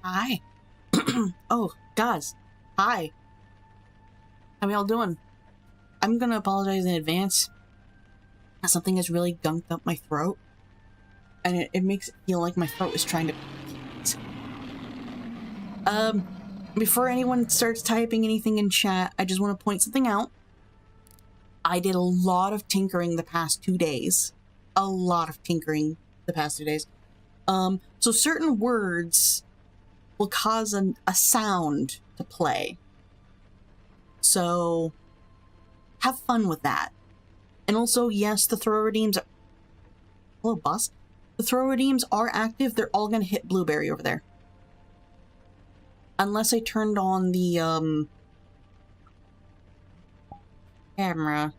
Hi. Oh, guys. Hi. How y'all doing? I'm gonna apologize in advance. Something has really gunked up my throat. And it makes it feel like my throat is trying to... Before anyone starts typing anything in chat, I just want to point something out. I did a lot of tinkering the past 2 days. A lot of tinkering the past 2 days. So certain words will cause a sound to play. So have fun with that. And also, yes, the throw redeems are... Hello, boss. The throw redeems are active. They're all gonna hit Blueberry over there. Unless I turned on the, camera.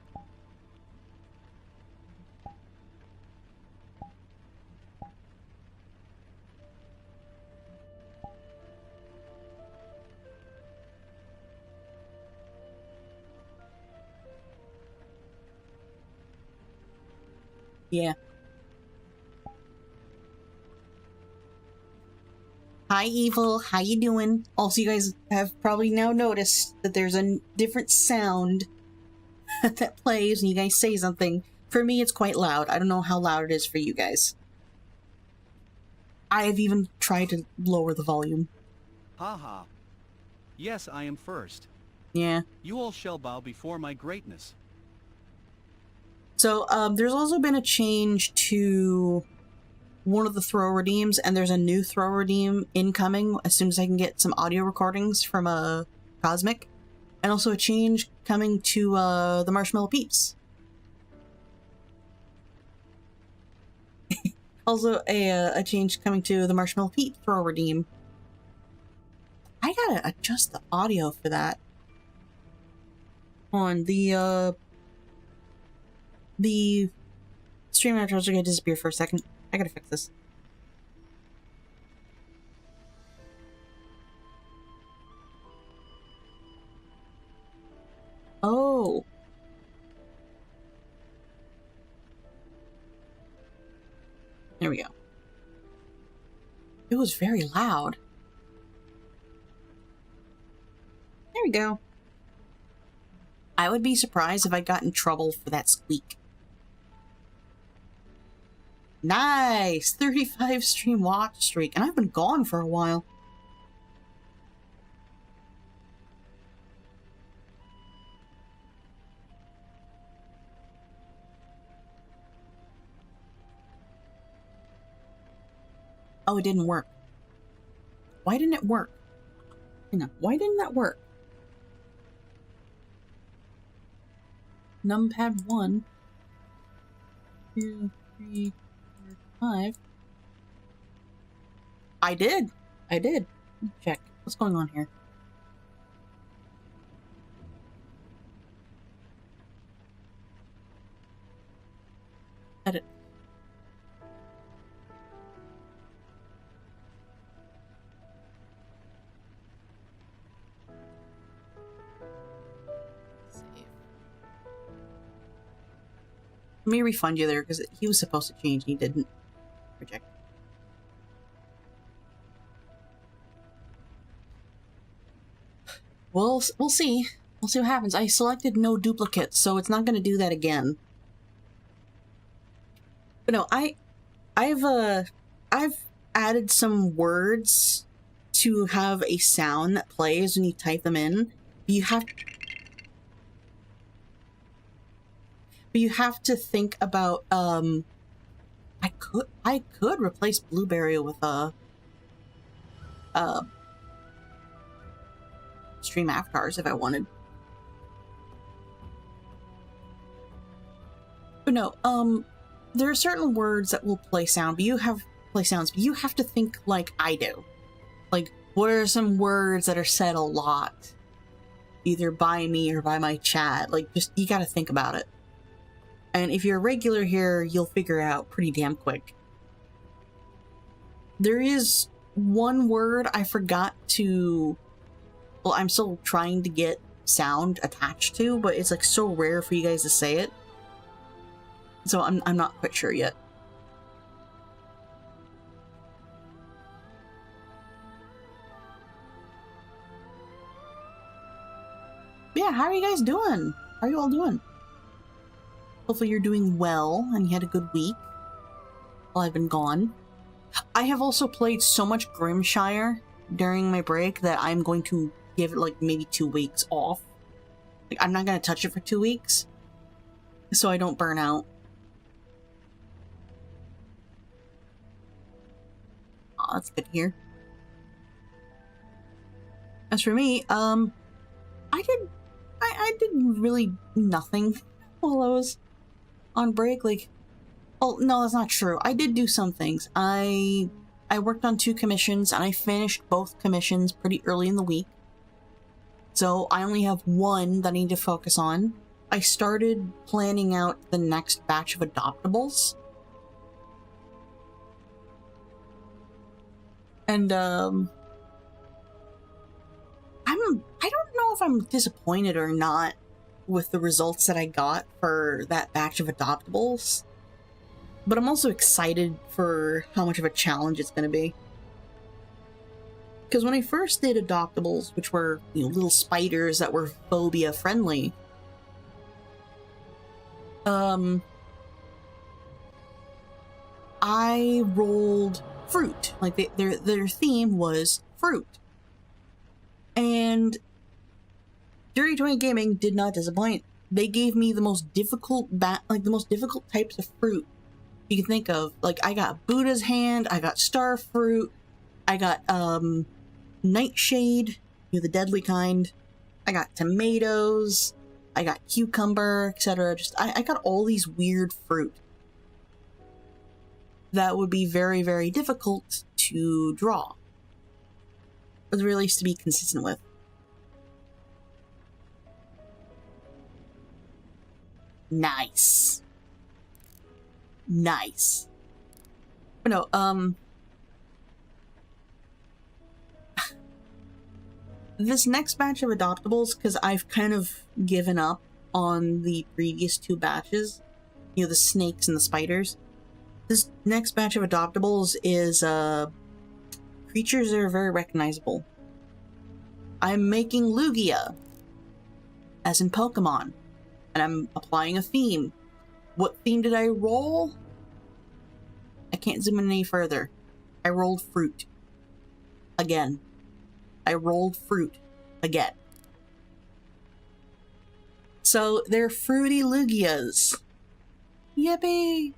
Yeah. Hi, Evil. How you doing? Also, you guys have probably now noticed that there's a different sound that plays when you guys say something. For me, it's quite loud. I don't know how loud it is for you guys. I have even tried to lower the volume. Haha. Yes, I am first. Yeah. You all shall bow before my greatness. So, there's also been a change to one of the throw redeems, and there's a new throw redeem incoming as soon as I can get some audio recordings from Cosmic. And also a change coming to the Marshmallow Peeps. Also a change coming to the Marshmallow Peep throw redeem. I gotta adjust the audio for that. On the stream outros are gonna disappear for a second. I gotta fix this. Oh. There we go. It was very loud. There we go. I would be surprised if I got in trouble for that squeak. Nice! 35 stream watch streak, and I've been gone for a while. Oh, it didn't work. Why didn't it work? Why didn't that work? Numpad 1, 2, 3, 4, 5. I did. Check. What's going on here? Edit. Let me refund you there because he was supposed to change and he didn't. Reject. Well, we'll see. We'll see what happens. I selected no duplicates, so it's not going to do that again. But no, I've added some words to have a sound that plays when you type them in. But you have to think about, I could replace Blueberry with a stream avatars if I wanted. But no, there are certain words that will play sound, but you have to think like I do. Like, what are some words that are said a lot? Either by me or by my chat. Like, just, you gotta think about it. And if you're a regular here, you'll figure it out pretty damn quick. There is one word I forgot to... Well, I'm still trying to get sound attached to, but it's like so rare for you guys to say it. So I'm not quite sure yet. Yeah, how are you guys doing? How are you all doing? Hopefully you're doing well and you had a good week while I've been gone. I have also played so much Grimshire during my break that I'm going to give it like maybe 2 weeks off. Like, I'm not going to touch it for 2 weeks so I don't burn out. Oh, that's good to hear. As for me, I did really nothing while I was on break. Like, oh no, that's not true. I did do some things. I worked on 2 commissions and I finished both commissions pretty early in the week. So I only have one that I need to focus on. I started planning out the next batch of adoptables. And I don't know if I'm disappointed or not with the results that I got for that batch of adoptables. But I'm also excited for how much of a challenge it's going to be. Because when I first did adoptables, which were, you know, little spiders that were phobia friendly, I rolled fruit. Like, their theme was fruit. And Dirty Toy Gaming did not disappoint. They gave me the most difficult the most difficult types of fruit you can think of. Like, I got Buddha's hand, I got star fruit, I got nightshade, you know, the deadly kind. I got tomatoes, I got cucumber, etc. Just I got all these weird fruit that would be very, very difficult to draw, or at the very least to be consistent with. Nice. Nice. But no, this next batch of adoptables, because I've kind of given up on the previous 2 batches, you know, the snakes and the spiders. This next batch of adoptables is, creatures that are very recognizable. I'm making Lugia, as in Pokemon, and I'm applying a theme. What theme did I roll? I can't zoom in any further. I rolled fruit. Again. I rolled fruit. Again. So, they're fruity Lugias. Yippee!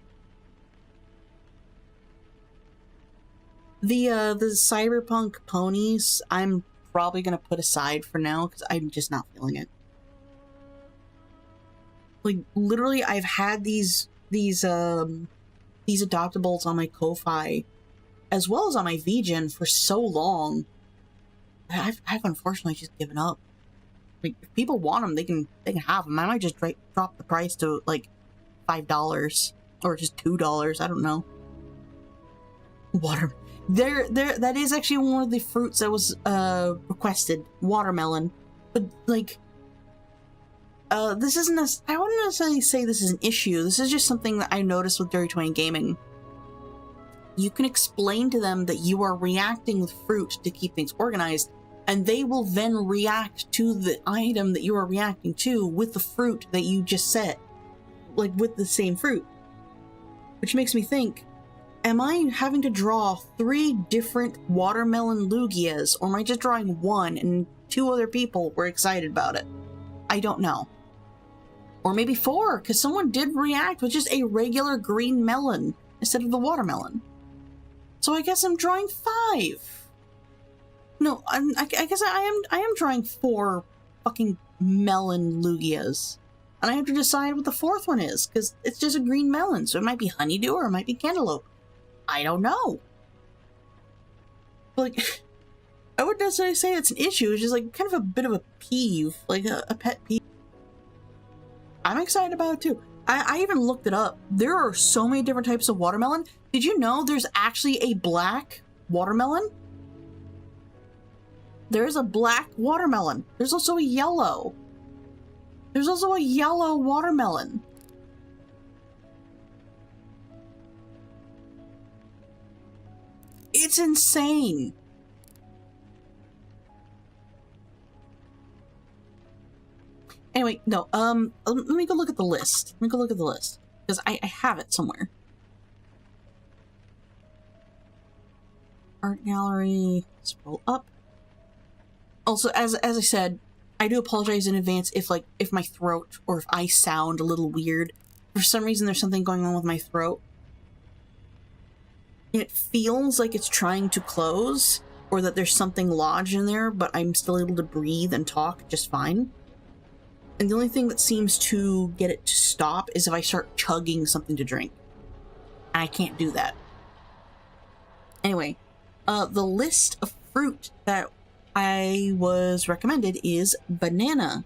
The cyberpunk ponies, I'm probably gonna put aside for now, because I'm just not feeling it. Like, literally, I've had these adoptables on my Ko-Fi, as well as on my VGen for so long. I've unfortunately just given up. Like, if people want them, they can have them. I might just drop the price to like $5 or just $2. I don't know. Water. That is actually one of the fruits that was requested. Watermelon, but like. This isn't I wouldn't necessarily say this is an issue. This is just something that I noticed with Dirty Toy Gaming. You can explain to them that you are reacting with fruit to keep things organized, and they will then react to the item that you are reacting to with the fruit that you just said. Like, with the same fruit. Which makes me think, am I having to draw 3 different watermelon Lugias, or am I just drawing one and 2 other people were excited about it? I don't know. Or maybe 4, because someone did react with just a regular green melon instead of the watermelon. So I guess I'm drawing 5. No, I guess I am drawing 4 fucking melon Lugias. And I have to decide what the 4th one is, because it's just a green melon, so it might be honeydew or it might be cantaloupe. I don't know. But, like, I wouldn't necessarily say it's an issue, it's just like kind of a bit of a peeve, like a pet peeve. I'm excited about it too. I even looked it up. There are so many different types of watermelon. Did you know there's actually a black watermelon? There's a black watermelon. There's also a yellow. There's also a yellow watermelon. It's insane. Anyway, no, let me go look at the list. Let me go look at the list. Because I have it somewhere. Art gallery, scroll up. Also, as I said, I do apologize in advance if my throat or if I sound a little weird. For some reason, there's something going on with my throat. It feels like it's trying to close, or that there's something lodged in there, but I'm still able to breathe and talk just fine. And the only thing that seems to get it to stop is if I start chugging something to drink. And I can't do that. Anyway, the list of fruit that I was recommended is banana,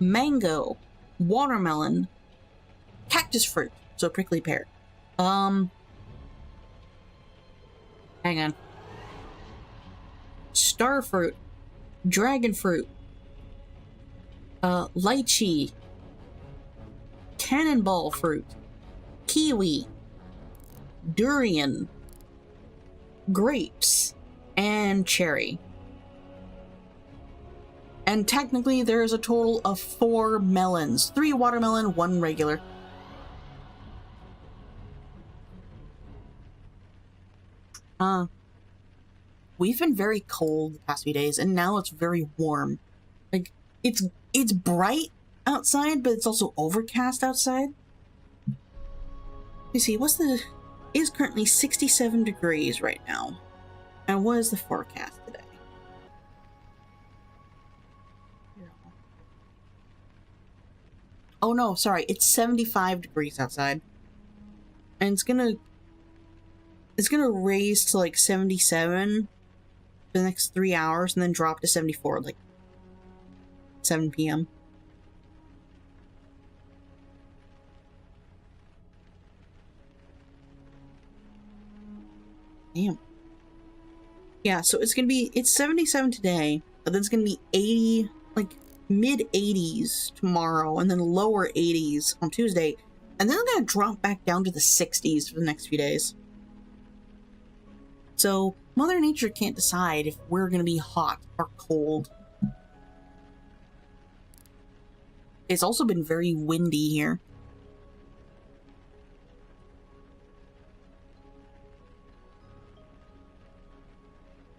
mango, watermelon, cactus fruit, so prickly pear. Hang on. Star fruit, dragon fruit, lychee, cannonball fruit, kiwi, durian, grapes, and cherry. And technically there's a total of 4 melons. 3 watermelon, 1 regular. We've been very cold the past few days, and now it's very warm. Like, it's bright outside, but it's also overcast outside. You see, it is currently 67 degrees right now. And what is the forecast today? Oh no, sorry, it's 75 degrees outside. And it's gonna raise to like 77 for the next 3 hours and then drop to 74 like 7 p.m. Damn. Yeah, so it's 77 today, but then it's gonna be 80, like mid 80s tomorrow, and then lower 80s on Tuesday, and then it's gonna drop back down to the 60s for the next few days. So Mother Nature can't decide if we're gonna be hot or cold. It's also been very windy here.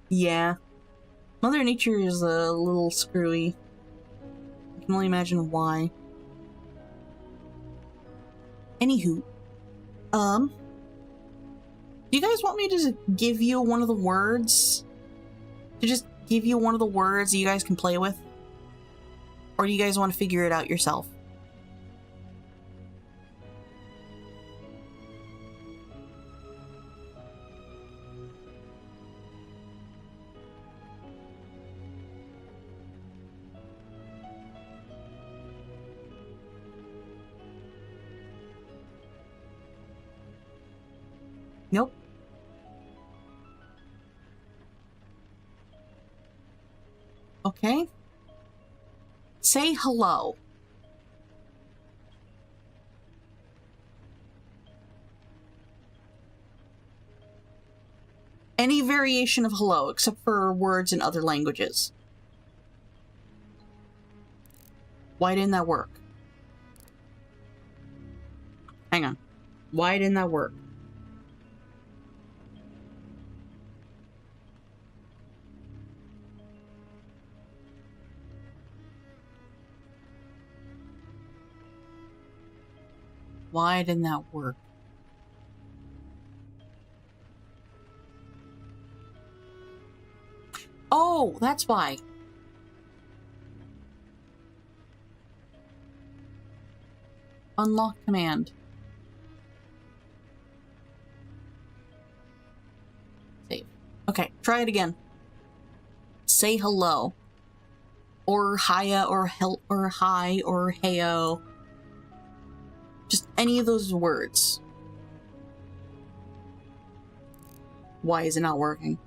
Yeah. Mother Nature is a little screwy. I can only imagine why. Anywho. Do you guys want me to just give you one of the words? To just give you one of the words that you guys can play with? Or do you guys want to figure it out yourself? Nope. Okay. Say hello. Any variation of hello, except for words in other languages. Why didn't that work? Hang on. Why didn't that work? Why didn't that work? Oh, that's why. Unlock command. Save. Okay, try it again. Say hello. Or hiya, or hel, or hi, or heyo. Just any of those words. Why is it not working?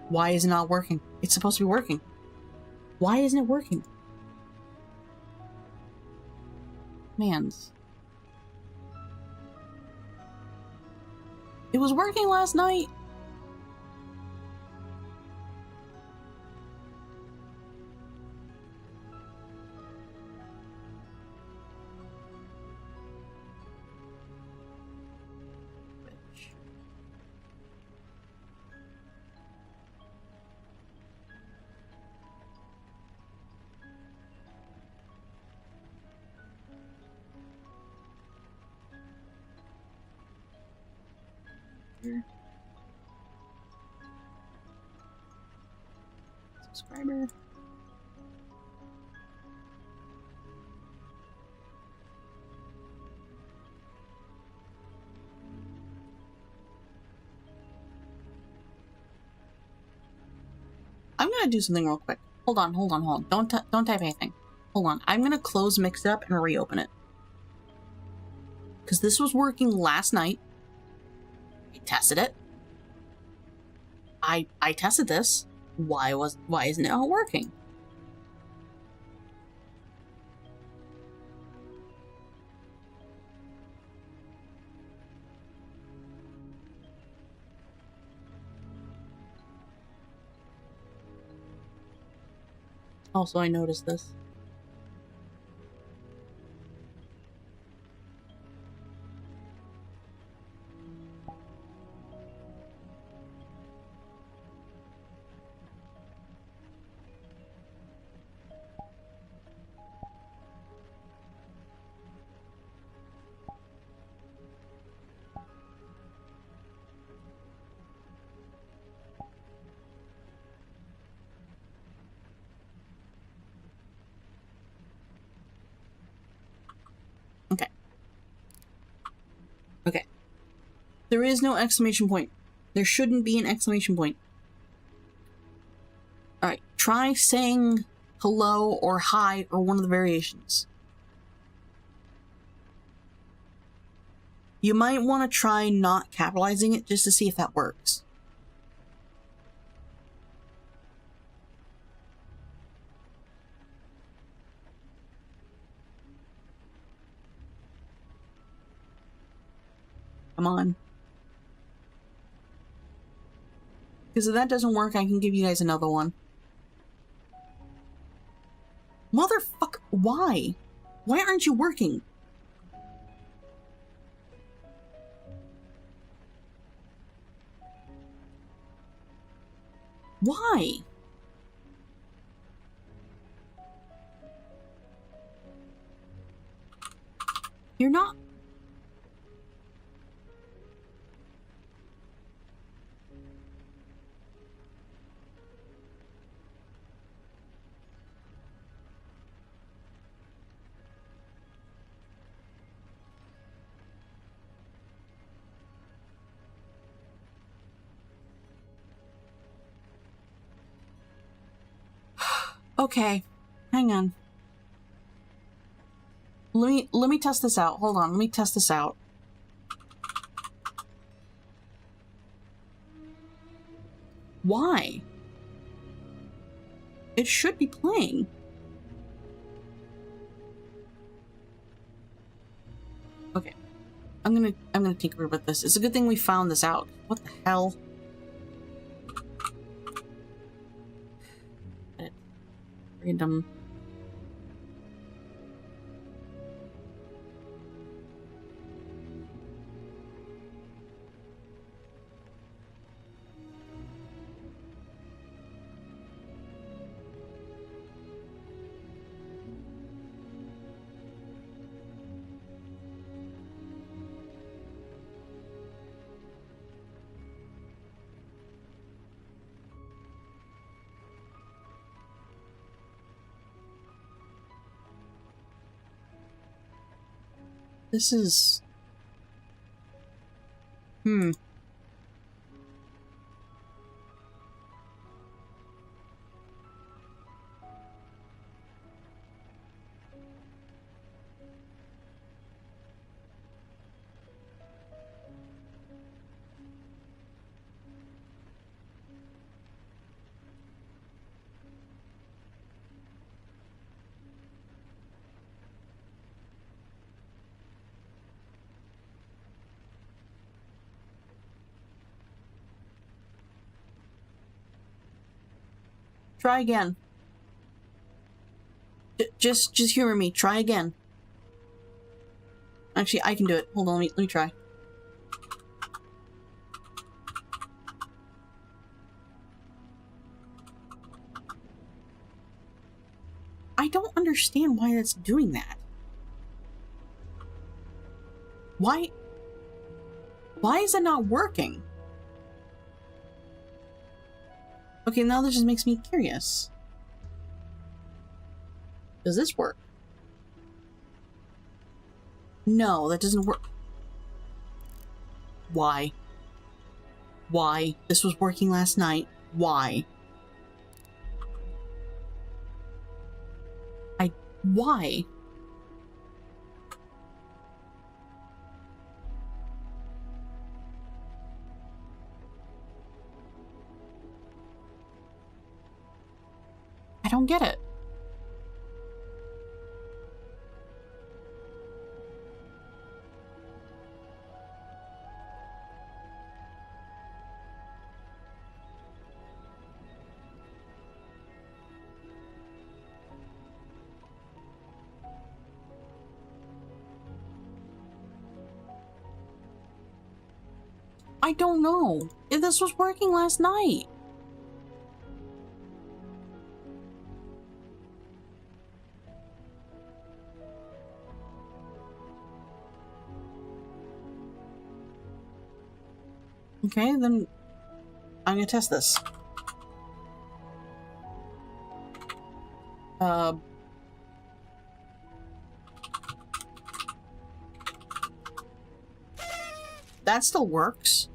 Why is it not working? It's supposed to be working. Why isn't it working? Mans. It was working last night. subscriber. I'm gonna do something real quick. Hold on, hold on, hold on. Don't type anything. Hold on. I'm gonna close Mix Up and reopen it. Because this was working last night. I tested it. I tested this. Why isn't it all working? Also, I noticed this. Okay. Okay. There is no exclamation point. There shouldn't be an exclamation point. Alright, try saying hello or hi or one of the variations. You might want to try not capitalizing it just to see if that works. Come on. Because if that doesn't work, I can give you guys another one. Motherfucker, why? Why aren't you working? Why? You're not... Okay, hang on. Let me test this out. Hold on, let me test this out. Why? It should be playing. Okay. I'm gonna tinker with this. It's a good thing we found this out. What the hell? Random. This is... Try again. Just humor me. Try again. Actually, I can do it. Hold on, let me try. I don't understand why it's doing that. Why is it not working? Okay, now this just makes me curious. Does this work? No, that doesn't work. Why? Why? This was working last night. Why? Why? I don't get it. I don't know. This was working last night. Okay, then I'm gonna test this. That still works.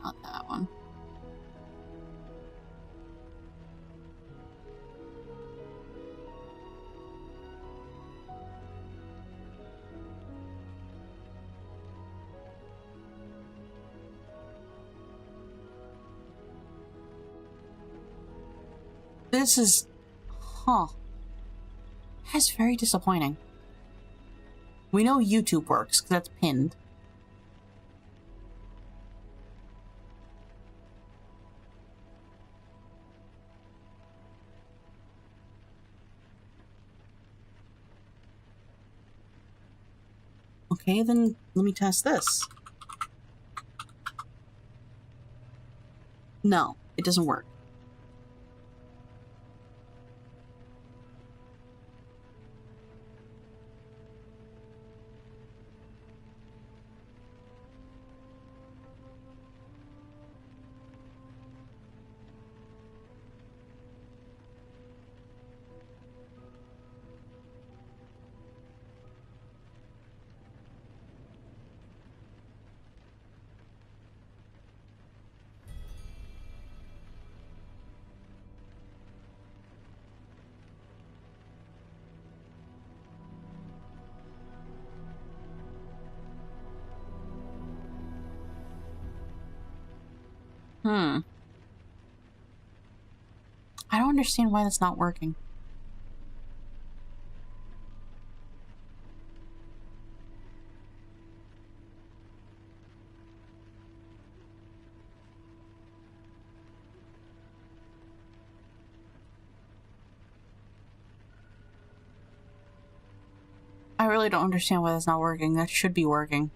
Not that one. This is... Huh. That's very disappointing. We know YouTube works, because that's pinned. Okay, then let me test this. No, it doesn't work. I don't understand why that's not working. I really don't understand why that's not working. That should be working.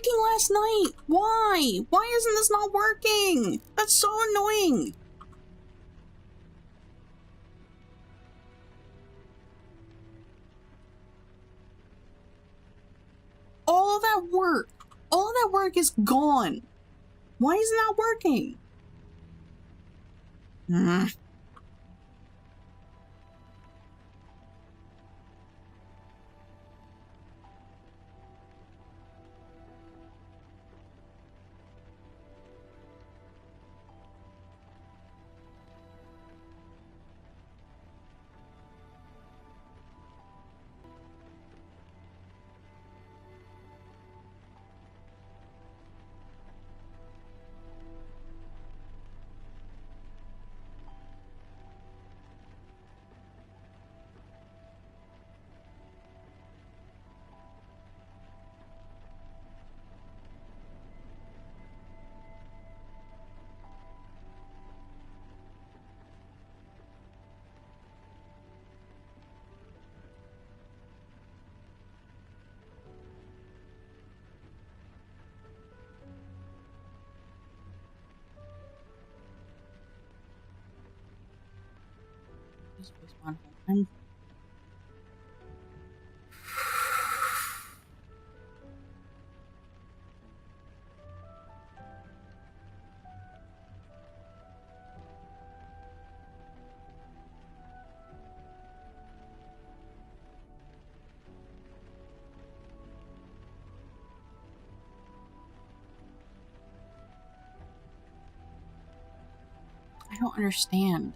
working last night. Why? Why isn't this not working? That's so annoying. All of that work is gone. Why is it not working? Just one whole time. I don't understand.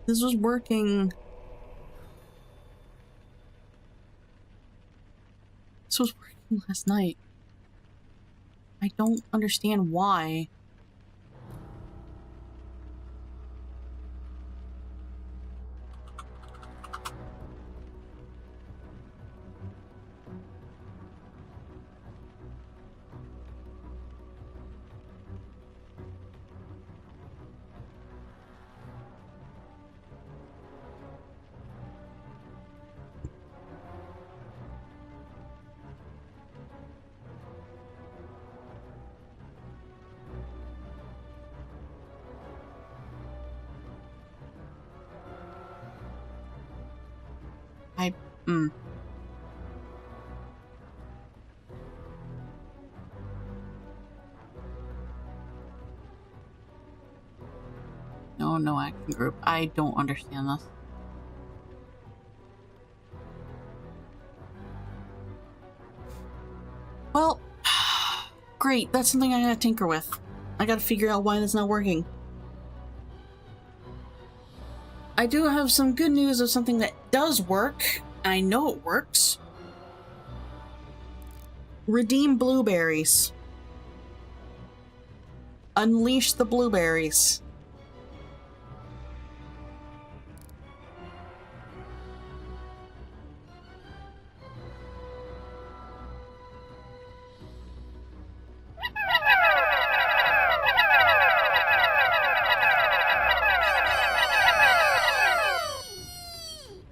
This was working. This was working last night. I don't understand why. No action group. I don't understand this. Well, great. That's something I gotta tinker with. I gotta figure out why that's not working. I do have some good news of something that does work. I know it works. Redeem blueberries. Unleash the blueberries.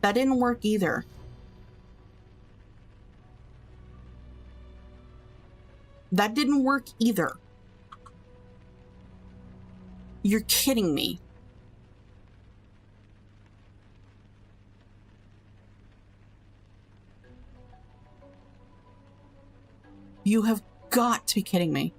That didn't work either. That didn't work either. You're kidding me. You have got to be kidding me.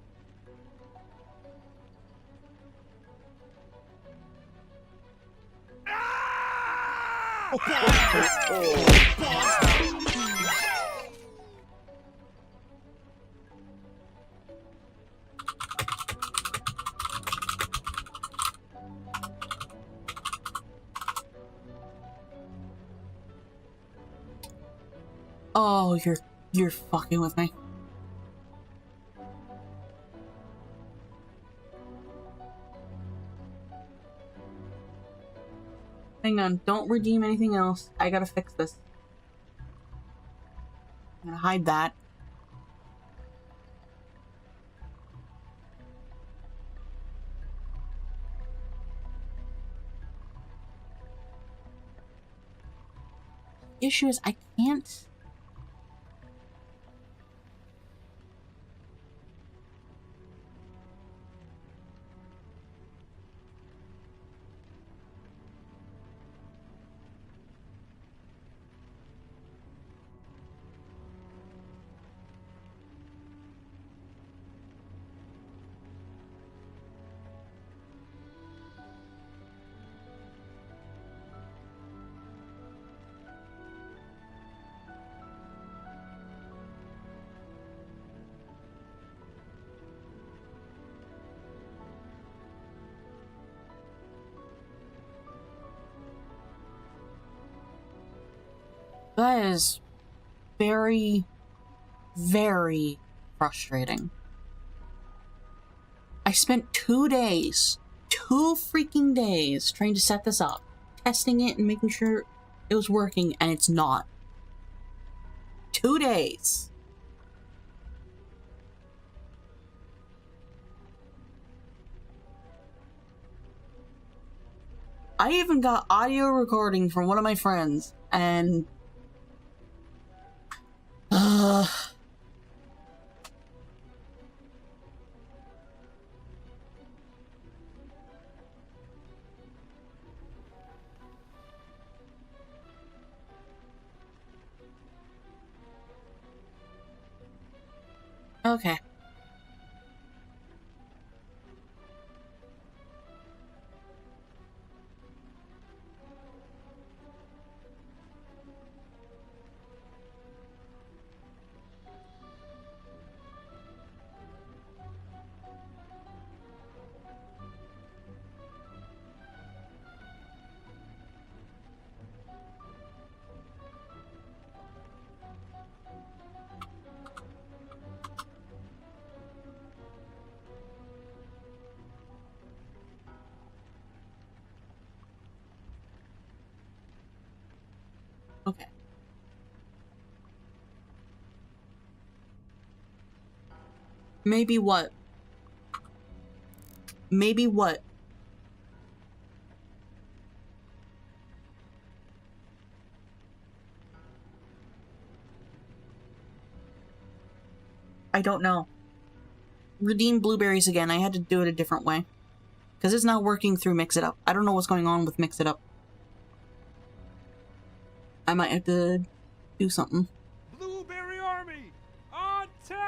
Oh, you're fucking with me. Hang on, don't redeem anything else. I gotta fix this. I'm gonna hide that. Issue is I can't. That is very, very frustrating. I spent 2 days, 2 freaking days trying to set this up, testing it and making sure it was working, and it's not. 2 days. I even got audio recording from one of my friends, and okay. Okay. Maybe what? Maybe what? I don't know. Redeem blueberries again. I had to do it a different way. Because it's not working through Mix It Up. I don't know what's going on with Mix It Up. I might have to do something. Blueberry Army on time!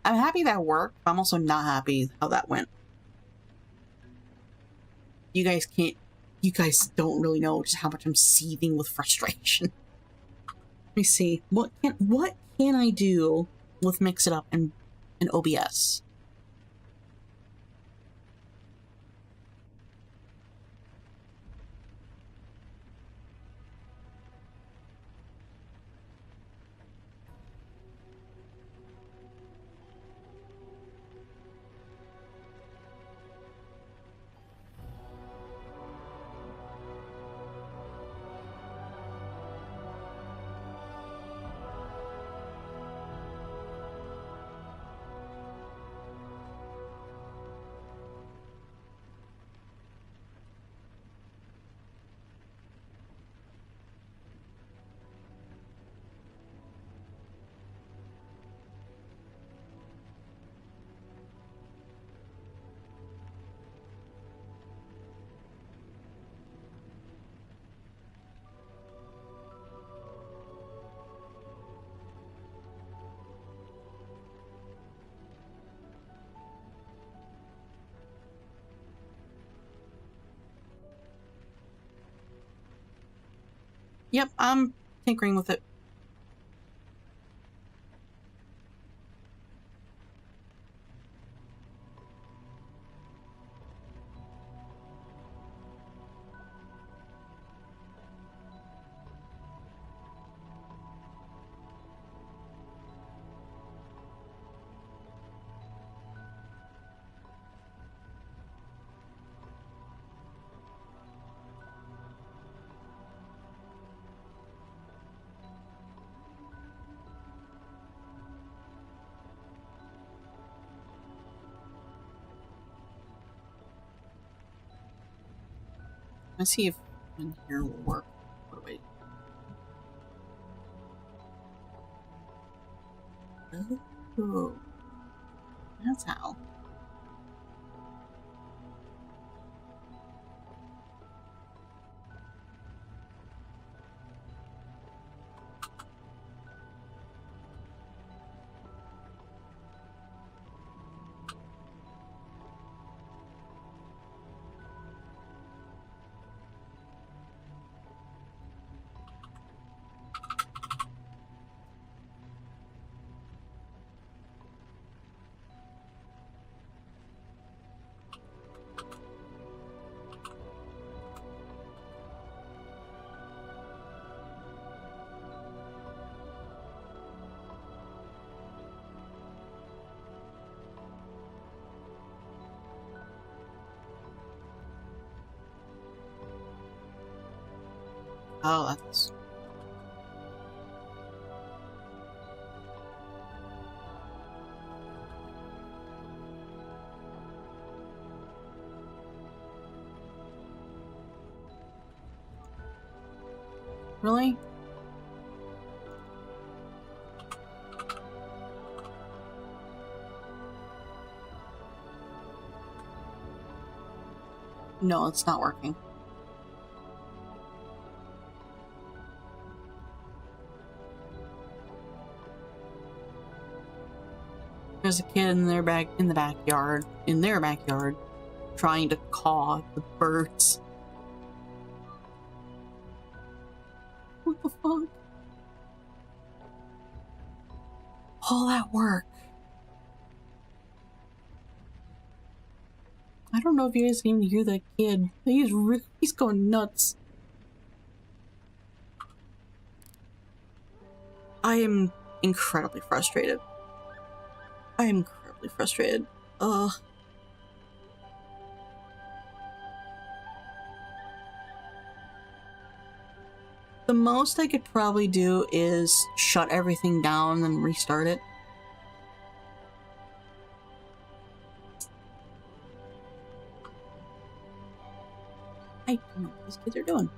I'm happy that worked. I'm also not happy how that went. You guys don't really know just how much I'm seething with frustration. Let me see. What can I do with Mix It Up and OBS? Yep, I'm tinkering with it. Let's see if in here will work. What do I... Oh, that's how. Oh, that's... Really? No, it's not working. There's a kid in their backyard, trying to caw the birds. What the fuck? All that work. I don't know if you guys can even hear that kid. He's going nuts. I am incredibly frustrated. I am incredibly frustrated. Ugh. The most I could probably do is shut everything down and restart it. I don't know what these kids are doing.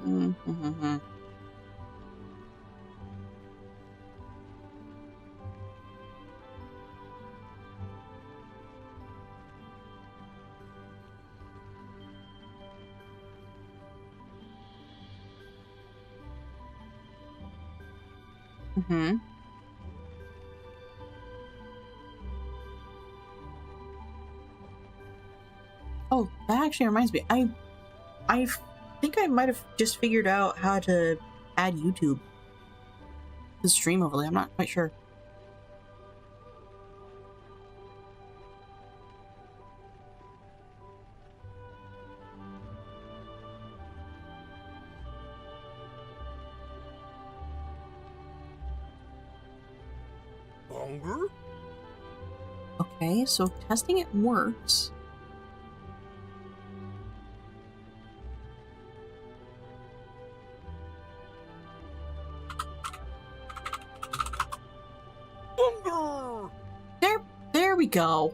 Mm-hmm. Mm-hmm. Oh, that actually reminds me. I think I might have just figured out how to add YouTube to the stream overlay. I'm not quite sure. Longer? Okay, so testing it works. Longer! There we go.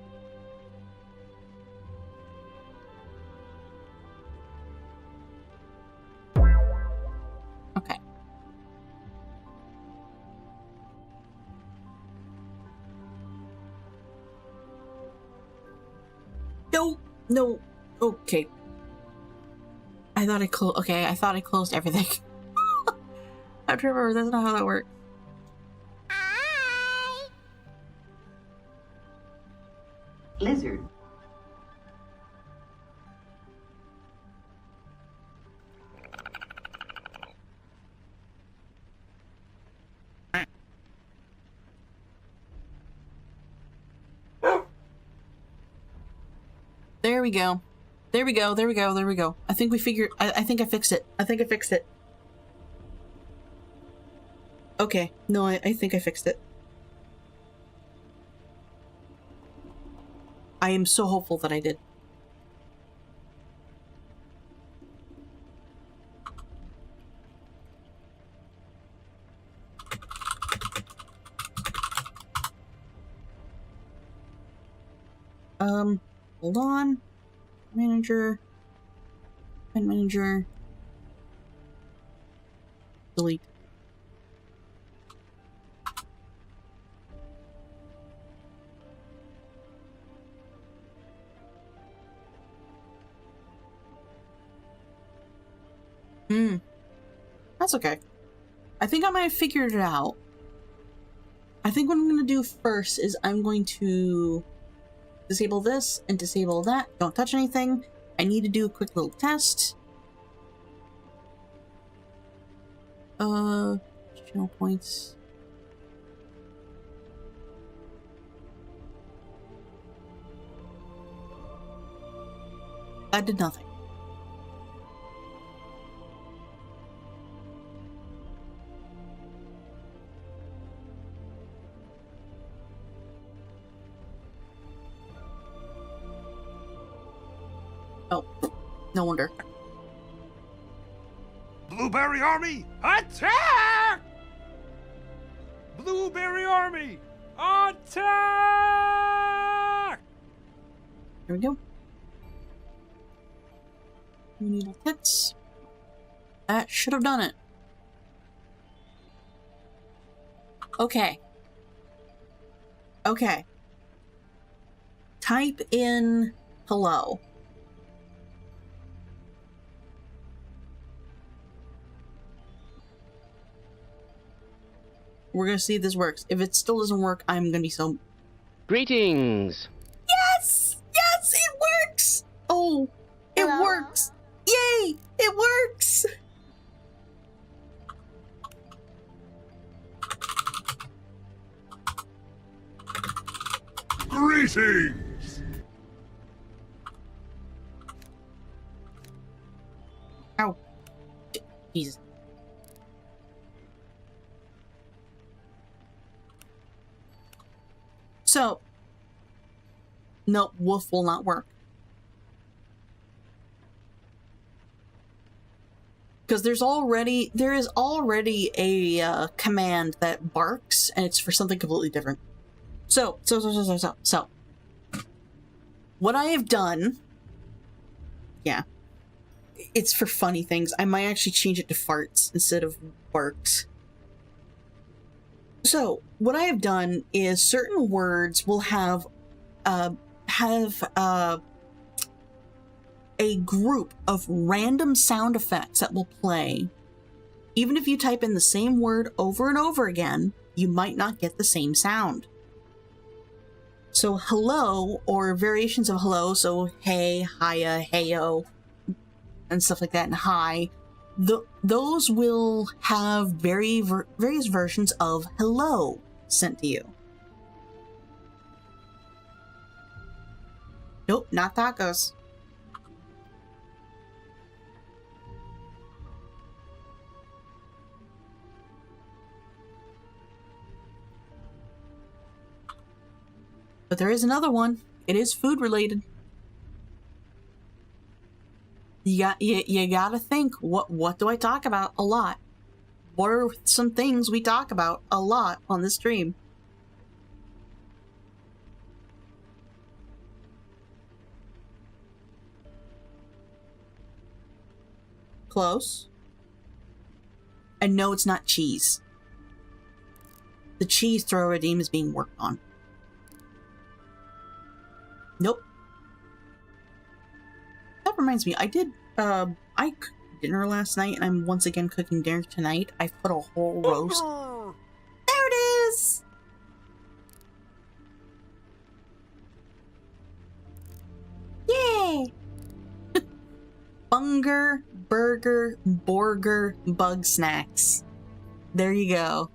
Okay. No. Okay. I thought I closed everything. I have to remember that's not how that works. Lizard. There we go. There we go. I think we figured. I think I fixed it. Okay, no, I think I fixed it. I am so hopeful that I did. Hold on. Manager. Pen manager. Delete. That's okay. I think I might have figured it out. I think what I'm going to do first is I'm going to disable this and disable that. Don't touch anything. I need to do a quick little test. Channel points. That did nothing. Oh, no wonder. Blueberry Army, attack! Blueberry Army, attack! There we go. We need hits. That should have done it. Okay. Okay. Type in hello. We're gonna see if this works. If it still doesn't work, I'm gonna be so... Greetings! Yes! Yes, it works! Oh, it Hello? works! Yay! It works! Greetings! Ow. Jesus. So, no, wolf will not work. Because there is already a command that barks, and it's for something completely different. So, what I have done, yeah, it's for funny things. I might actually change it to farts instead of barks. So, what I have done is certain words will have a group of random sound effects that will play. Even if you type in the same word over and over again, you might not get the same sound. So hello, or variations of hello, so hey, hiya, heyo, and stuff like that, and hi, those will have various versions of hello sent to you. Nope, not tacos. But there is another one. It is food related. You gotta think, what do I talk about a lot? What are some things we talk about a lot on this stream? Close. And no, it's not cheese. The cheese throw redeem is being worked on. Nope. That reminds me, I cooked dinner last night, and I'm once again cooking dinner tonight. I've put a whole roast. There it is! Yay! Bunger, burger, borger, bug snacks. There you go.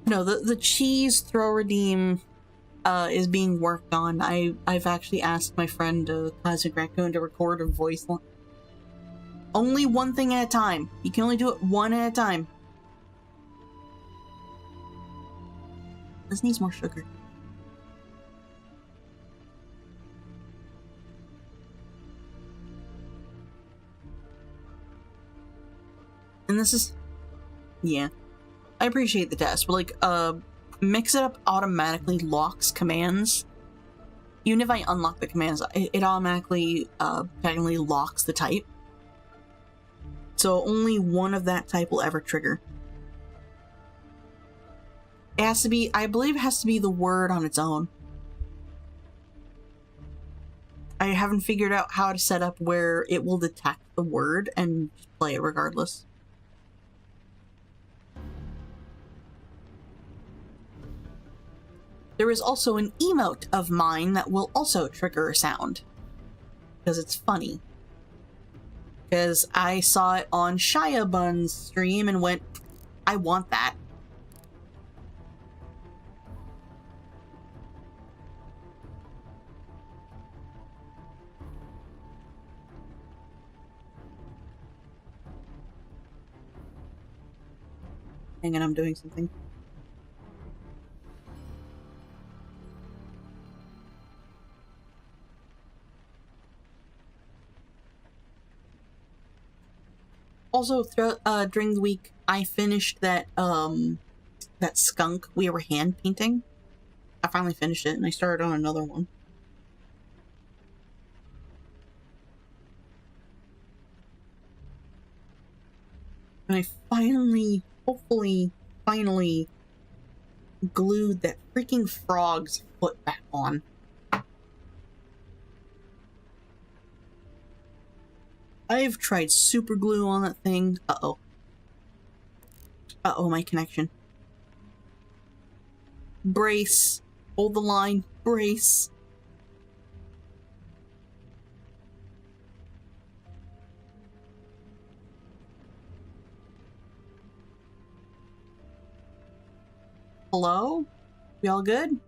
No, the cheese throw redeem is being worked on. I've actually asked my friend Classic Raccoon to record a voice line. Only one thing at a time. You can only do it one at a time. This needs more sugar. And this is... yeah. I appreciate the test, but like, Mix It Up automatically locks commands. Even if I unlock the commands, it automatically, technically locks the type. So only one of that type will ever trigger. It has to be, I believe it has to be the word on its own. I haven't figured out how to set up where it will detect the word and play it regardless. There is also an emote of mine that will also trigger a sound. Because it's funny. Because I saw it on Shia Bun's stream and went, I want that. Hang on, I'm doing something. Also, during the week, I finished that skunk we were hand painting. I finally finished it, and I started on another one. And I finally, hopefully, finally glued that freaking frog's foot back on. I've tried super glue on that thing. Uh-oh. Uh-oh, my connection. Brace. Hold the line. Brace. Hello? We all good?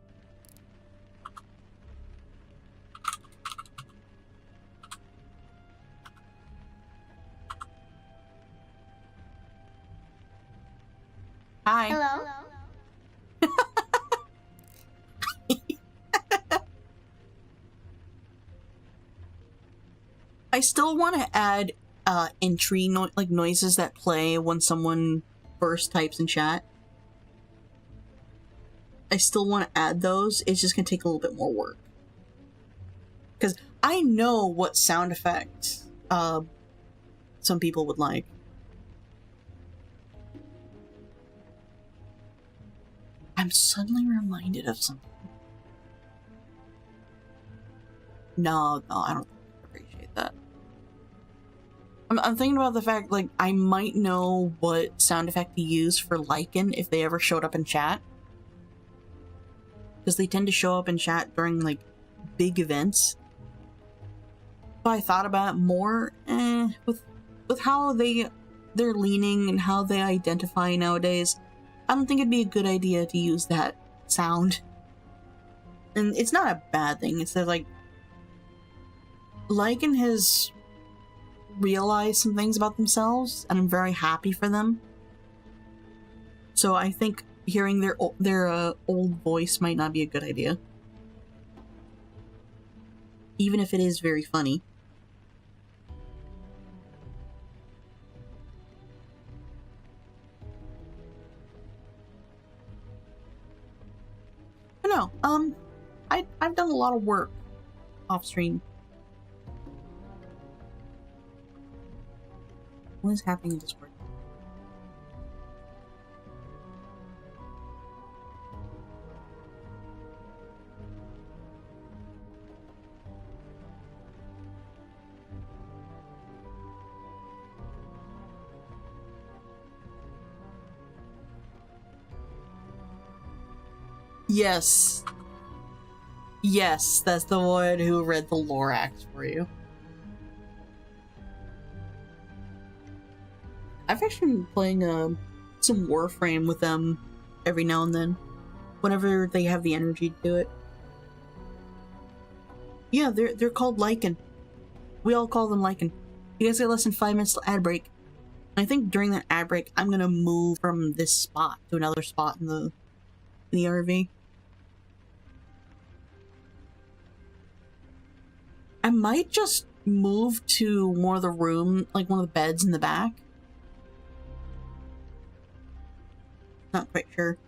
Hi. Hello. I still want to add entry like noises that play when someone first types in chat. I still want to add those. It's just gonna take a little bit more work. Because I know what sound effects some people would like. I'm suddenly reminded of something. No, I don't appreciate that. I'm thinking about the fact, like, I might know what sound effect to use for Lycan if they ever showed up in chat. Because they tend to show up in chat during, like, big events. If I thought about it more, with how they're leaning and how they identify nowadays, I don't think it'd be a good idea to use that sound. And it's not a bad thing. It's that, like, Lycan has realized some things about themselves, and I'm very happy for them. So I think hearing their old voice might not be a good idea. Even if it is very funny. But no, I've done a lot of work off stream. What is happening in Discord? Yes. Yes, that's the one who read the Lorax for you. I've actually been playing some Warframe with them every now and then, whenever they have the energy to do it. Yeah, they're called lichen. We all call them lichen. You guys get less than 5 minutes till ad break. I think during that ad break, I'm gonna move from this spot to another spot in the RV. I might just move to more of the room, like one of the beds in the back. Not quite sure.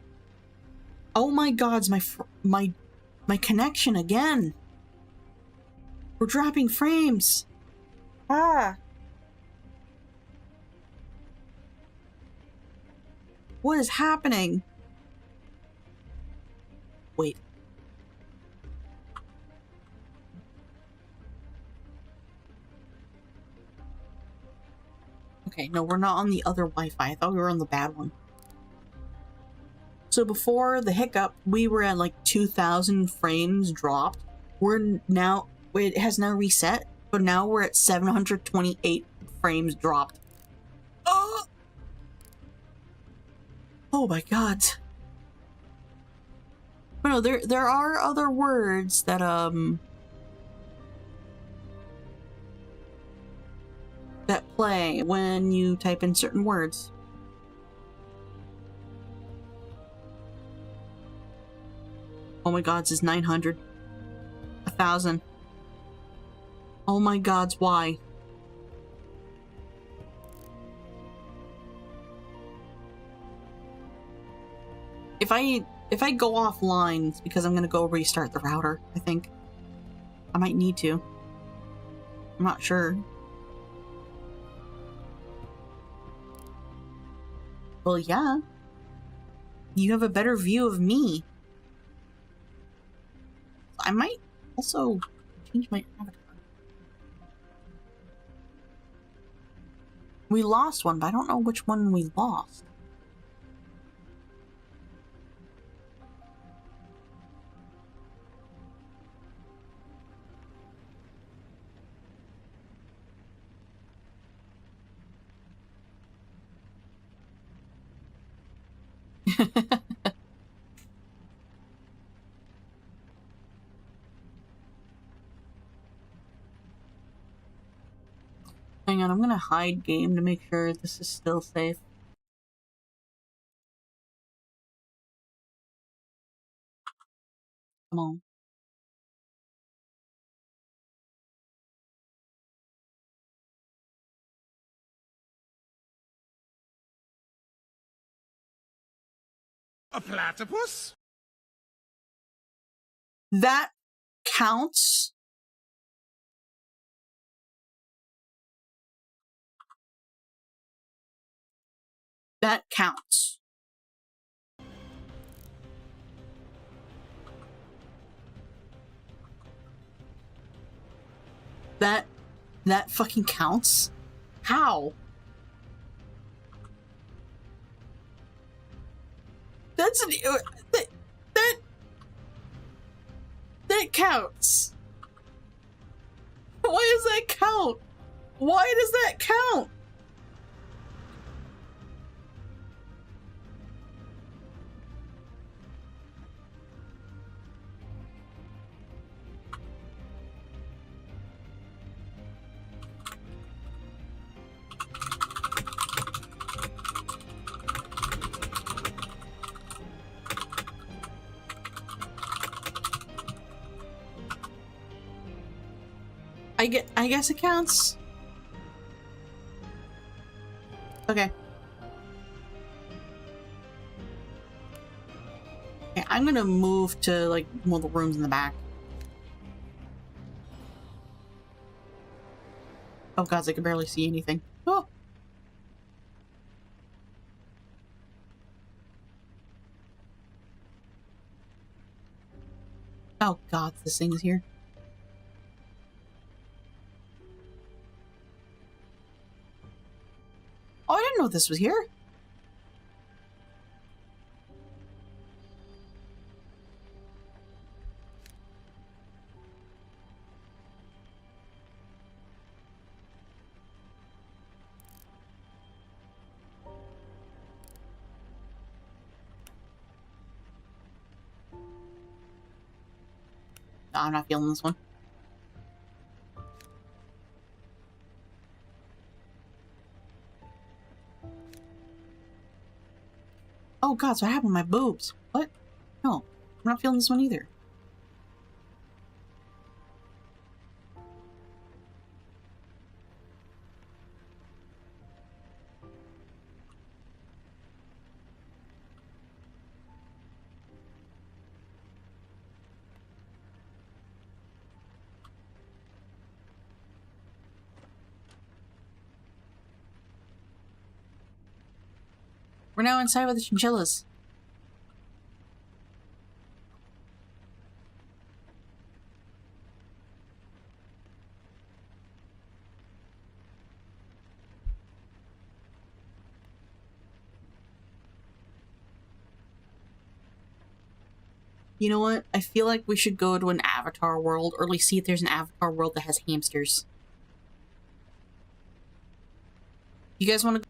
Oh my god, it's my connection again. We're dropping frames. Ah. What is happening? Wait. Okay, no, we're not on the other Wi-Fi. I thought we were on the bad one. So before the hiccup, we were at like 2,000 frames dropped. We're now, it has now reset, but now we're at 728 frames dropped. Oh! Oh my god. But no, there are other words that that play when you type in certain words. Oh my god, this is 900. 1,000. Oh my gods, why? If I go offline, it's because I'm gonna go restart the router, I think. I might need to. I'm not sure. Well, yeah. You have a better view of me. I might also change my avatar. We lost one, but I don't know which one we lost. Hang on, I'm gonna hide game to make sure this is still safe. Come on. A platypus? That counts? That counts. That fucking counts? How? That's an that counts. Why does that count? Why does that count? I guess it counts. Okay. Okay, I'm gonna move to like one of the rooms in the back. Oh god, I can barely see anything. Oh. Oh god, this thing is here. Oh, I didn't know this was here. No, I'm not feeling this one. Oh god, so what happened to my boobs? What? No, I'm not feeling this one either. We're now inside with the chinchillas. You know what? I feel like we should go to an Avatar world, or at least see if there's an Avatar world that has hamsters. You guys want to?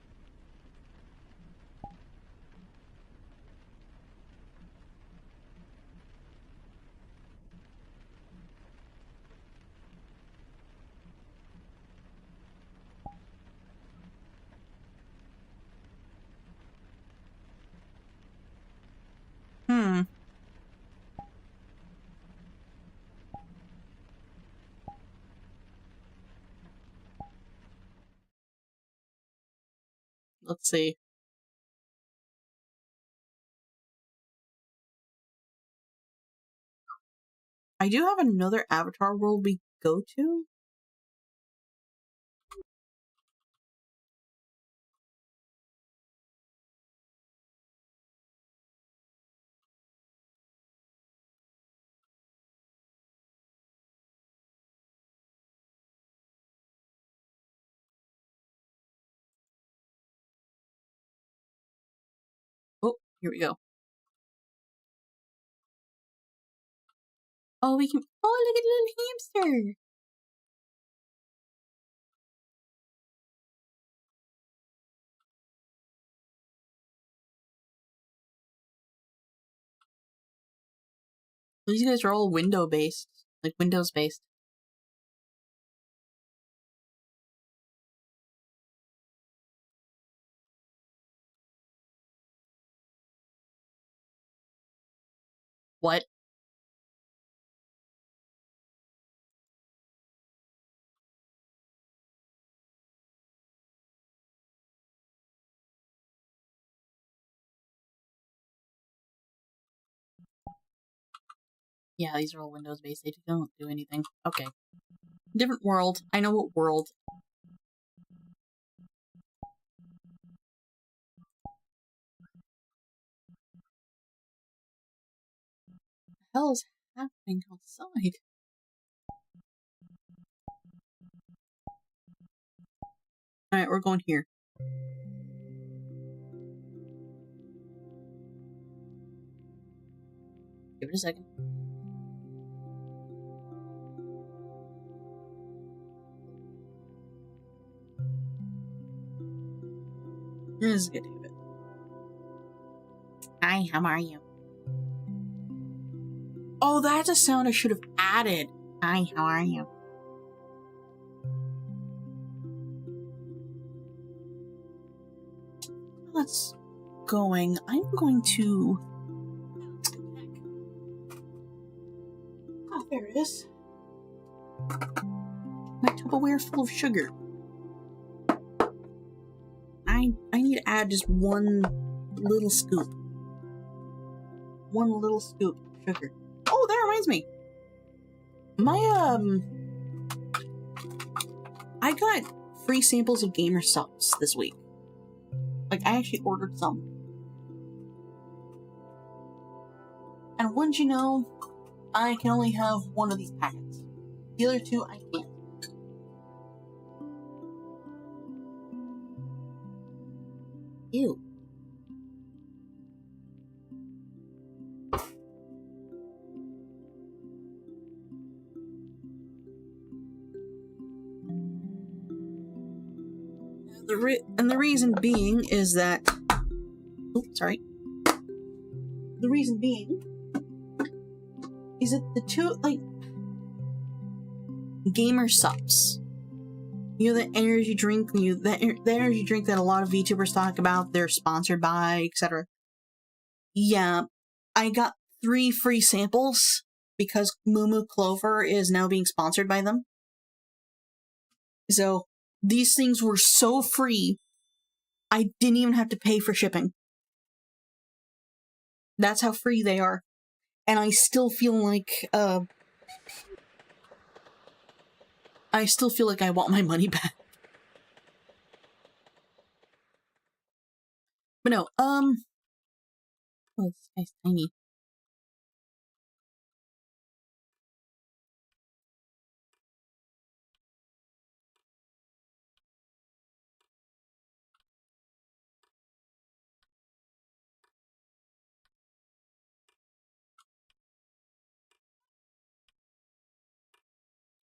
Hmm. Let's see. I do have another Avatar world we go to. Oh, here we go. Oh, we can. Oh, look at the little hamster. These guys are all window based, like Windows based. What? Yeah, these are all Windows based. They don't do anything. Okay. Different world. I know what world. What the hell is happening outside? Alright, we're going here. Give it a second. This is good, David. Hi, how are you? Oh, that's a sound I should have added. Hi, how are you? Let's going. I'm going to. Oh, there it is. My Tupperware full of sugar. I need to add just one little scoop. One little scoop of sugar. Oh, that reminds me. I got free samples of gamer subs this week. Like, I actually ordered some. And wouldn't you know, I can only have one of these packets. The other two, I can't. Ew. The reason being is that... Oops, sorry. The reason being is that the two, like... Gamer subs. You know, the energy drink, the energy drink that a lot of VTubers talk about, they're sponsored by, etc. Yeah, I got 3 free samples because Moo Moo Clover is now being sponsored by them. So these things were so free, I didn't even have to pay for shipping. That's how free they are. And I still feel like, I want my money back. But no, oh, this guy's tiny.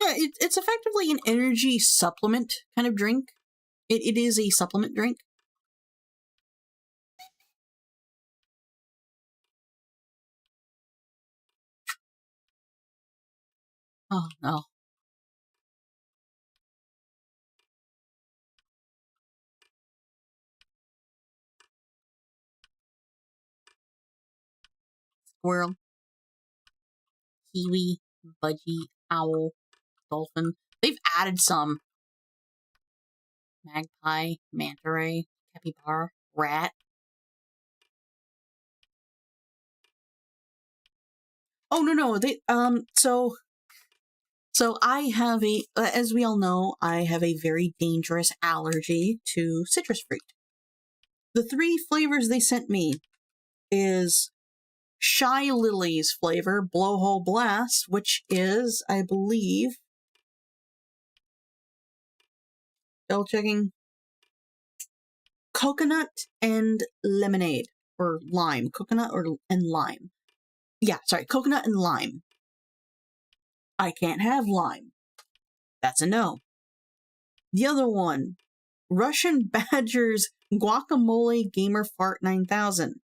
Yeah, it's effectively an energy supplement kind of drink. It is a supplement drink. Oh, no. Squirrel, kiwi, budgie, owl, dolphin. They've added some. Magpie, manta ray, capybara, rat. Oh, no. So I have as we all know, I have a very dangerous allergy to citrus fruit. The 3 flavors they sent me is Shy Lily's flavor, Blowhole Blast, which is, I believe, double checking, coconut and lemonade, or lime, and lime. Yeah, sorry, coconut and lime. I can't have lime. That's a no. The other one, Russian Badger's Guacamole Gamer Fart 9000.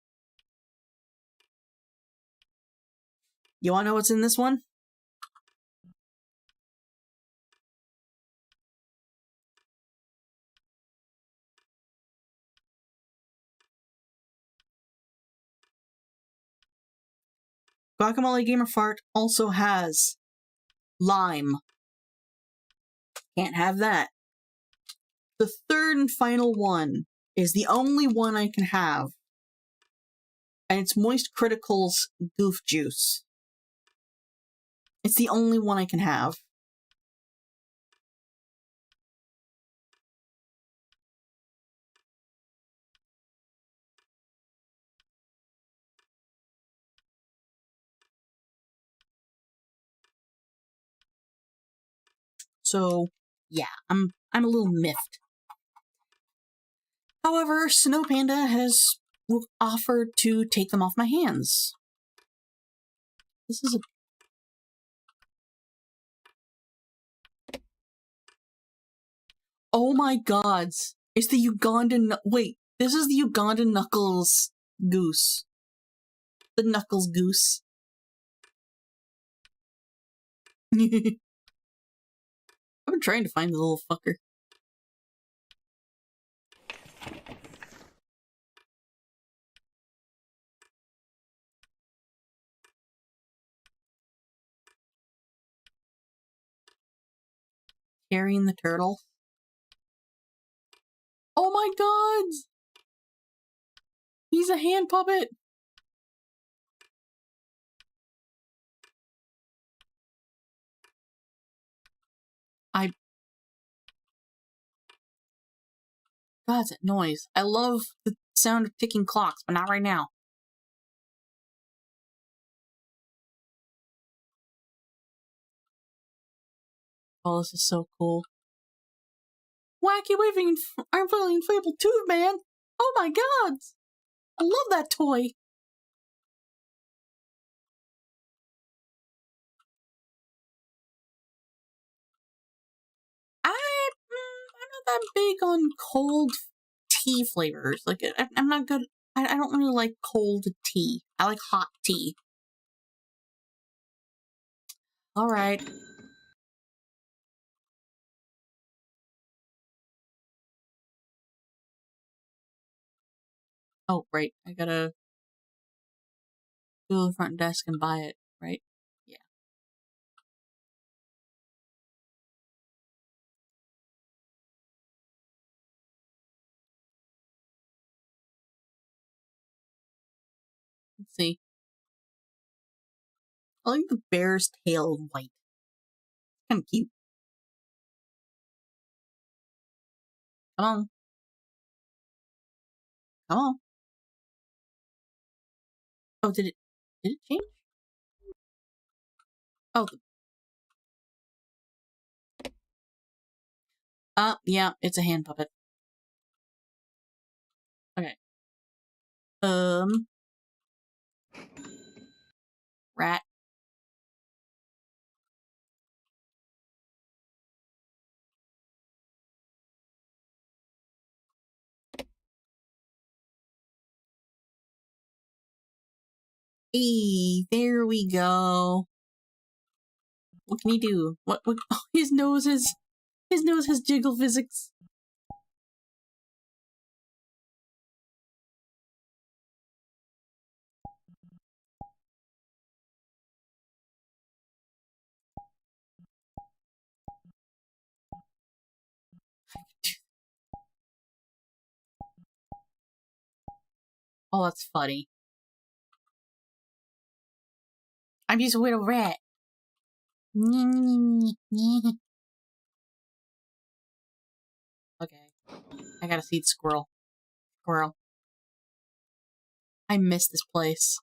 You wanna know what's in this one? Guacamole Gamer Fart also has lime. Can't have that. The third and final one is the only one I can have, and it's Moist Critical's Goof Juice. It's the only one I can have. So, yeah, I'm a little miffed. However, Snow Panda has offered to take them off my hands. This is a... Oh my gods! It's the Ugandan... Wait, this is the Ugandan Knuckles goose. The Knuckles goose. I've been trying to find the little fucker. Carrying the turtle. Oh my god! He's a hand puppet! God, that noise. I love the sound of ticking clocks, but not right now. Oh, this is so cool. Wacky waving inflatable tube man! Oh my god! I love that toy! I'm not that big on cold tea flavors. Like, I'm not good. I don't really like cold tea. I like hot tea. Alright. Oh, right. I gotta Go to the front desk and buy it, right? Yeah. Let's see. I like the bear's tail white. Kind of cute. Come on. Come on. Oh, did it change? Oh. Yeah, it's a hand puppet. Okay. Rat. Hey, there we go. What can he do? What, oh, his nose has jiggle physics. Oh, that's funny. I'm just a little rat. Okay. I gotta see the squirrel. Squirrel. I miss this place.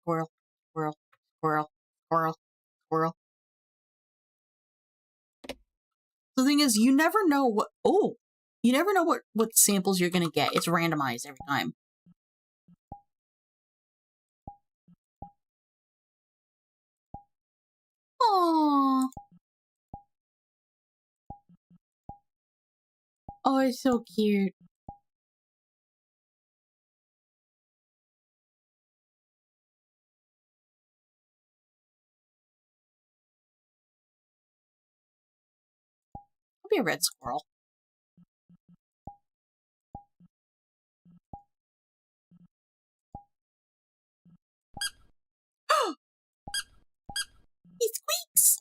Squirrel. Squirrel. Squirrel. Squirrel. Squirrel. The thing is, you never know what... Oh! You never know what samples you're gonna get. It's randomized every time. Aww. Oh, it's so cute. I'll be a red squirrel. He squeaks!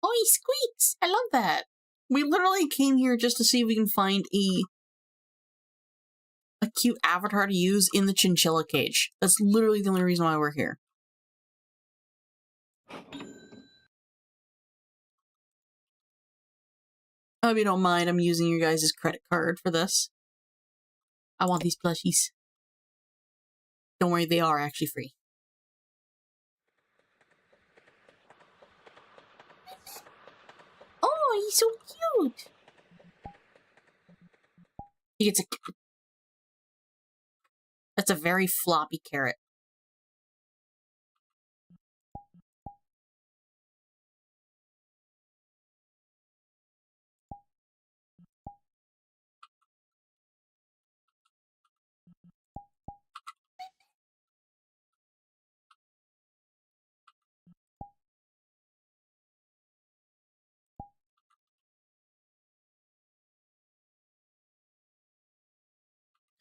Oh, he squeaks! I love that. We literally came here just to see if we can find a cute avatar to use in the chinchilla cage. That's literally the only reason why we're here. I hope you don't mind, I'm using your guys' credit card for this. I want these plushies. Don't worry, they are actually free. Oh, he's so cute! He gets a... That's a very floppy carrot.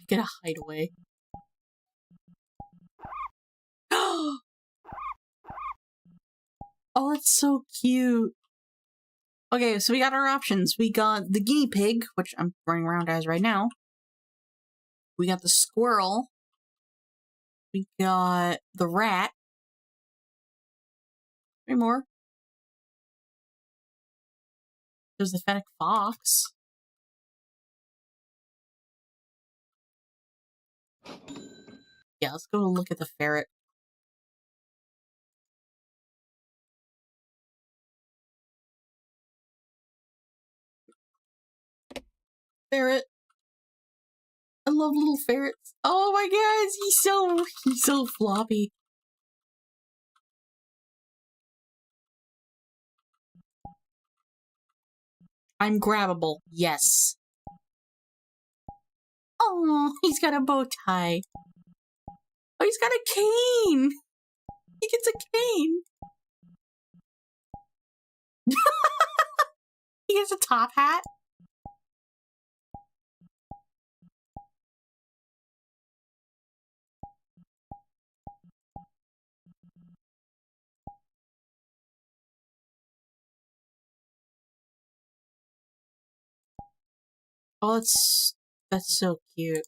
Get a hideaway. Oh, that's so cute. Okay, so we got our options. We got the guinea pig, which I'm running around as right now. We got the squirrel. We got the rat. Three more. There's the fennec fox. Yeah, let's go look at the ferret. Ferret. I love little ferrets. Oh my god, he's so floppy. I'm grabbable. Yes. Oh, he's got a bow tie. Oh, he's got a cane. He gets a cane. He gets a top hat. Oh, that's so cute.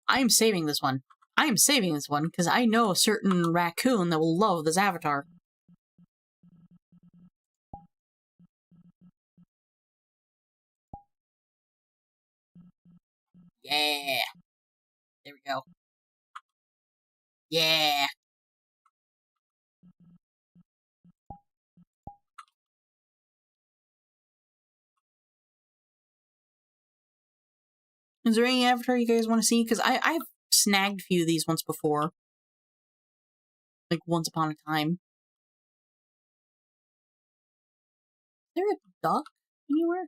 I am saving this one. I am saving this one because I know a certain raccoon that will love this avatar. Yeah. There we go. Yeah. Is there any avatar you guys want to see? Because I've snagged a few of these once before. Like, once upon a time. Is there a duck anywhere?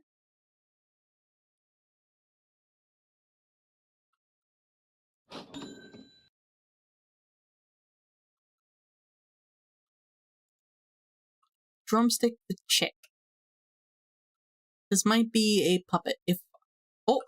Drumstick the chick. This might be a puppet. If oh,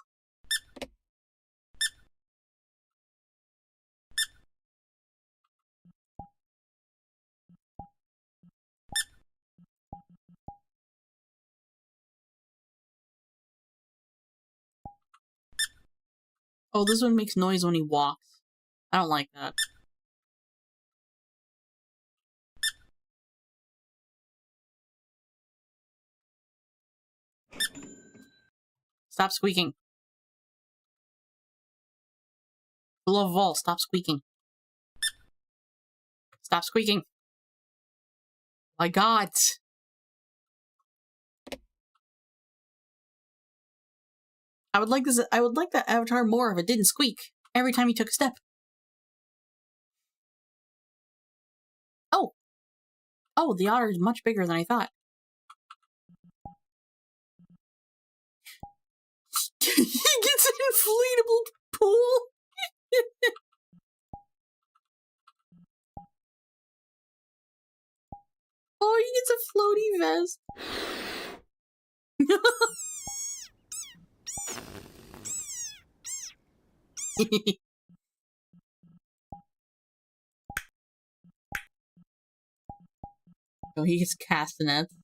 oh, this one makes noise when he walks. I don't like that. Stop squeaking. For the love of all, stop squeaking. Stop squeaking. My God. I would like this. I would like that avatar more if it didn't squeak every time he took a step. Oh, oh, the otter is much bigger than I thought. He gets an inflatable pool. Oh, he gets a floaty vest. Oh, he gets castanets.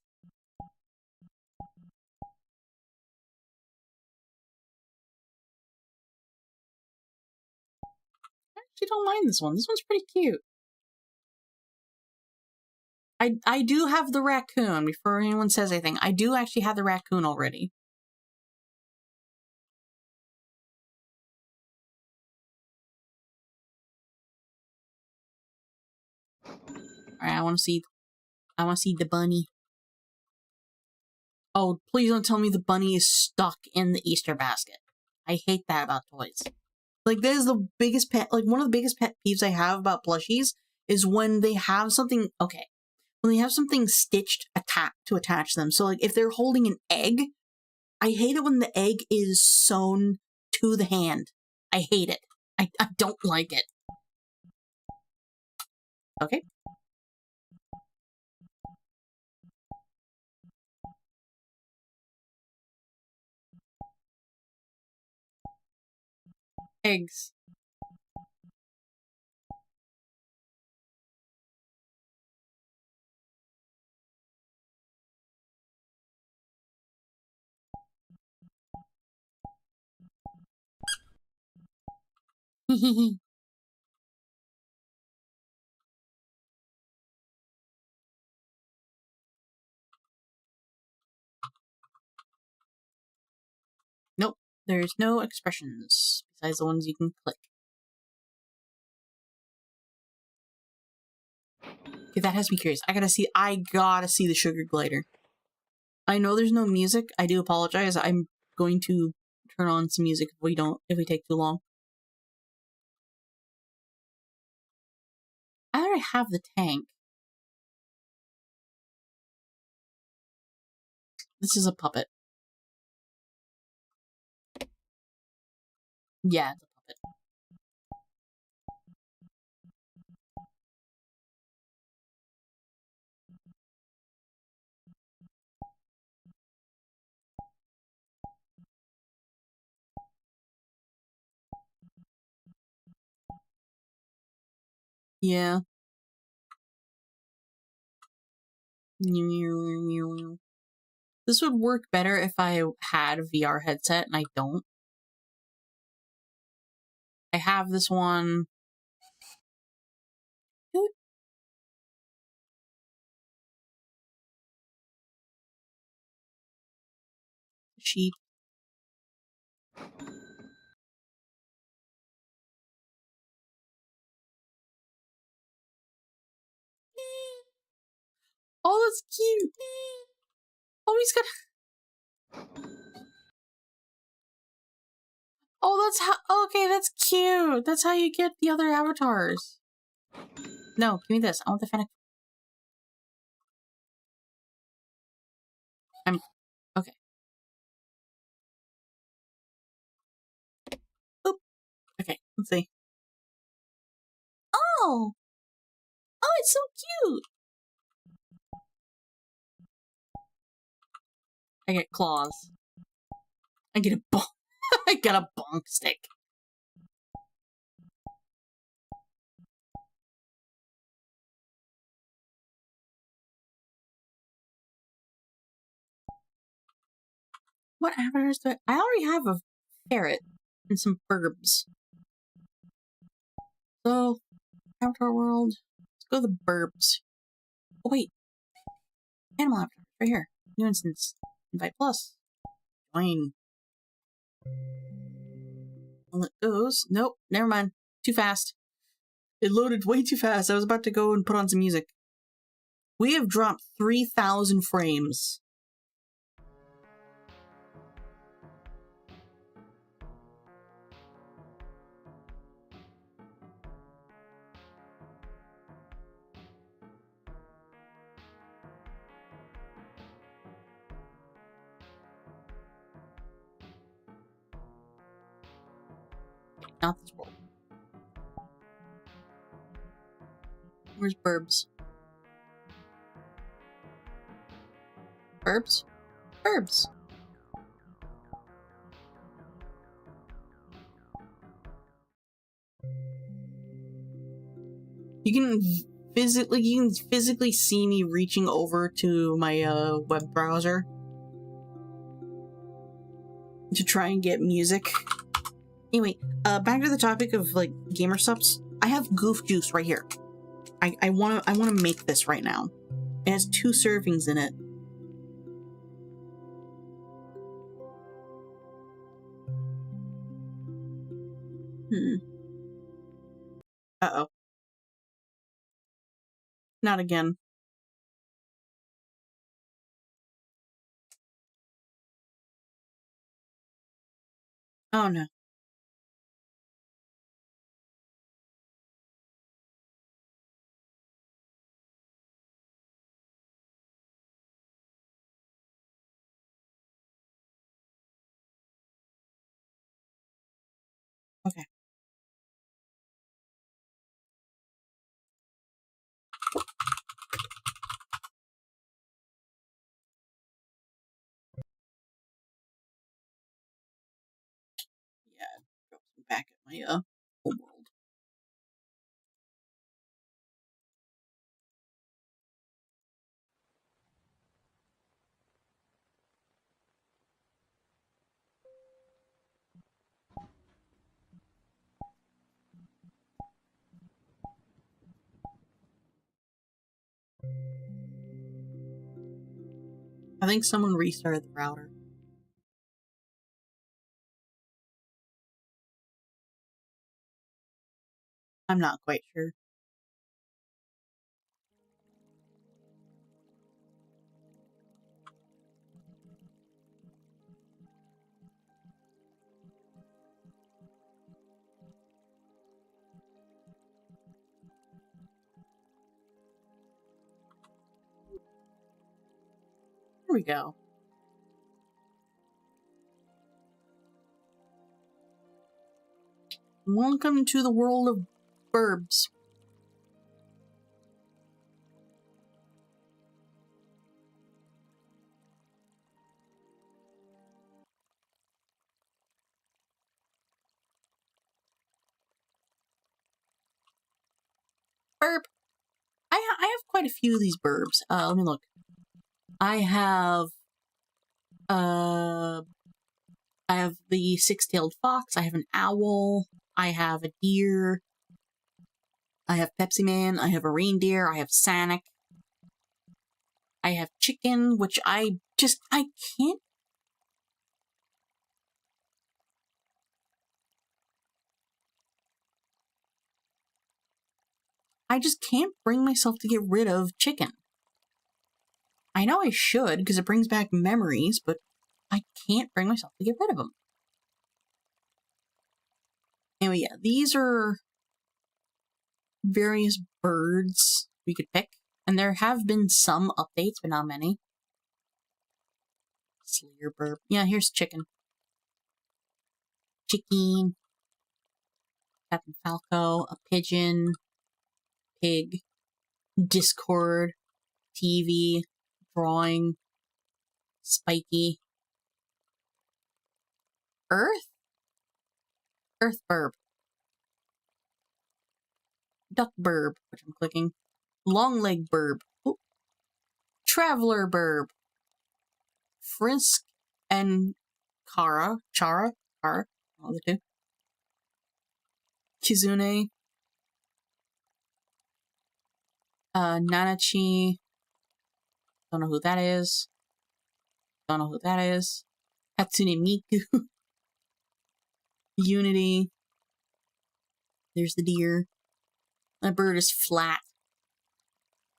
I actually don't mind this one. This one's pretty cute. I do have the raccoon, before anyone says anything. I do actually have the raccoon already. Alright, I wanna see the bunny. Oh, please don't tell me the bunny is stuck in the Easter basket. I hate that about toys. Like, that is the biggest pet, like, one of the biggest pet peeves I have about plushies is when they have something, okay, when they have something stitched to attach them. So, like, if they're holding an egg, I hate it when the egg is sewn to the hand. I hate it. I don't like it. Okay. Eggs. Nope. There's no expressions besides the ones you can click. Okay, that has me curious. I gotta see the sugar glider. I know there's no music. I do apologize. I'm going to turn on some music if we take too long. I already have the tank. This is a puppet. Yeah, it's a puppet. Yeah. This would work better if I had a VR headset, and I don't. I have this one. Sheep. Oh, that's cute. Oh, he's got. Oh, that's how. Okay, that's cute. That's how you get the other avatars. No, give me this. I want the fennec. I'm okay. Oop. Okay, let's see. Oh, oh, it's so cute. I get claws. I get a bonk. I get a bonk stick. What avatars do I already have a ferret and some burbs. So, avatar world. Let's go to the burbs. Oh wait, animal avatar right here. New instance. Invite plus. Join. Well, it goes. Nope, never mind. Too fast. It loaded way too fast. I was about to go and put on some music. We have dropped 3,000 frames. Not this world. Where's Burbs? Burbs? Burbs! You can physically see me reaching over to my web browser to try and get music. Anyway, back to the topic of like gamer subs. I have goof juice right here. I wanna make this right now. It has 2 servings in it. Uh-oh. Not again. Oh no. Okay. Yeah, back at my home world. I think someone restarted the router. I'm not quite sure. Here we go. Welcome to the world of Burbs. Burb. I have quite a few of these burbs. Let me look. I have the six-tailed fox. I have an owl. I have a deer. I have Pepsi Man. I have a reindeer. I have Sonic. I have chicken, which I can't. I just can't bring myself to get rid of chicken. I know I should, because it brings back memories, but I can't bring myself to get rid of them. Anyway, yeah, these are various birds we could pick, and there have been some updates, but not many. Slayer burb. Yeah, here's chicken. Chicken. Captain Falco, a pigeon, pig, Discord, TV, drawing, spiky. Earth? Earth burb. Duck burb, which I'm clicking. Long leg burb. Ooh. Traveler burb. Frisk and Chara, all the two. Kizune. Nanachi. Don't know who that is. Don't know who that is. Hatsune Miku. Unity. There's the deer. That bird is flat.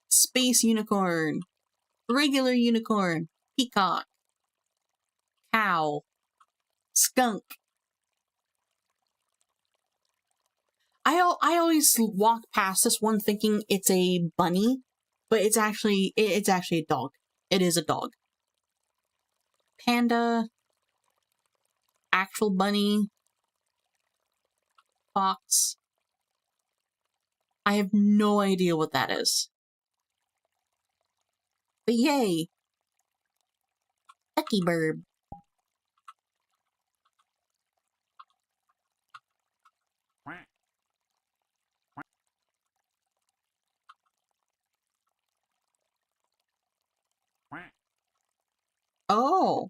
Space unicorn. Regular unicorn. Peacock. Cow. Skunk. I always walk past this one thinking it's a bunny, but it's actually a dog. It is a dog. Panda. Actual bunny. Fox. I have no idea what that is. But yay! Ducky burb. Oh.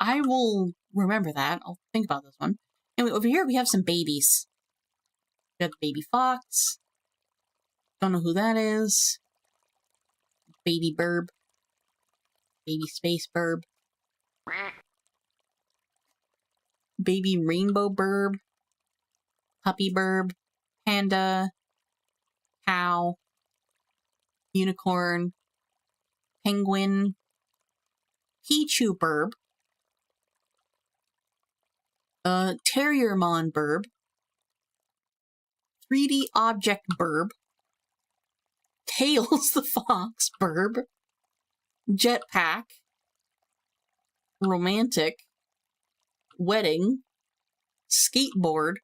I will remember that. I'll think about this one. Anyway, over here we have some babies. We got the baby fox. Don't know who that is. Baby burb. Baby space burb. Baby rainbow burb. Puppy burb. Panda. Cow. Unicorn. Penguin. Pichu burb. Terriermon burb. 3D object burb. Tails the fox burb. Jetpack. Romantic. Wedding. Skateboard.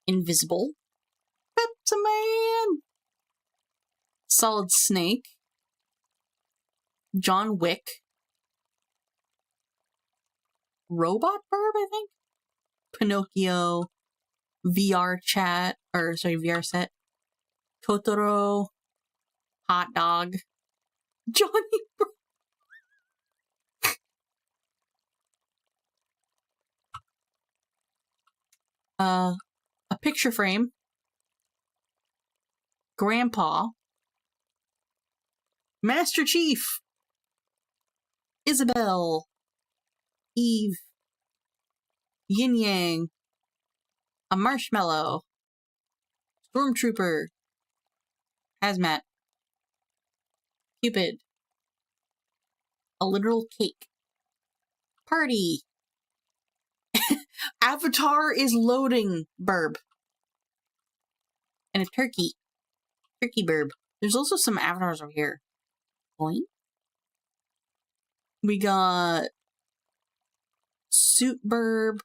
Invisible. Pepsi Man. Solid Snake. John Wick. Robot burb, I think? Pinocchio. VR set. Totoro. Hot dog. Johnny a picture frame. Grandpa. Master Chief. Isabel. Eve. Yin Yang. A marshmallow. Stormtrooper. Hazmat. Cupid. A literal cake. Party. Avatar is loading burb. And a turkey. Turkey burb. There's also some avatars over here. Point. We got suit burb.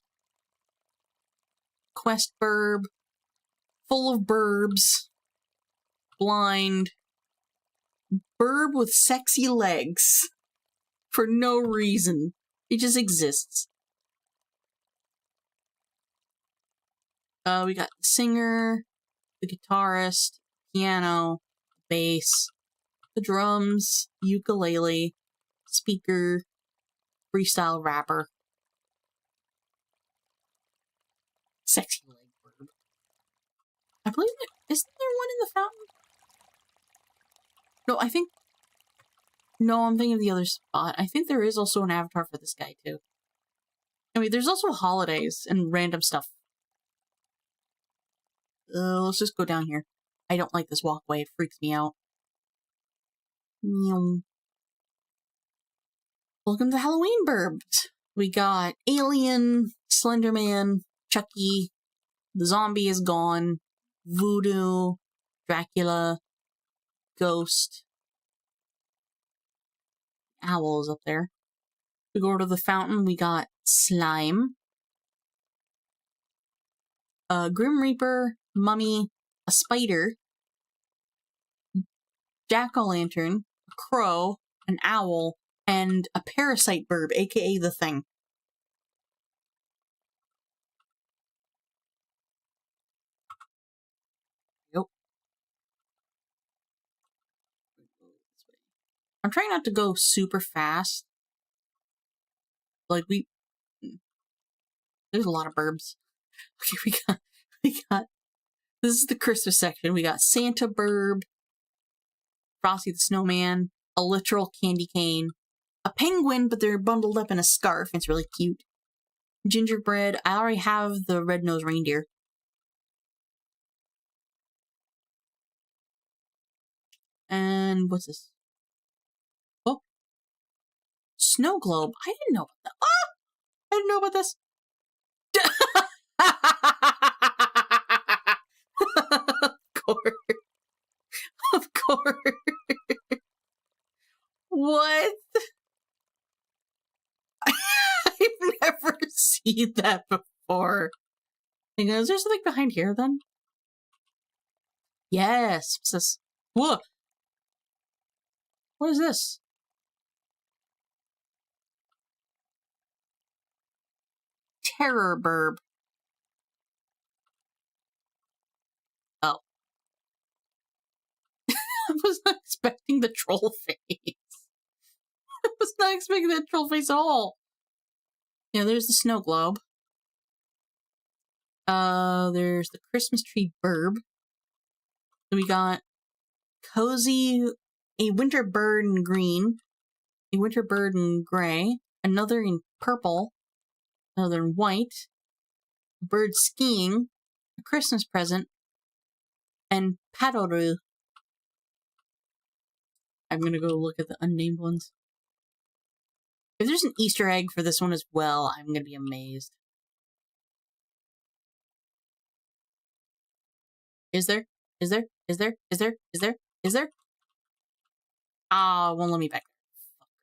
Quest burb. Full of burbs. Blind. Burb with sexy legs. For no reason. It just exists. We got the singer, the guitarist, piano, bass, the drums, ukulele, speaker, freestyle rapper. Sexy leg verb. I believe isn't there one in the fountain? No, I think. No, I'm thinking of the other spot. I think there is also an avatar for this guy too. I mean, there's also holidays and random stuff. Let's just go down here. I don't like this walkway. It freaks me out. Meow. Welcome to Halloween Burbs. We got Alien, Slenderman, Chucky, the zombie is gone, Voodoo, Dracula, Ghost, Owl's up there. We go to the fountain, we got Slime, a Grim Reaper, Mummy, a Spider, Jack-o'-lantern, a Crow, an Owl, and a Parasite Burb, aka the Thing. Yep. I'm trying not to go super fast. Like, there's a lot of burbs. Okay, we got, this is the Christmas section. We got Santa Burb, Frosty the Snowman, a literal candy cane, a penguin, but they're bundled up in a scarf. It's really cute. Gingerbread. I already have the red-nosed reindeer. And what's this? Oh. Snow globe. I didn't know about that. Ah! I didn't know about this. Of course. Of course. What? I've never seen that before. Hang on, is there something behind here then? Yes. What's this? Whoa. What is this? Terror Burb. Oh. I was not expecting the troll face. I was not expecting that troll face at all. Yeah, there's the snow globe. There's the Christmas tree burb. We got cozy, a winter bird in green, a winter bird in gray, another in purple, another in white, a bird skiing, a Christmas present, and Padoru. I'm gonna go look at the unnamed ones. If there's an Easter egg for this one as well, I'm gonna be amazed. Is there? Is there? Is there? Is there? Is there? Is there? Ah, won't let me back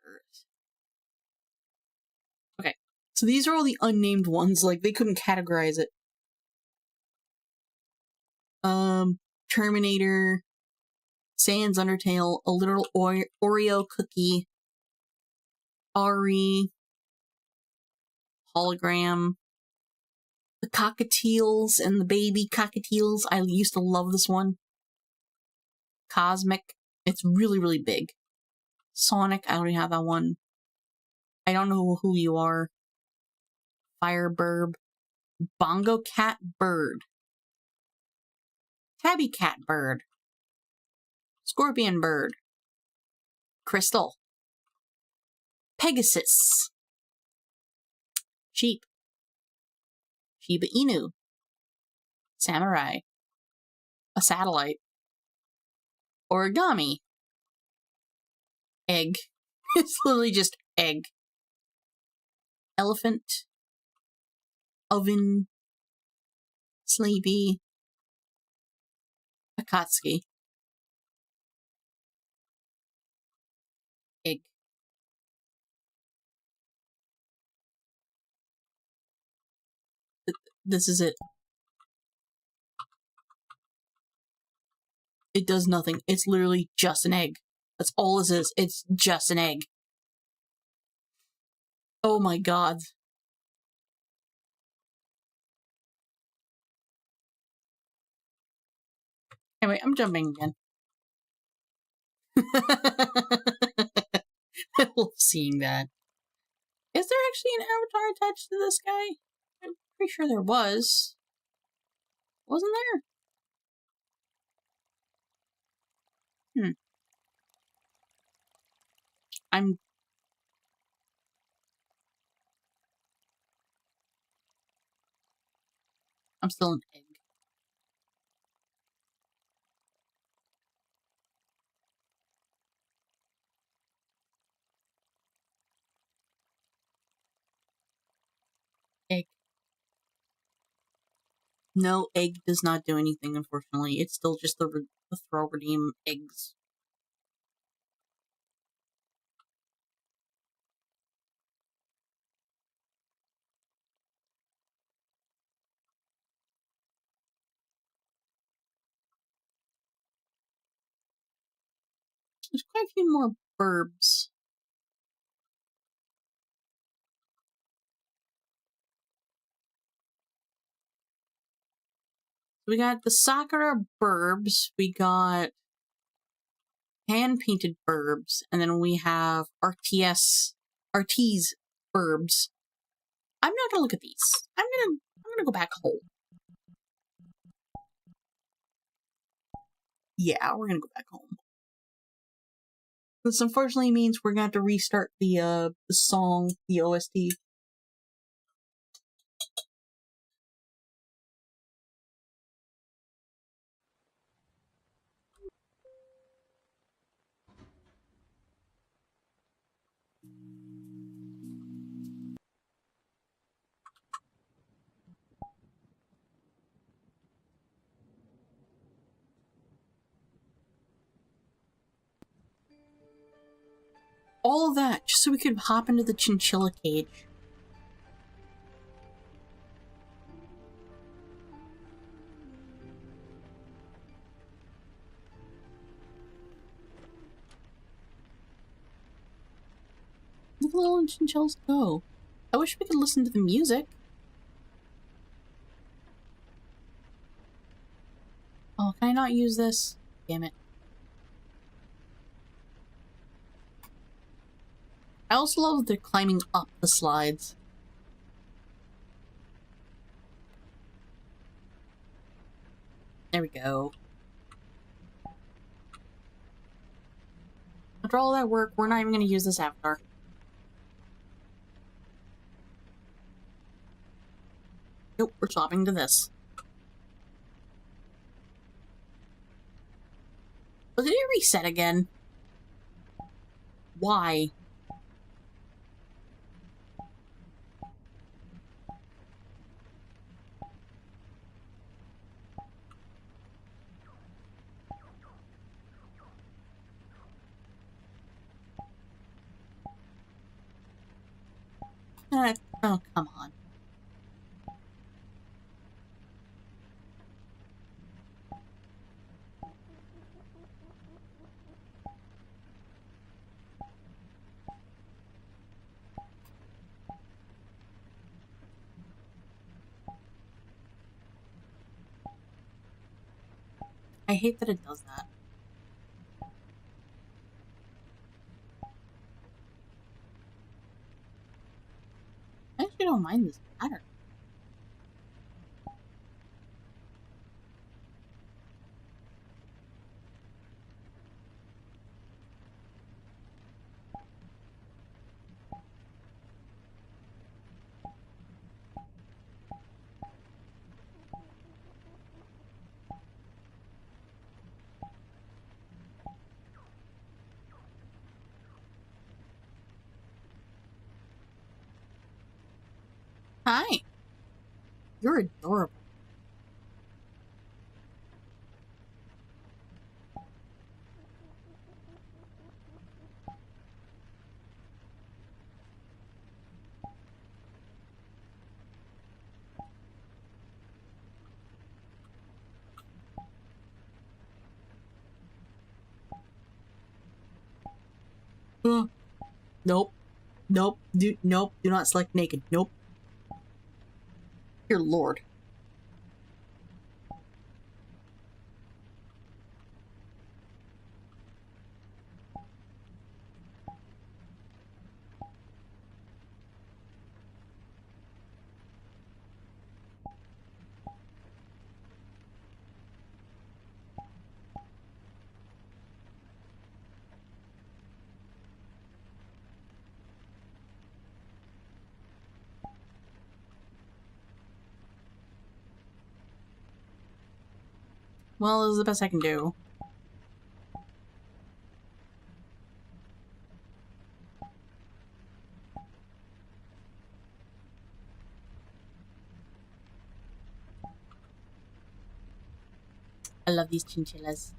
there. Fuckers. Okay, so these are all the unnamed ones. Like, they couldn't categorize it. Terminator, Sans Undertale, a literal Oreo cookie, Ari, hologram, the cockatiels and the baby cockatiels. I used to love this one. Cosmic. It's really, really big. Sonic. I already have that one. I don't know who you are. Fireburb. Bongo Cat Bird. Tabby Cat Bird. Scorpion Bird. Crystal. Pegasus. Sheep. Shiba Inu. Samurai. A satellite. Origami. Egg. It's literally just egg. Elephant. Oven. Sleepy. Akatsuki. Egg. This is it. It does nothing. It's literally just an egg. That's all this is. It's just an egg. Oh my god. Anyway, I'm jumping again. I love seeing that. Is there actually an avatar attached to this guy? I'm pretty sure there was. Wasn't there? I'm still an egg. Egg. No, egg does not do anything, unfortunately. It's still just the throw redeem eggs. There's quite a few more burbs. We got the Sakura burbs, we got hand-painted burbs, and then we have RT's burbs. I'm not gonna look at these. I'm gonna go back home. Yeah, we're gonna go back home. This unfortunately means we're gonna have to restart the song, the OST. All of that just so we could hop into the chinchilla cage. Where the little chinchillas go? I wish we could listen to the music. Oh, can I not use this? Damn it. I also love that they're climbing up the slides. There we go. After all that work, we're not even going to use this avatar. Nope, we're swapping to this. Oh, did it reset again? Why? Oh, come on. I hate that it does that. I actually don't mind this pattern. Hi. You're adorable. Nope. Nope. Nope. Do not select naked. Nope. Dear Lord. Well, this is the best I can do. I love these chinchillas.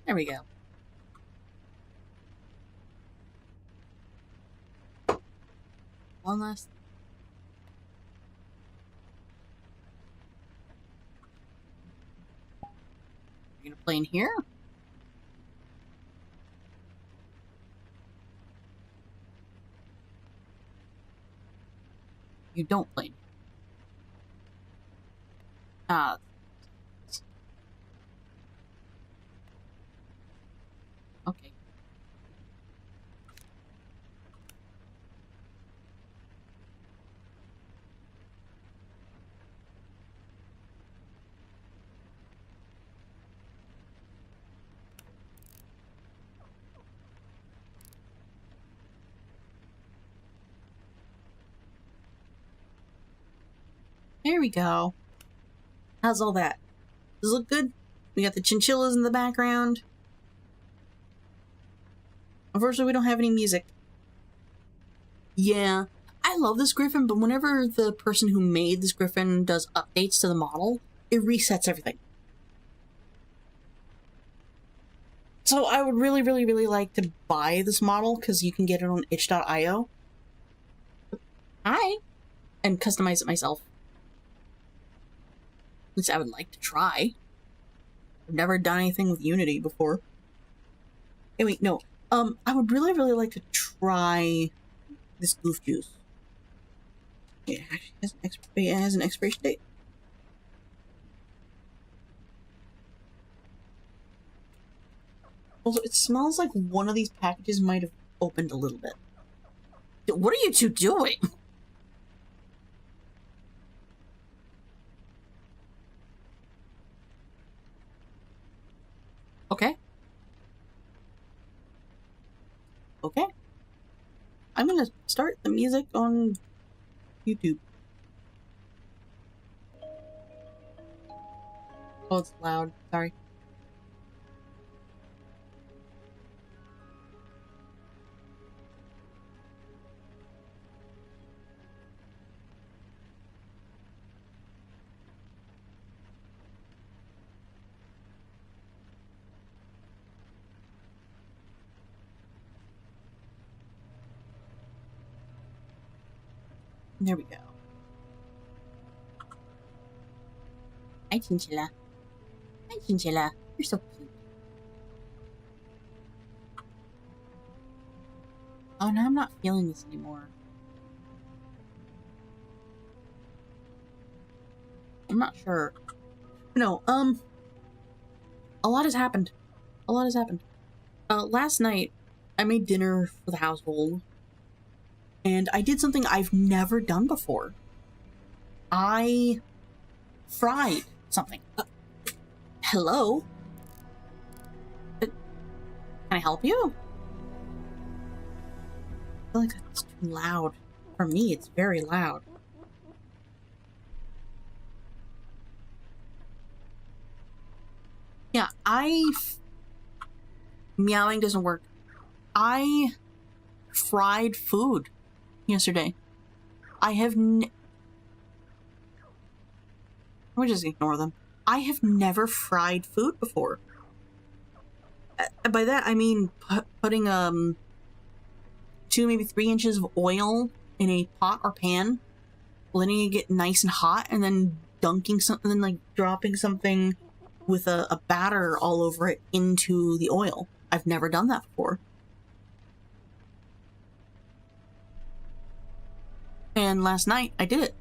There we go. One last. You're gonna play in here? You don't play in here. Ah. Okay. There we go. How's all that? Does it look good? We got the chinchillas in the background. Unfortunately, we don't have any music. Yeah, I love this griffin, but whenever the person who made this griffin does updates to the model, it resets everything. So I would really, really, really like to buy this model because you can get it on itch.io. Hi! And customize it myself. At least I would like to try. I've never done anything with Unity before. Hey, wait, no. I would really, really like to try this goof juice. It actually has an expiration date. Also, it smells like one of these packages might have opened a little bit. What are you two doing? Okay. Okay. I'm gonna start the music on YouTube. Oh, it's loud. Sorry. There we go. Hi, Chinchilla. Hi, Chinchilla. You're so cute. Oh, no, I'm not feeling this anymore. I'm not sure. No, a lot has happened. A lot has happened. Last night, I made dinner for the household. And I did something I've never done before. I fried something. Hello? Can I help you? I feel like that's too loud. For me, it's very loud. Yeah, meowing doesn't work. I fried food yesterday. I have let me just ignore them. I have never fried food before. By that I mean putting 2, maybe 3 inches of oil in a pot or pan, letting it get nice and hot, and then dunking something, then like dropping something with a batter all over it into the oil. I've never done that before. And last night, I did it.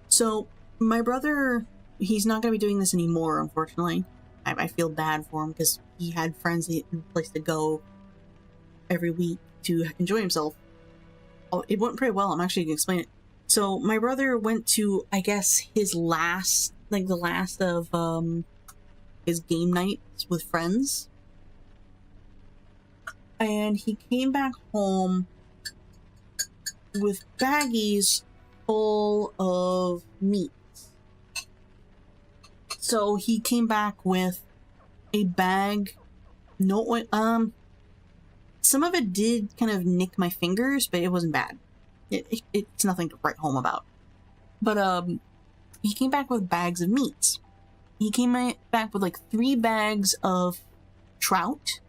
So, my brother, he's not going to be doing this anymore, unfortunately. I feel bad for him because he had friends, he had a place to go every week to enjoy himself. Oh, it went pretty well. I'm actually gonna explain it. So my brother went to, I guess, his last, like the last of his game nights with friends, and he came back home with baggies full of meat. So he came back with a bag. No, some of it did kind of nick my fingers, but it wasn't bad. It's nothing to write home about. But he came back with bags of meats. He came back with like 3 bags of trout,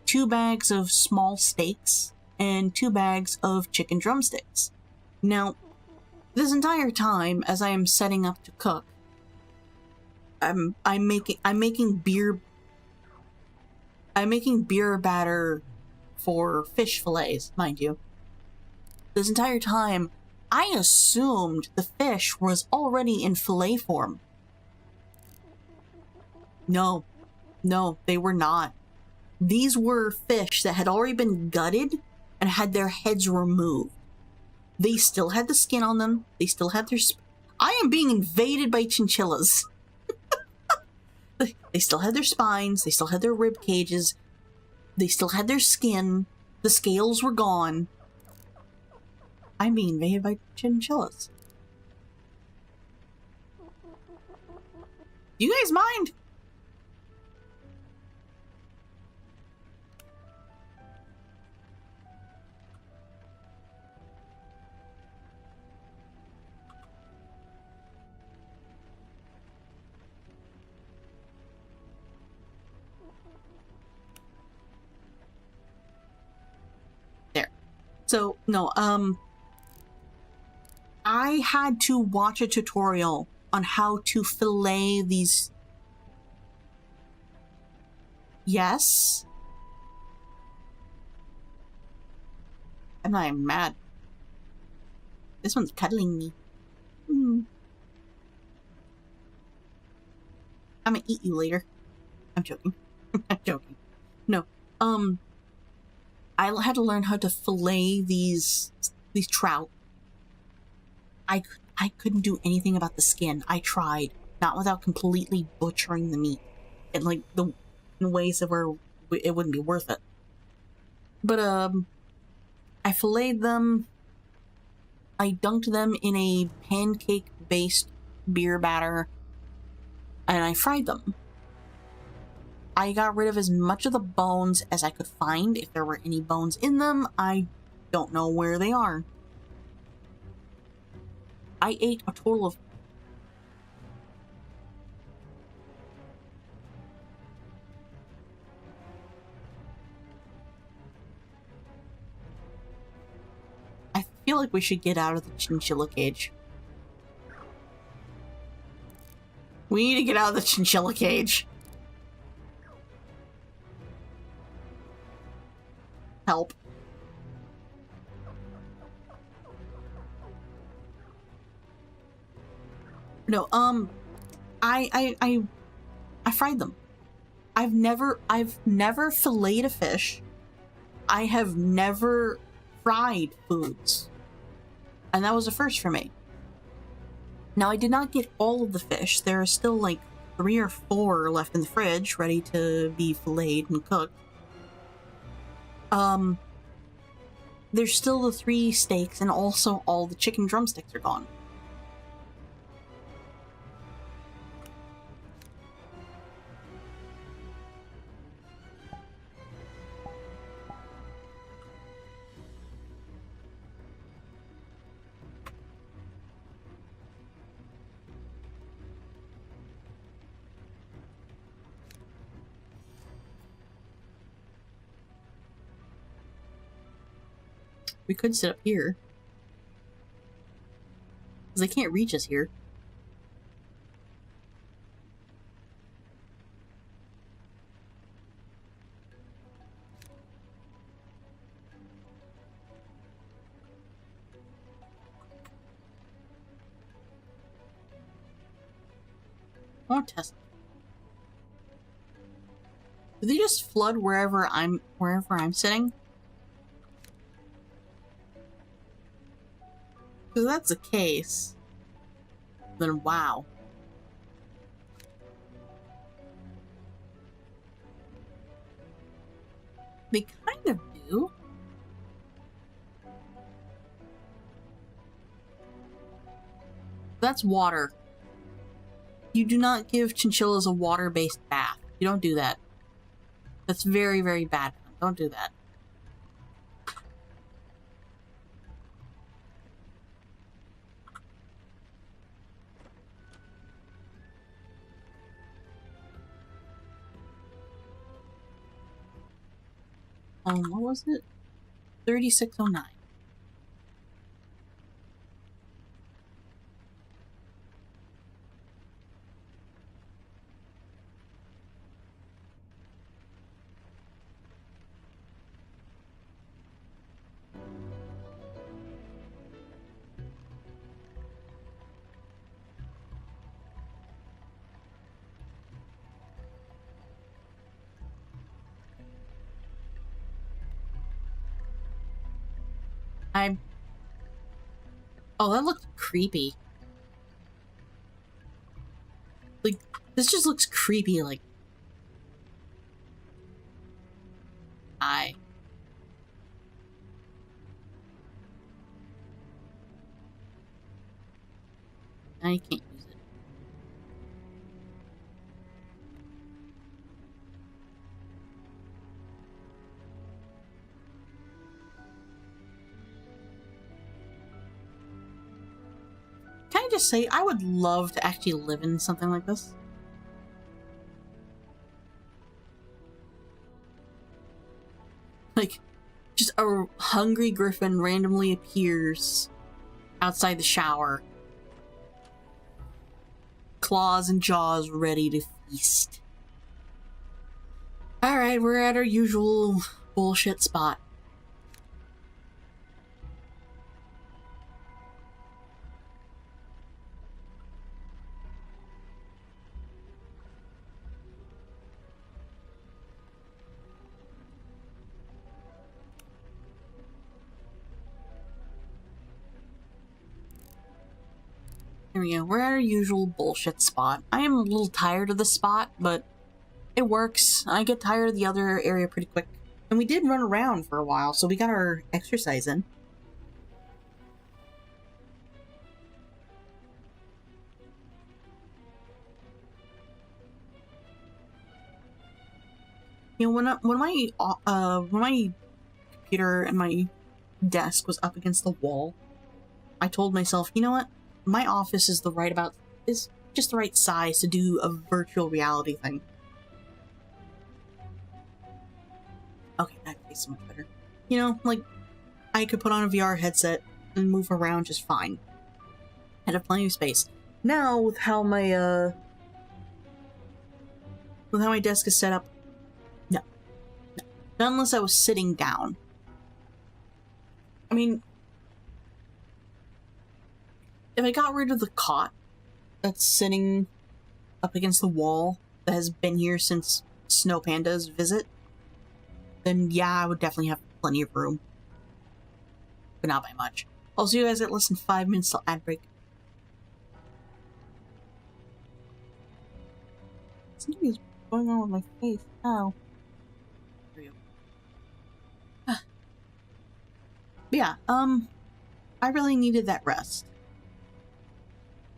2 bags of small steaks, and 2 bags of chicken drumsticks. Now, this entire time, as I am setting up to cook, I'm making beer batter for fish fillets, mind you. This entire time, I assumed the fish was already in fillet form. No, they were not. These were fish that had already been gutted and had their heads removed. They still had the skin on them. They still had their... I am being invaded by chinchillas. They still had their spines. They still had their rib cages. They still had their skin. The scales were gone. I'm being invaded by chinchillas. You guys mind? There. So, no, I had to watch a tutorial on how to fillet these. Yes? I'm not even mad. This one's cuddling me. I'm gonna eat you later. I'm joking. I'm joking. No. I had to learn how to fillet these trout. I couldn't do anything about the skin. I tried, not without completely butchering the meat, and like in ways that were it wouldn't be worth it. But I filleted them. I dunked them in a pancake-based beer batter, and I fried them. I got rid of as much of the bones as I could find. If there were any bones in them, I don't know where they are. I ate a total of... I feel like we should get out of the chinchilla cage. We need to get out of the chinchilla cage. Help. No, I fried them. I've never filleted a fish. I have never fried foods. And that was a first for me. Now, I did not get all of the fish. There are still like 3 or 4 left in the fridge, ready to be filleted and cooked. There's still the 3 steaks, and also all the chicken drumsticks are gone. We could sit up here. Because they can't reach us here. I want to test. Do they just flood wherever I'm sitting? If that's the case, then wow. They kind of do. That's water. You do not give chinchillas a water-based bath. You don't do that. That's very, very bad. Don't do that. What was it? 3609. Oh, that looked creepy. Like, this just looks creepy, like... I can't use it. Can I just say, I would love to actually live in something like this. Like, just a hungry griffin randomly appears outside the shower. Claws and jaws ready to feast. Alright, we're at our usual bullshit spot. Here we go. We're at our usual bullshit spot. I am a little tired of this spot, but it works. I get tired of the other area pretty quick. And we did run around for a while, so we got our exercise in. You know, when my computer and my desk was up against the wall, I told myself, you know what? My office is just the right size to do a virtual reality thing. Okay, that tastes so much better. You know, like, I could put on a VR headset and move around just fine. I'd have plenty of space. Now, with how my desk is set up, no. Not unless I was sitting down. I mean, if I got rid of the cot that's sitting up against the wall that has been here since Snow Panda's visit, then yeah, I would definitely have plenty of room. But not by much. I'll see you guys at less than 5 minutes till ad break. Something's going on with my face. Oh. There we go. But yeah, I really needed that rest.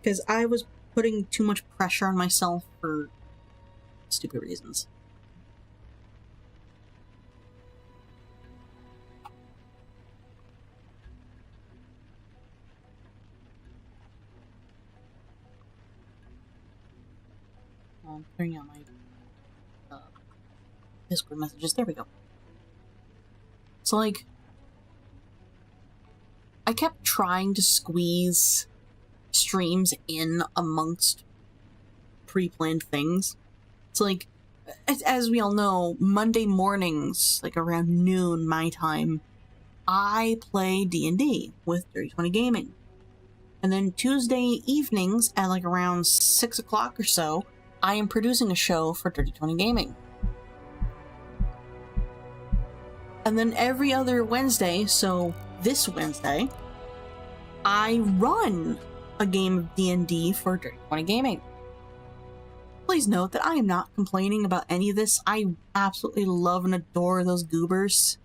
Because I was putting too much pressure on myself for stupid reasons. I'm clearing out my Discord messages. There we go. So, like, I kept trying to squeeze streams in amongst pre-planned things. So, like, as we all know, Monday mornings, like around noon my time, I play D&D with 3020 Gaming. And then Tuesday evenings at like around 6 o'clock or so, I am producing a show for 3020 Gaming. And then every other Wednesday, so this Wednesday, I run a game of D&D for Dirty 20 Gaming. Please note that I am not complaining about any of this. I absolutely love and adore those goobers.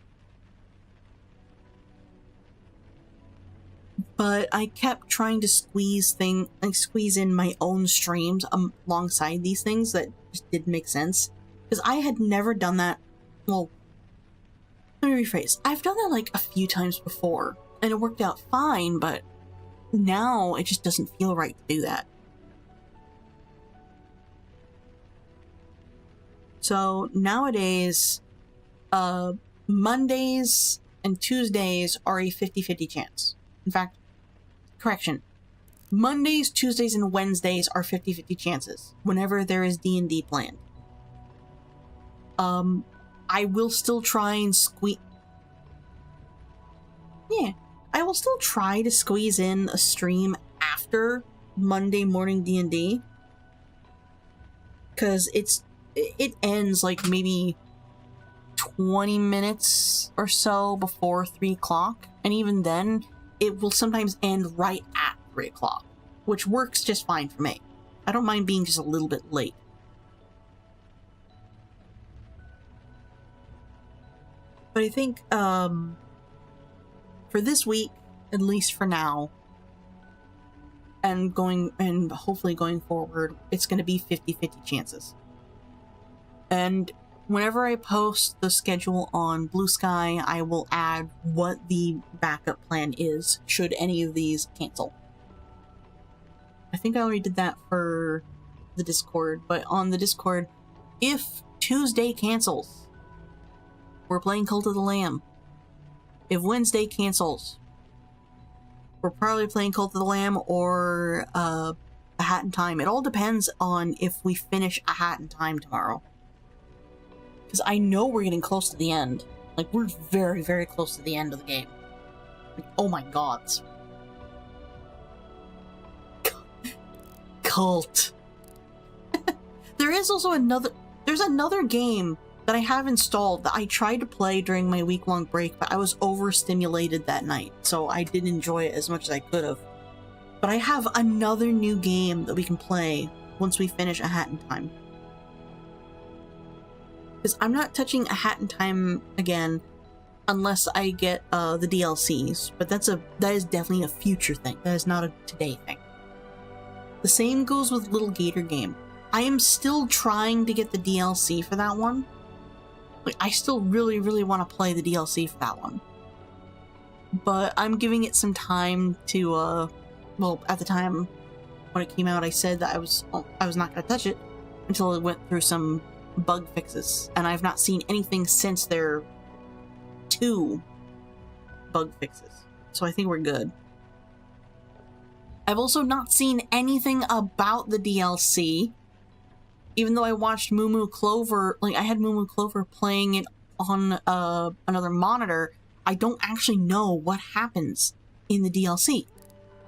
But I kept trying to squeeze in my own streams alongside these things that just didn't make sense. Because I had never done that. Well, let me rephrase. I've done that like a few times before, and it worked out fine, but now it just doesn't feel right to do that. So nowadays, Mondays and Tuesdays are a 50-50 chance. In fact, correction. Mondays, Tuesdays, and Wednesdays are 50-50 chances whenever there is D&D planned. I will still try and I will still try to squeeze in a stream after Monday morning D&D. Because it ends like maybe 20 minutes or so before 3 o'clock. And even then, it will sometimes end right at 3 o'clock, which works just fine for me. I don't mind being just a little bit late. But I think, for this week, at least for now, and hopefully going forward, it's going to be 50-50 chances. And whenever I post the schedule on Blue Sky, I will add what the backup plan is, should any of these cancel. I think I already did that for the Discord, but on the Discord, if Tuesday cancels, we're playing Cult of the Lamb. If Wednesday cancels, we're probably playing Cult of the Lamb or A Hat in Time. It all depends on if we finish A Hat in Time tomorrow. Because I know we're getting close to the end. Like, we're very, very close to the end of the game. Like, oh my god. Cult. There is also there's another game that I have installed that I tried to play during my week-long break, but I was overstimulated that night, so I didn't enjoy it as much as I could have. But I have another new game that we can play once we finish A Hat in Time. Because I'm not touching A Hat in Time again unless I get the DLCs, but that is definitely a future thing. That is not a today thing. The same goes with Little Gator Game. I am still trying to get the DLC for that one. Like, I still really, really want to play the DLC for that one. But I'm giving it some time to, well, at the time when it came out, I said that I was not going to touch it until it went through some bug fixes. And I've not seen anything since their 2 bug fixes. So I think we're good. I've also not seen anything about the DLC. Even though I watched Moo Moo Clover, like I had Moo Moo Clover playing it on another monitor, I don't actually know what happens in the DLC.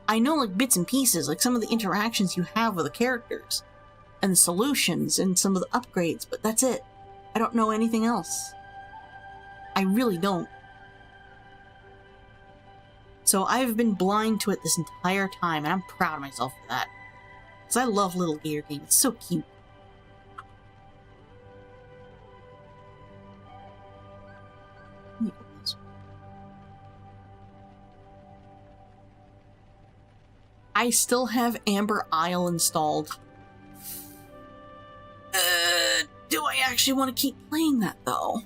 I know like bits and pieces, like some of the interactions you have with the characters, and the solutions, and some of the upgrades, but that's it. I don't know anything else. I really don't. So I've been blind to it this entire time, and I'm proud of myself for that. Because I love Little Gator Game, it's so cute. I still have Amber Isle installed. Do I actually want to keep playing that, though?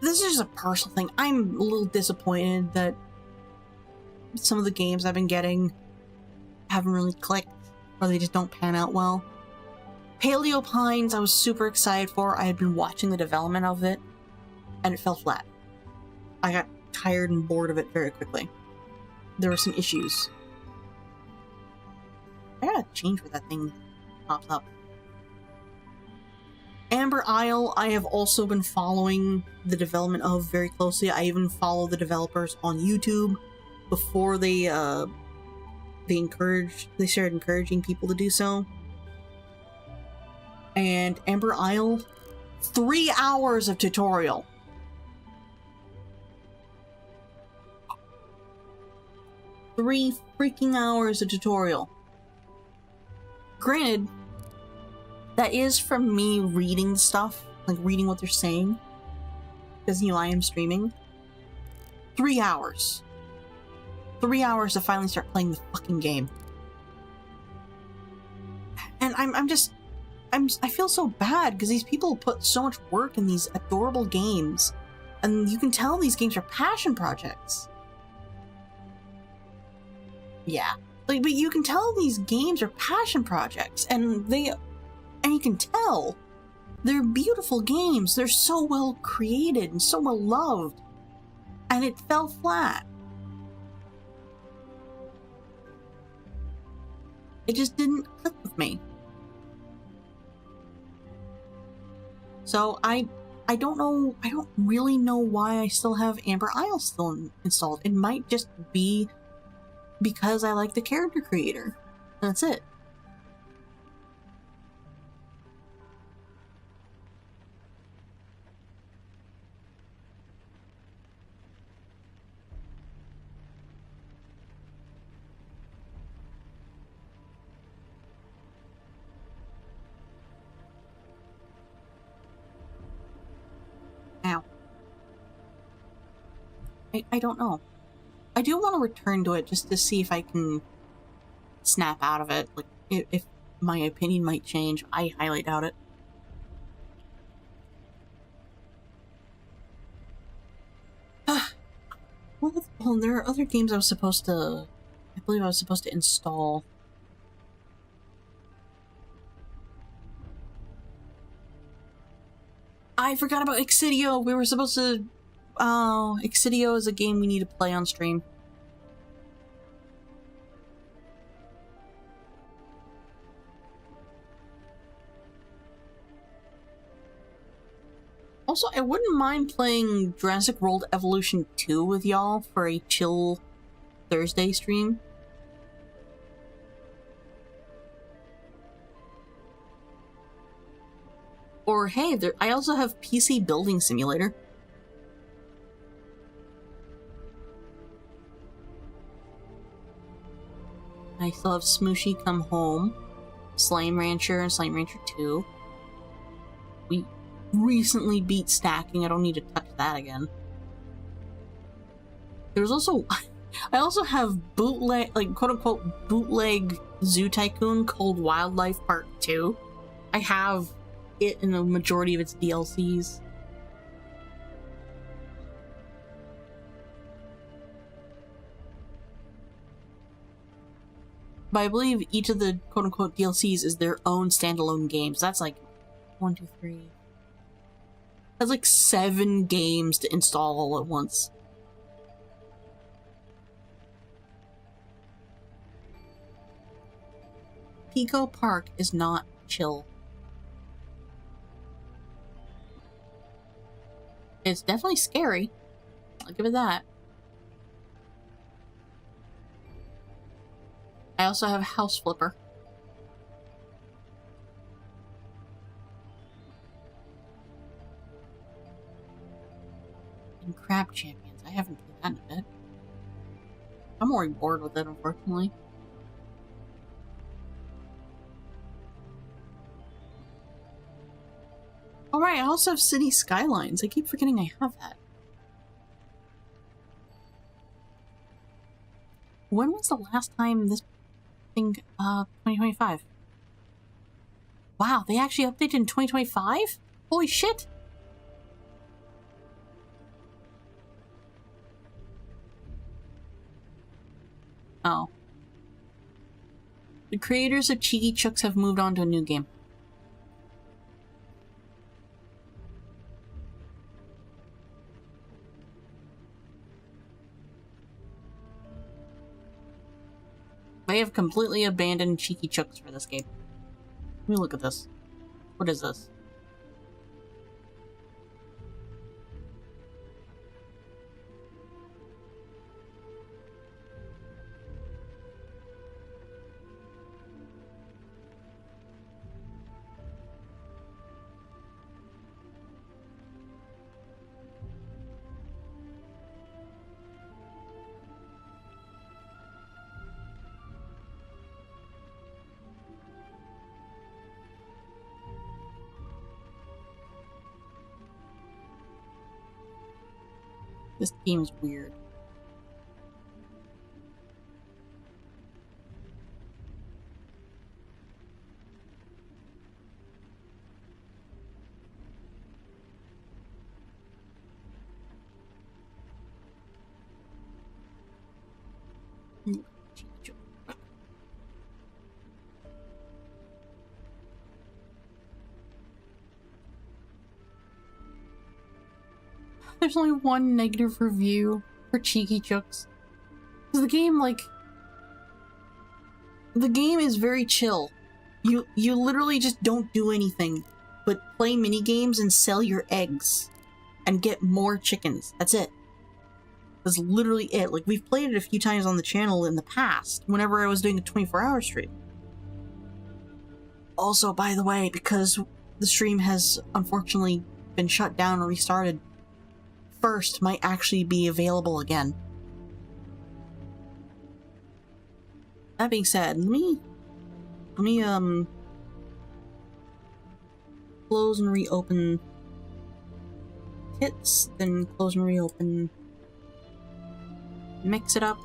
This is just a personal thing. I'm a little disappointed that some of the games I've been getting haven't really clicked, or they just don't pan out well. Paleo Pines, I was super excited for. I had been watching the development of it, and it fell flat. I got tired and bored of it very quickly. There were some issues. I gotta change where that thing pops up. Amber Isle, I have also been following the development of very closely. I even follow the developers on YouTube before they started encouraging people to do so. And Amber Isle, 3 hours of tutorial. 3 freaking hours of tutorial. Granted, that is from me reading stuff, like reading what they're saying, because, you know, I am streaming. 3 hours. 3 hours to finally start playing the fucking game. And I feel so bad because these people put so much work in these adorable games, and you can tell these games are passion projects. Yeah. Like, but you can tell these games are passion projects, and you can tell they're beautiful games. They're so well created and so well loved, and it fell flat. It just didn't click with me. So I don't know, I don't really know why I still have Amber Isle still installed. It might just be because I like the character creator. That's it. Ow. I don't know. I do want to return to it just to see if I can snap out of it. Like, if my opinion might change. I highly doubt it. Well, there are other games I believe I was supposed to install. I forgot about Exidio. We were supposed to... Oh, Exidio is a game we need to play on stream. Also, I wouldn't mind playing Jurassic World Evolution 2 with y'all for a chill Thursday stream. Or hey, I also have PC Building Simulator. I still have Smooshy Come Home, Slime Rancher, and Slime Rancher 2. We recently beat Stacking. I don't need to touch that again. There's also... I also have bootleg, like, quote-unquote, bootleg Zoo Tycoon called Wildlife Part 2. I have it in the majority of its DLCs. But I believe each of the quote-unquote DLCs is their own standalone games. That's like 1, 2, 3. That's like 7 games to install all at once. Pico Park is not chill. It's definitely scary. I'll give it that. I also have House Flipper. And Crab Champions. I haven't played that in a bit. I'm already bored with it, unfortunately. Alright, I also have City Skylines. I keep forgetting I have that. When was the last time this thing, 2025? Wow, they actually updated in 2025? Holy shit! Oh. The creators of Cheeky Chooks have moved on to a new game. They have completely abandoned Cheeky Chooks for this game. Let me look at this. What is this? This game is weird. There's only one negative review for Cheeky Chooks. The game, like, the game is very chill. You literally just don't do anything but play mini games and sell your eggs and get more chickens. That's it. That's literally it. Like, we've played it a few times on the channel in the past, whenever I was doing a 24-hour stream. Also, by the way, because the stream has unfortunately been shut down and restarted, First might actually be available again. That being said, let me close and reopen Tits, then close and reopen, mix it up.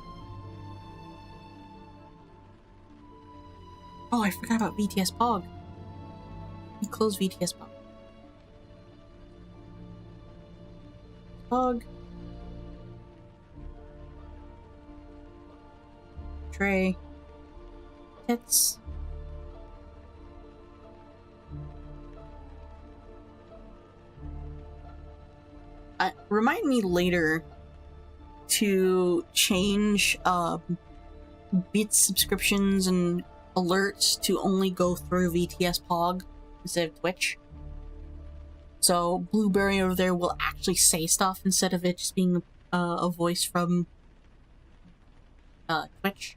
Oh, I forgot about VTS Pog. Let me close VTS Pog. Pog. Tray. Tits. Remind me later to change bit subscriptions and alerts to only go through VTS Pog instead of Twitch. So Blueberry over there will actually say stuff instead of it just being a voice from Twitch.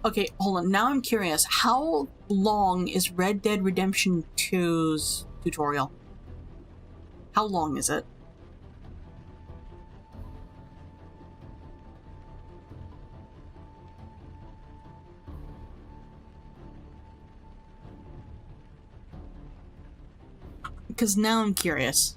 Okay, hold on. Now I'm curious. How long is Red Dead Redemption 2's tutorial? How long is it? Because now I'm curious.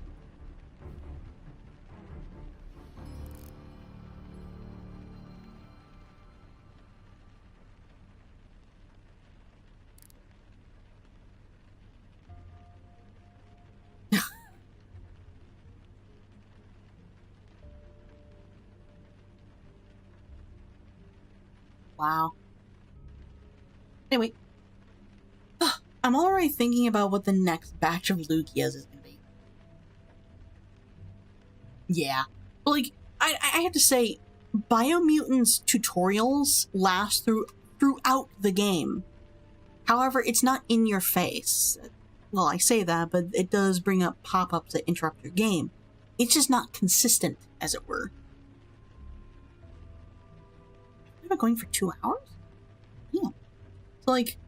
Wow. Anyway. I'm already thinking about what the next batch of Lugias is going to be. Yeah. Like, I have to say, Biomutant's tutorials last throughout the game. However, it's not in your face. Well, I say that, but it does bring up pop-ups that interrupt your game. It's just not consistent, as it were. Am I going for 2 hours? Yeah. So, like,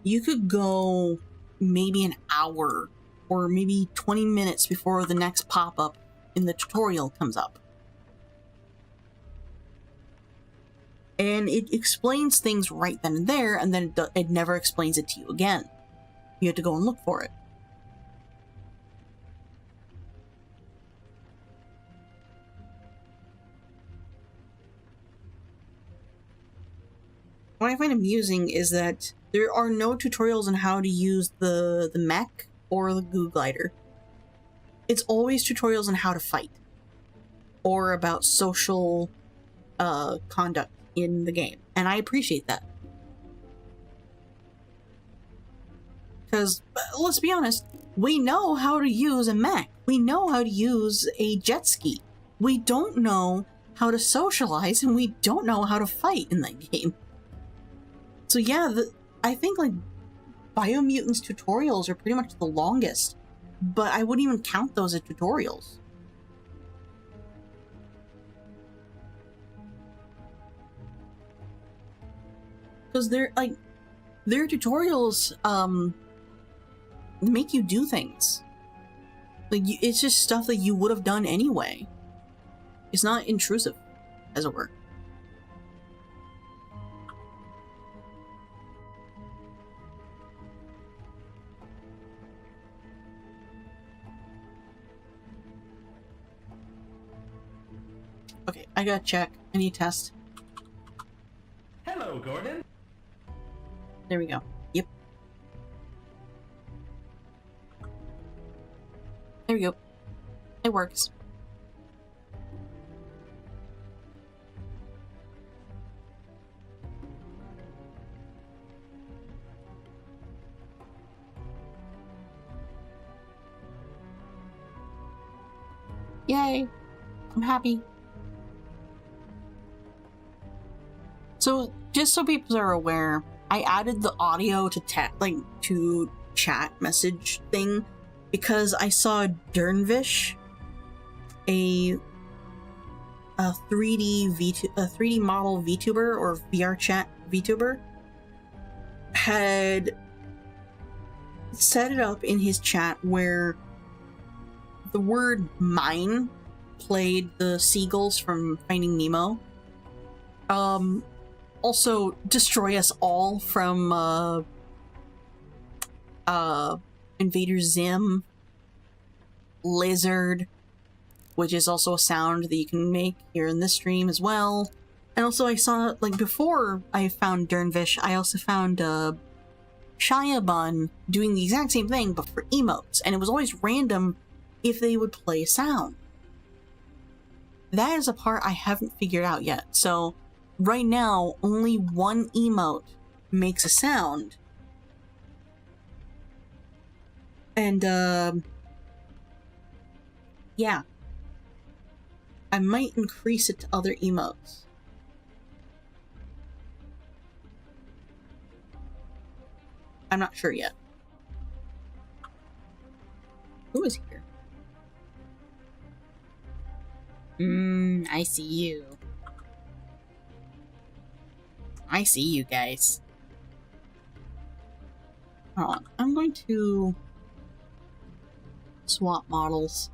you could go maybe an hour or maybe 20 minutes before the next pop-up in the tutorial comes up. And it explains things right then and there, and then it never explains it to you again. You have to go and look for it. What I find amusing is that there are no tutorials on how to use the mech or the goo glider. It's always tutorials on how to fight. Or about social conduct in the game. And I appreciate that. Because, let's be honest, we know how to use a mech. We know how to use a jet ski. We don't know how to socialize, and we don't know how to fight in that game. So yeah, I think, like, Biomutant's tutorials are pretty much the longest, but I wouldn't even count those as tutorials. Because their tutorials, make you do things. Like, it's just stuff that you would have done anyway. It's not intrusive, as it were. I gotta check. I need to test. Hello, Gordon. There we go. Yep. There we go. It works. Yay! I'm happy. So, just so people are aware, I added the audio to to chat message thing because I saw Dernvish, a 3D model VTuber or VR chat VTuber, had set it up in his chat where the word mine played the seagulls from Finding Nemo. Also Destroy Us All from Invader Zim, Lizard, which is also a sound that you can make here in this stream as well. And also I saw, like, before I found Dernvish, I also found Shiabun doing the exact same thing but for emotes, and it was always random if they would play sound. That is a part I haven't figured out yet. So right now, only one emote makes a sound. And, yeah. I might increase it to other emotes. I'm not sure yet. Who is here? I see you. I see you guys. Hold on. I'm going to swap models.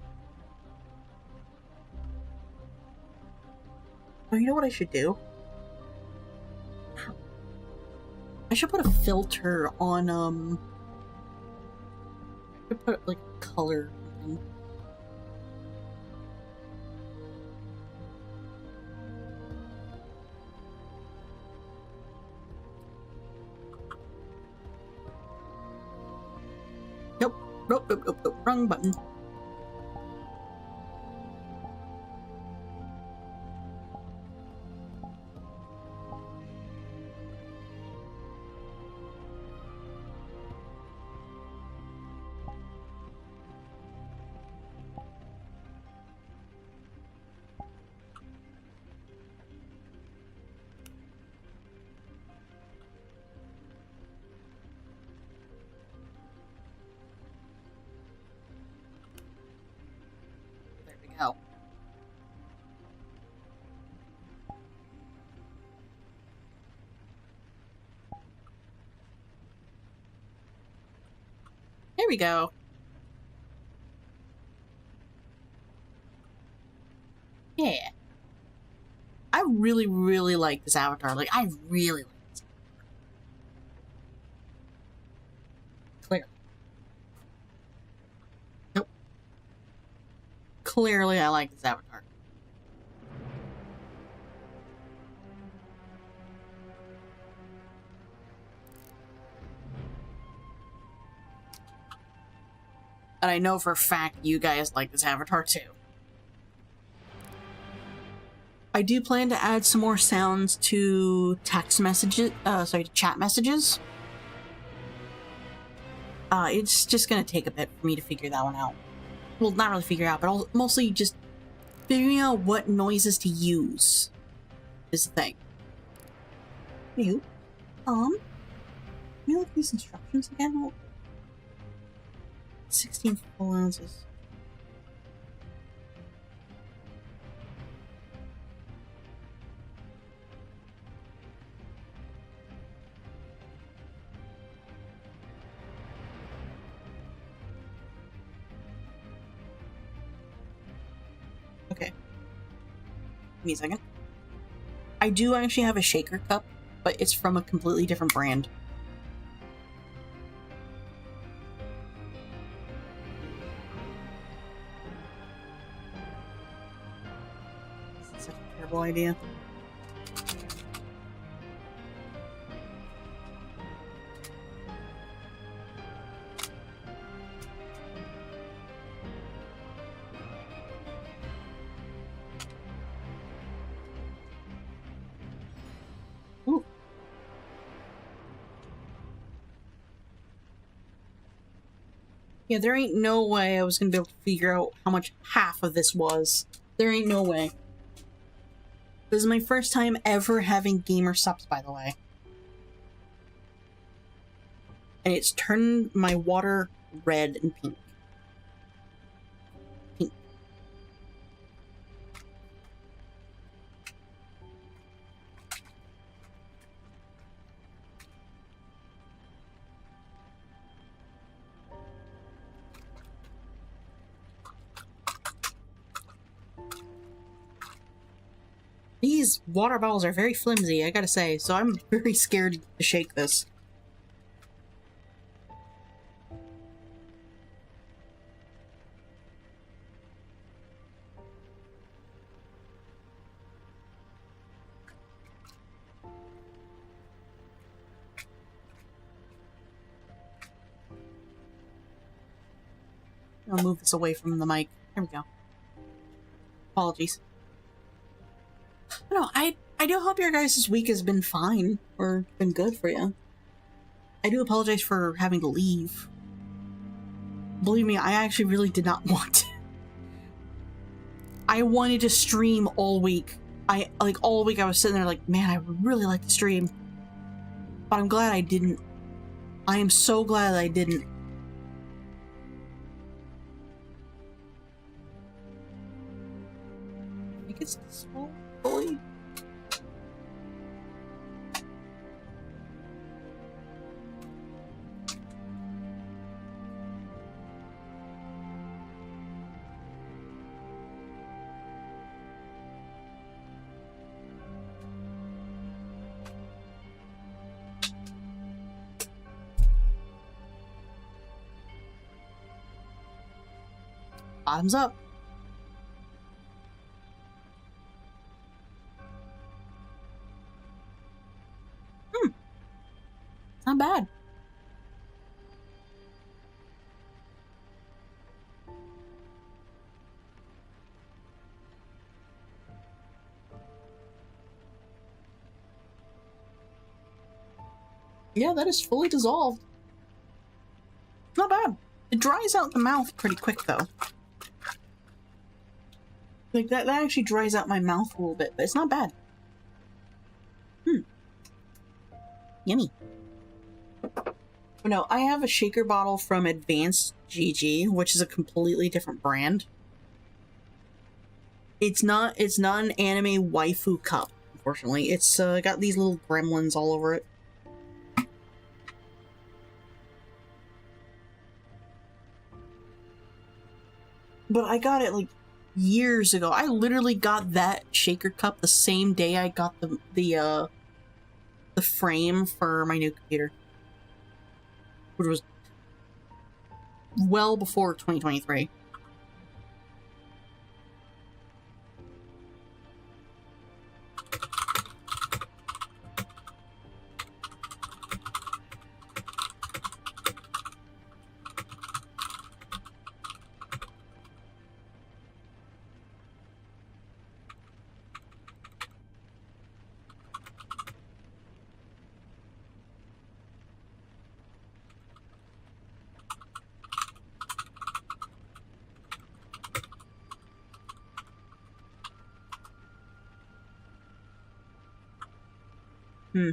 Oh, you know what I should do? I should put a filter on, I should put, like, color thing. Nope, wrong button. There we go. There we go. Yeah. I really, really like this avatar. Like, I really like this. Clear. Nope. Clearly, I like this avatar. And I know for a fact you guys like this avatar too. I do plan to add some more sounds to text messages, to chat messages. It's just gonna take a bit for me to figure that one out. Well, not really figure out, but mostly just figuring out what noises to use is the thing. You, can you look at these instructions again? 16 full ounces. Okay. Give me a second. I do actually have a shaker cup, but it's from a completely different brand. Terrible idea. Ooh. Yeah, there ain't no way I was gonna be able to figure out how much half of this was. There ain't no way. This is my first time ever having gamer subs, by the way. And it's turned my water red and pink. Pink. These water bottles are very flimsy, I gotta say, so I'm very scared to shake this. I'll move this away from the mic. There we go. Apologies. No, I do hope your guys' week has been fine, or been good for you. I do apologize for having to leave. Believe me, I actually really did not want to. I wanted to stream all week. All week I was sitting there like, man, I would really like to stream. But I'm glad I didn't. I am so glad I didn't. I think it's small, fully. Bottoms up. Not bad. Yeah, that is fully dissolved. Not bad. It dries out the mouth pretty quick, though. Like, that actually dries out my mouth a little bit, but it's not bad. Yummy. But no, I have a shaker bottle from Advanced GG, which is a completely different brand. It's not an anime waifu cup, unfortunately. It's got these little gremlins all over it. But I got it like years ago. I literally got that shaker cup the same day I got the frame for my new computer, which was well before 2023. I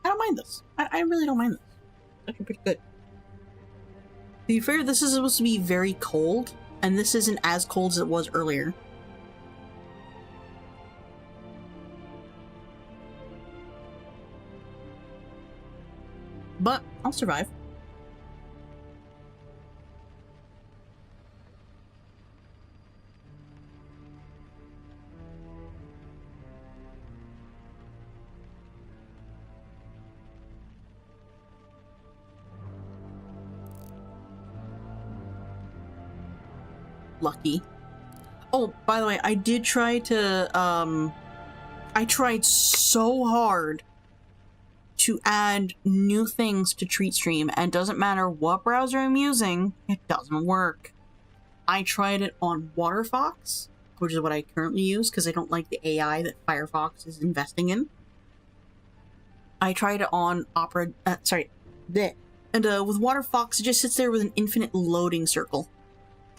don't mind this. I really don't mind this. It's actually pretty good. To be fair, this is supposed to be very cold, and this isn't as cold as it was earlier. But I'll survive. Lucky. Oh, by the way, I did try to, I tried so hard to add new things to TreatStream, and it doesn't matter what browser I'm using, it doesn't work. I tried it on WaterFox, which is what I currently use because I don't like the AI that Firefox is investing in. I tried it on Opera, and with WaterFox, it just sits there with an infinite loading circle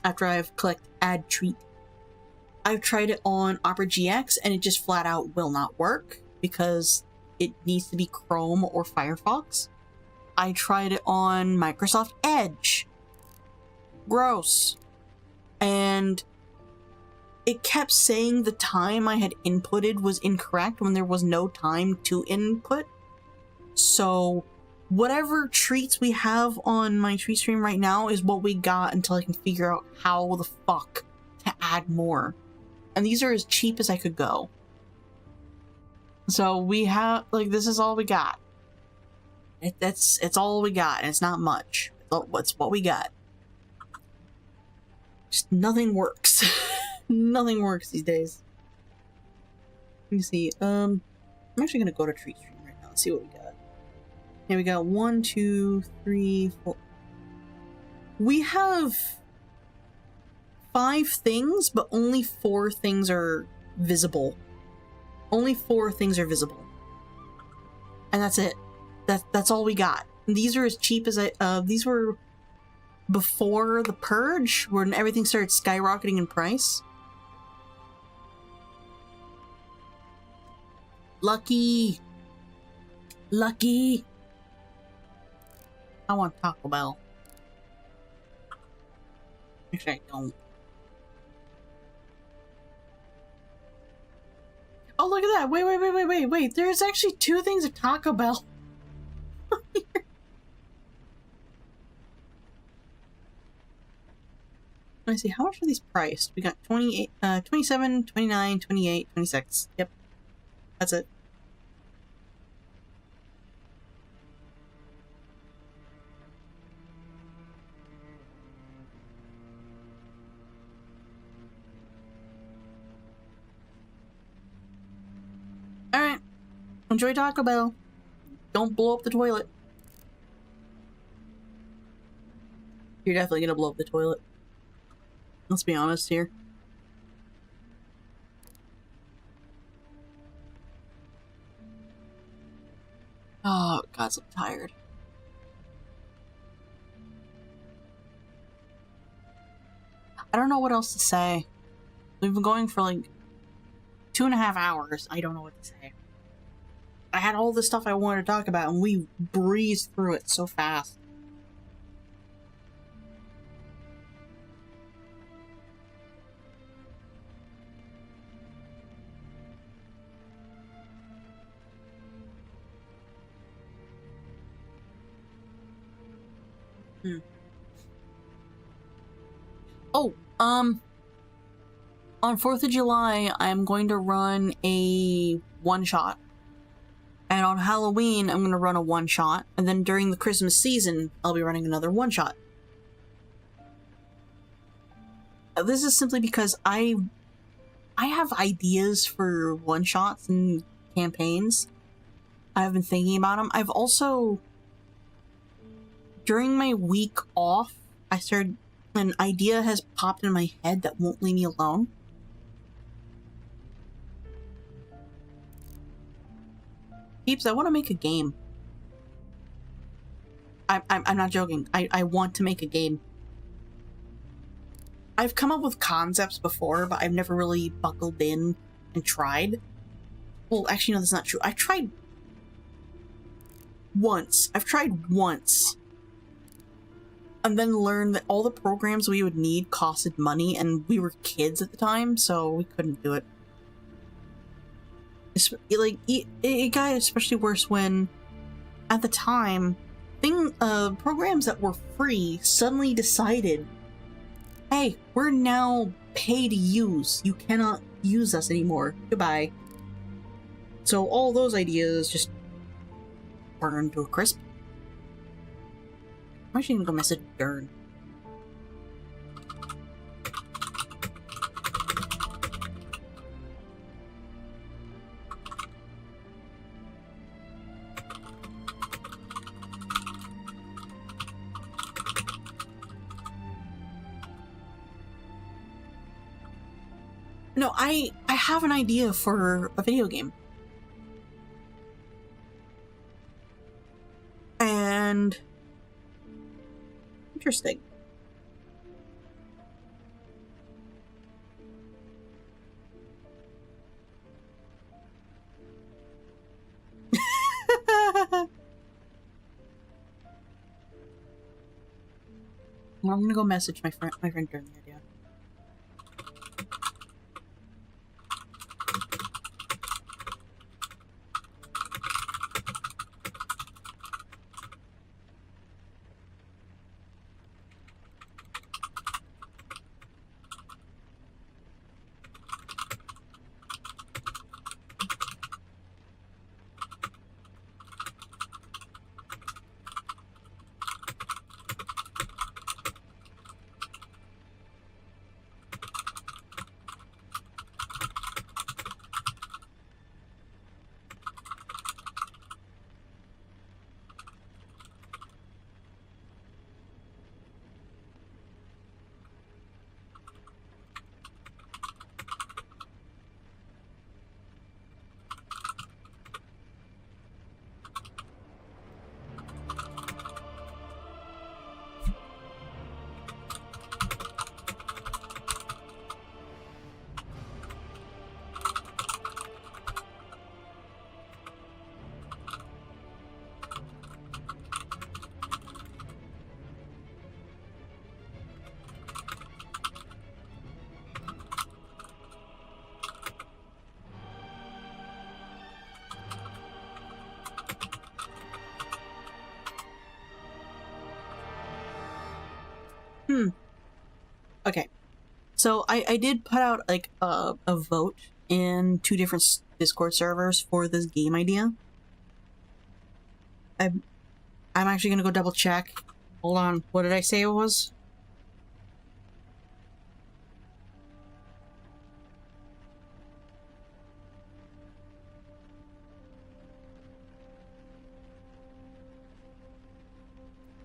after I've clicked Add Treat. I've tried it on Opera GX, and it just flat out will not work because it needs to be Chrome or Firefox. I tried it on Microsoft Edge. Gross. And it kept saying the time I had inputted was incorrect when there was no time to input. So whatever treats we have on my treat stream right now is what we got until I can figure out how the fuck to add more. And these are as cheap as I could go. So we have, like, this is all we got. It's all we got, and it's not much. It's what we got. Just nothing works. Nothing works these days. Let me see. I'm actually gonna go to treat stream right now and see what we got. Here we got 1, 2, 3, 4. We have 5 things, but only 4 things are visible. Only 4 things are visible. And that's it. That's all we got. And these are as cheap as these were before the purge, when everything started skyrocketing in price. Lucky. Lucky. I want Taco Bell. Actually, I don't. Oh, look at that! Wait! There's actually 2 things at Taco Bell. Let me see, how much are these priced? We got 28, 27, 29, 28, 26. Yep. That's it. Alright. Enjoy Taco Bell. Don't blow up the toilet. You're definitely gonna blow up the toilet. Let's be honest here. Oh, God, I'm tired. I don't know what else to say. We've been going for like 2.5 hours. I don't know what to say. I had all the stuff I wanted to talk about, and we breezed through it so fast. Oh, on 4th of July, I'm going to run a one-shot. And on Halloween, I'm going to run a one-shot. And then during the Christmas season, I'll be running another one-shot. This is simply because I have ideas for one-shots and campaigns. I've been thinking about them. I've also, during my week off, an idea has popped in my head that won't leave me alone. Peeps, I want to make a game. I'm not joking. I want to make a game. I've come up with concepts before, but I've never really buckled in and tried. Well, actually, no, that's not true. I've tried once. And then learned that all the programs we would need costed money, and we were kids at the time, so we couldn't do it. It got especially worse when, at the time, programs that were free suddenly decided, hey, we're now pay to use. You cannot use us anymore. Goodbye. So all those ideas just burned to a crisp. I'm actually gonna go message Dern. No, I have an idea for a video game. And interesting. Well, I'm gonna go message my friend during the idea. Okay. So I did put out like a vote in 2 different Discord servers for this game idea. I'm actually gonna go double check. Hold on. What did I say it was?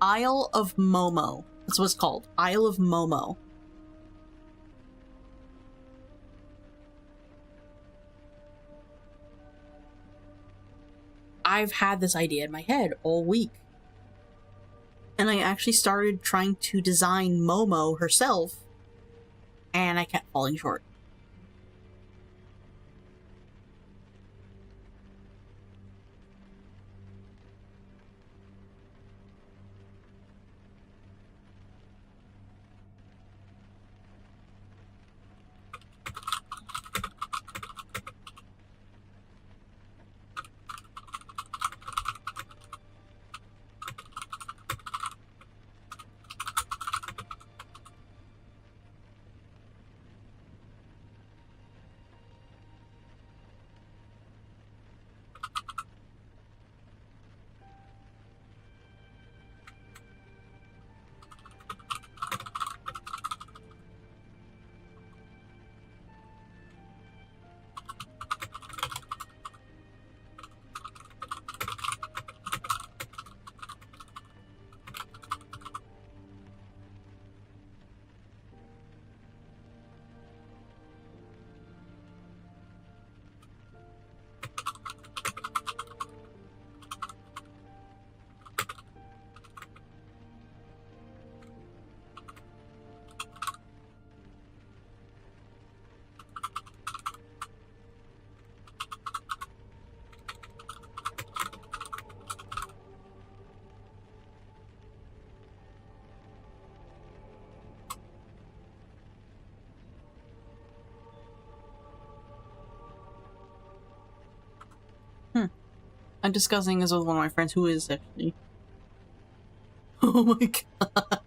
Isle of Momo. That's what it's called. Isle of Momo. I've had this idea in my head all week. And I actually started trying to design Momo herself, and I kept falling short. I'm discussing this with one of my friends who is actually. Oh my god.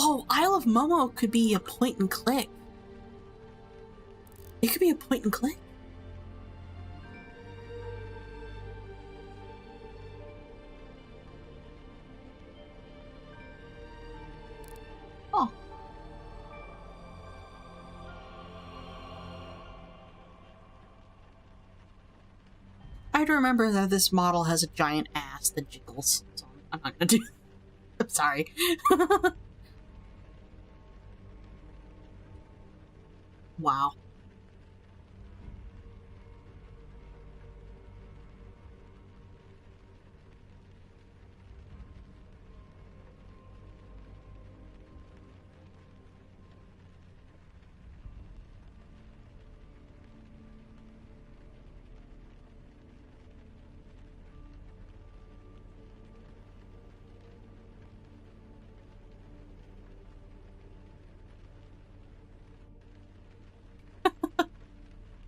Oh, Isle of Momo could be a point and click. It could be a point and click. Oh. I have to remember that this model has a giant ass that jiggles, so I'm not gonna do. I'm sorry. Wow.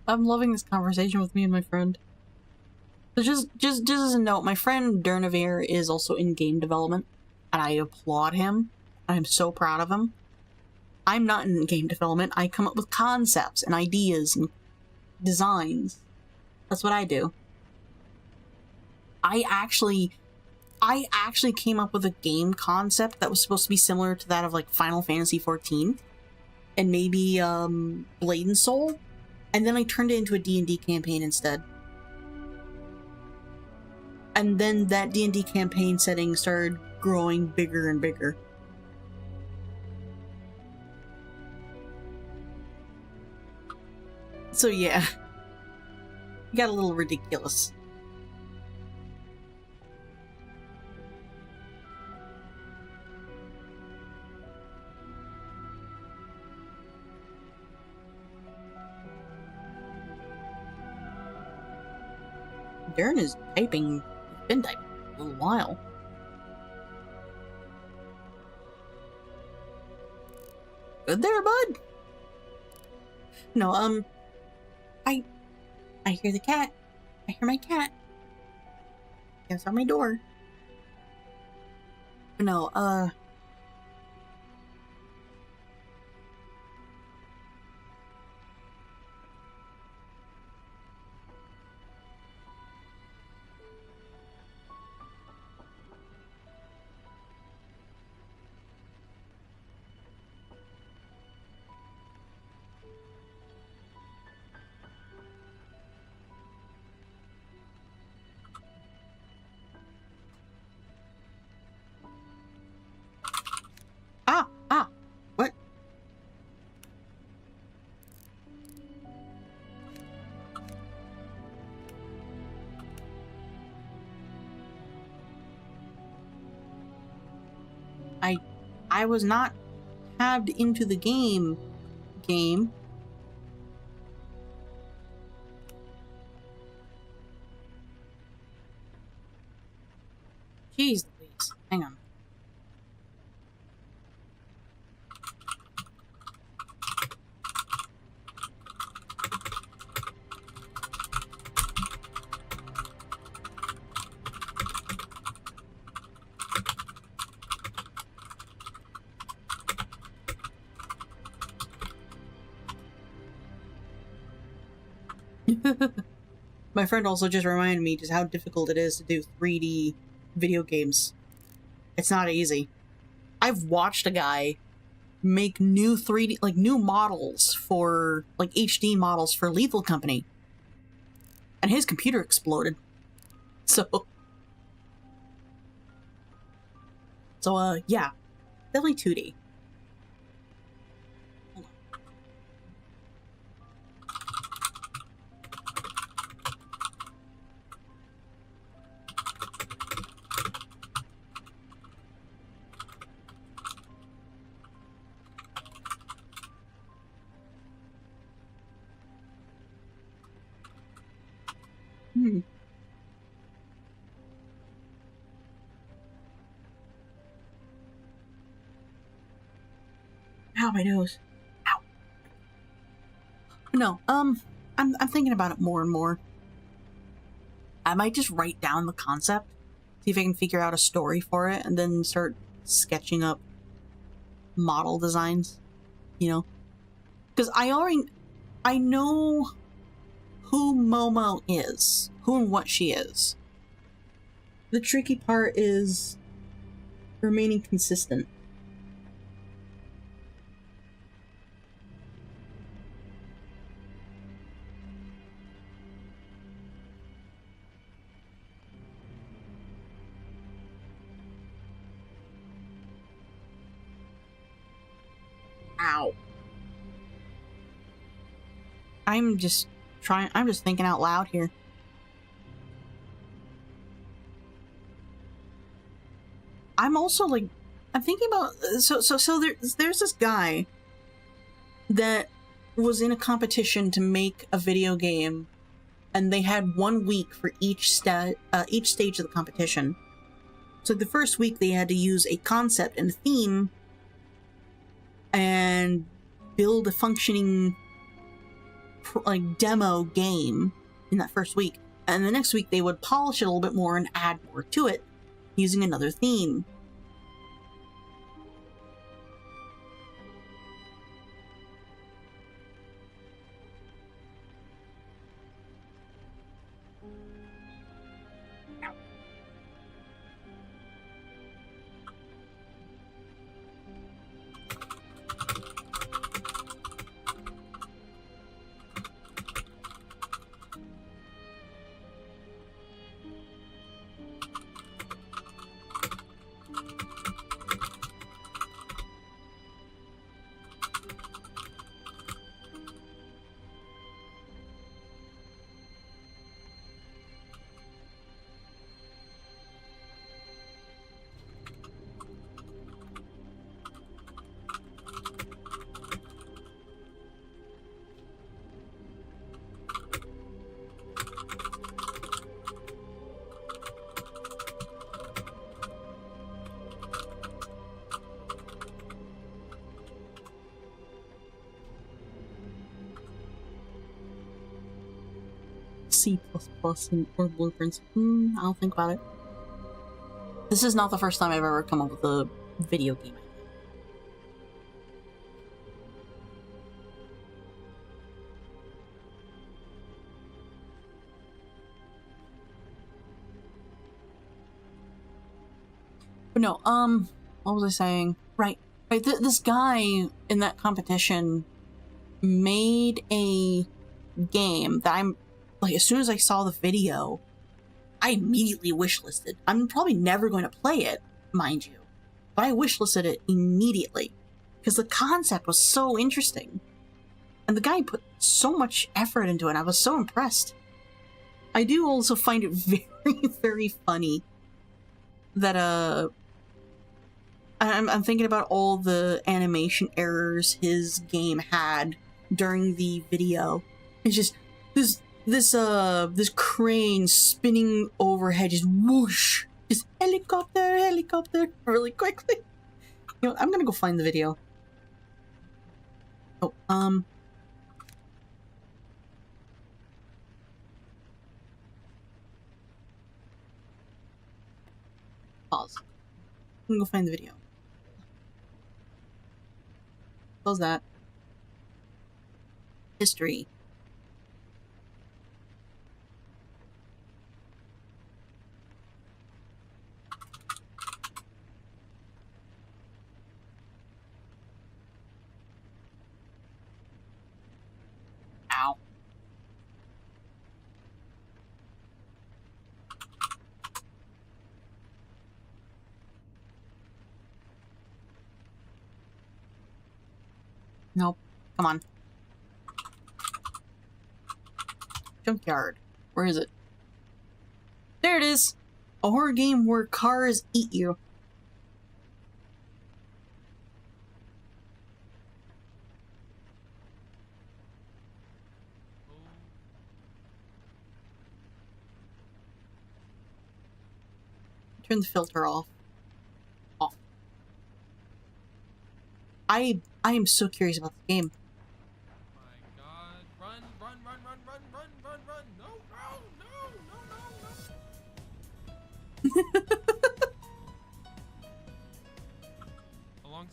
I'm loving this conversation with me and my friend. So just as a note, my friend Dernivere is also in game development, and I applaud him. I'm so proud of him. I'm not in game development. I come up with concepts and ideas and designs. That's what I do. I actually came up with a game concept that was supposed to be similar to that of like Final Fantasy XIV and maybe Blade and Soul. And then I turned it into a D&D campaign instead. And then that D&D campaign setting started growing bigger and bigger. So yeah. It got a little ridiculous. Darren is typing. He's been typing for a little while. Good there, bud. No, I hear the cat. I hear my cat. It's on my door. No, what? I was not tabbed into the game. Jeez Louise. Hang on. My friend also just reminded me just how difficult it is to do 3D video games. It's not easy. I've watched a guy make new 3D, like new models for, like HD models for Lethal Company. And his computer exploded. So, yeah. Definitely 2D. Ow, my nose. Ow. No, I'm thinking about it more and more. I might just write down the concept, see if I can figure out a story for it, and then start sketching up model designs, you know? Because I I know who Momo is, who and what she is. The tricky part is remaining consistent. Ow. I'm just thinking out loud here. I'm also like, I'm thinking about, so there's this guy that was in a competition to make a video game, and they had 1 week for each stage of the competition. So the first week they had to use a concept and a theme and build a functioning like demo game in that first week, and the next week they would polish it a little bit more and add more to it using another theme. C++ or blueprints. I'll think about it. This is not the first time I've ever come up with a video game. But no, what was I saying? Right. This guy in that competition made a game that I'm like, as soon as I saw the video, I immediately wishlisted. I'm probably never going to play it, mind you, but I wishlisted it immediately because the concept was so interesting. And the guy put so much effort into it. I was so impressed. I do also find it very, very funny that, I'm thinking about all the animation errors his game had during the video. It's just, this crane spinning overhead, just whoosh, just helicopter, really quickly. You know, I'm gonna go find the video. Oh, pause. I'm gonna go find the video. Close that. History. Ow. Nope. Come on. Junkyard. Where is it? There it is! A horror game where cars eat you. Turn the filter off. Off. I am so curious about this game. My God! Run! No!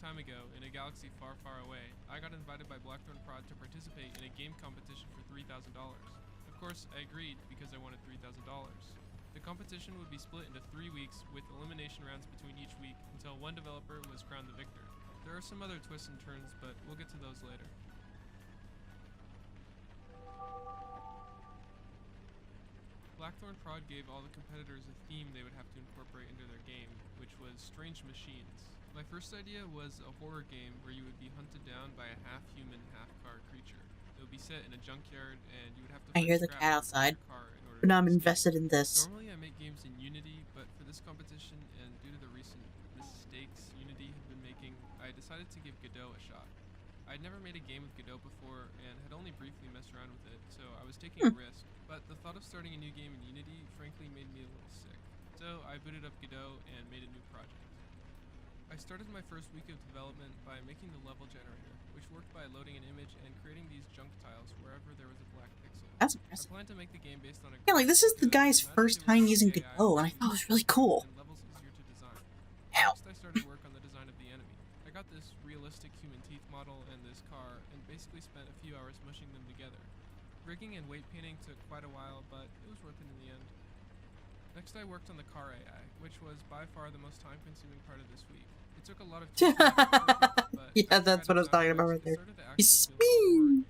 time ago, in a galaxy far, far away, I got invited by Blackthorn Prod to participate in a game competition for $3,000. Of course, I agreed because I wanted $3,000. The competition would be split into 3 weeks with elimination rounds between each week until one developer was crowned the victor. There are some other twists and turns, but we'll get to those later. Blackthorn Prod gave all the competitors a theme they would have to incorporate into their game, which was strange machines. My first idea was a horror game where you would be hunted down by a half-human, half-car creature. It would be set in a junkyard, and you would have to I hear the cat outside, but I'm invested in this. Normally I make games in Unity, but for this competition, and due to the recent mistakes Unity had been making, I decided to give Godot a shot. I'd never made a game with Godot before, and had only briefly messed around with it, so I was taking a risk. But the thought of starting a new game in Unity frankly made me a little sick. So I booted up Godot and made a new project. I started my first week of development by making the level generator, which worked by loading an image and creating these junk tiles wherever there was a black pixel. That's I impressive. planned to make the game based on a Yeah, like this is the guy's imagine first there time was using AI Godot, and I thought it was really cool. and levels easier to design. Ow. Next, I started work on the design of the enemy. I got this realistic human teeth model and this car, and basically spent a few hours mushing them together. Rigging and weight painting took quite a while, but it was worth it in the end. Next, I worked on the car AI, which was by far the most time-consuming part of this week. It took a lot of time, but Yeah, after that's what I was talking about right there. He's spin.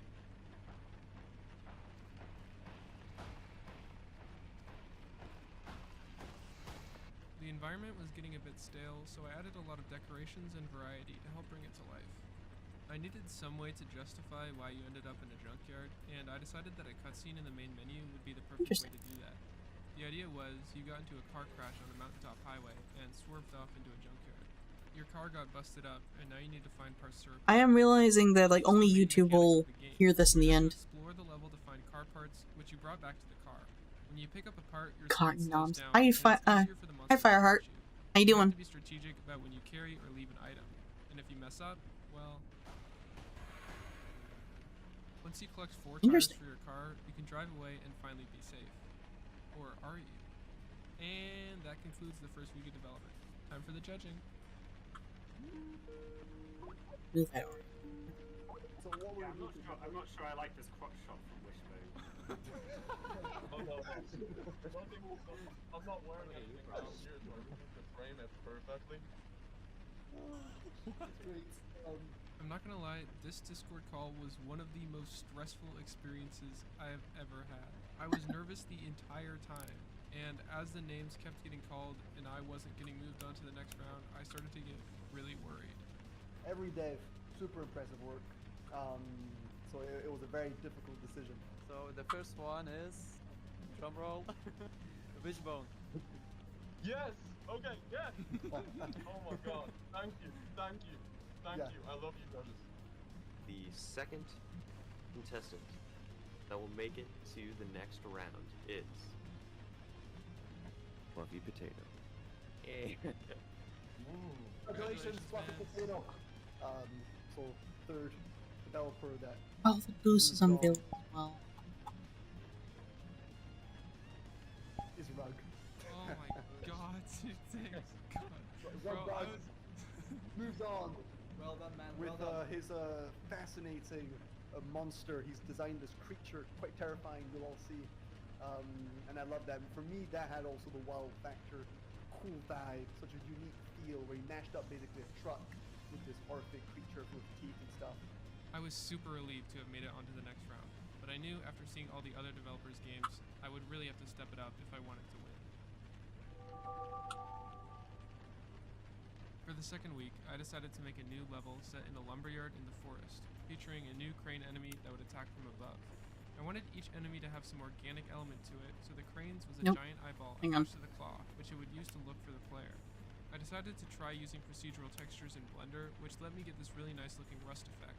The environment was getting a bit stale, so I added a lot of decorations and variety to help bring it to life. I needed some way to justify why you ended up in a junkyard, and I decided that a cutscene in the main menu would be the perfect way to do that. The idea was you got into a car crash on a mountaintop highway and swerved off into a junkyard. Your car got busted up, and now you need to find parts to repair. I am realizing that like only YouTube will hear this in the end. Explore the level to find car parts, which you brought back to the car. When you pick up a part, your Car speed slows noms. down, Hi, and it's easier for the monster to Fireheart. catch you. How you You doing? have to be strategic about when you carry or leave an item, and if you mess up, well. Once you collect 4 tires Interesting. for your car, you can drive away and finally be safe. Or are you? And that concludes the first week of development. Time for the judging. Move that over. So what we're I'm not sure I like this crotch shot from Wishbone. Oh no, I'm not wearing anything around here, so I need to frame it perfectly. That's great. I'm not gonna lie, this Discord call was one of the most stressful experiences I have ever had. I was nervous the entire time, and as the names kept getting called and I wasn't getting moved on to the next round, I started to get really worried. Every day, super impressive work. So it was a very difficult decision. So the first one is, drum roll, Wishbone. Yes! Okay, yes! Oh my god, thank you, thank you, thank Yeah. you, I love you judges. The second contestant that will make it to the next round is Fluffy Potato. Congratulations, Fluffy Potato. So third developer that Oh, the goose is unavailable as well. is Rug. Oh my god, dude, thanks God. Bro, Rug I was... moves on Well done, man. with well done. his fascinating monster. He's designed this creature, quite terrifying. You'll all see, and I love that. For me, that had also the wow factor, cool vibe, such a unique feel where he mashed up basically a truck with this horrific creature with teeth and stuff. I was super relieved to have made it onto the next round, but I knew after seeing all the other developers' games, I would really have to step it up if I wanted to win. For the second week, I decided to make a new level set in a lumberyard in the forest, featuring a new crane enemy that would attack from above. I wanted each enemy to have some organic element to it, so the crane's was a Nope. giant eyeball Hang on. attached to the claw, which it would use to look for the player. I decided to try using procedural textures in Blender, which let me get this really nice looking rust effect.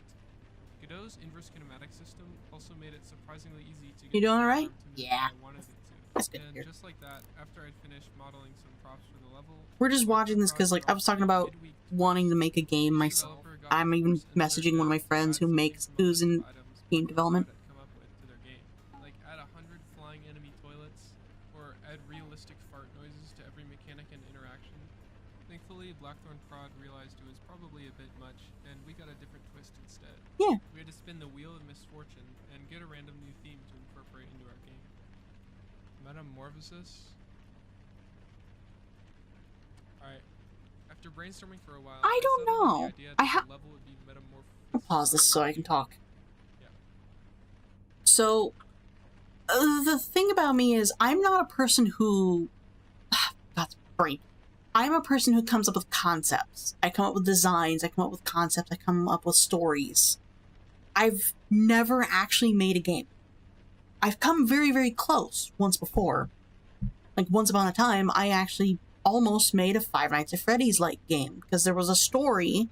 Godot's inverse kinematic system also made it surprisingly easy to get You doing the alright? arm to move Yeah. when I wanted it to. That's good to And hear. just like that, after I'd finished modeling some props for the level, We're just watching this because, like, I was talking about wanting to make a game myself. I'm even messaging one of my friends who's in game development. Come up with to their game. Like add 100 flying enemy toilets, or add realistic fart noises to every mechanic and interaction. Thankfully, Thankfully, Blackthorn Prod realized it was probably a bit much, and we got a different twist instead. Yeah. We had to spin the Wheel of Misfortune and get a random new theme to incorporate into our game. Metamorphosis? Alright. After brainstorming for a while, I don't settled on know. the idea I that ha- the level would be metamorphosis. I'll pause this so I can talk. Yeah. So, the thing about me is I'm not a person who... God's brain. I'm a person who comes up with concepts. I come up with designs, I come up with concepts, I come up with stories. I've never actually made a game. I've come very, very close once before. Like, once upon a time, I actually almost made a Five Nights at Freddy's-like game, because there was a story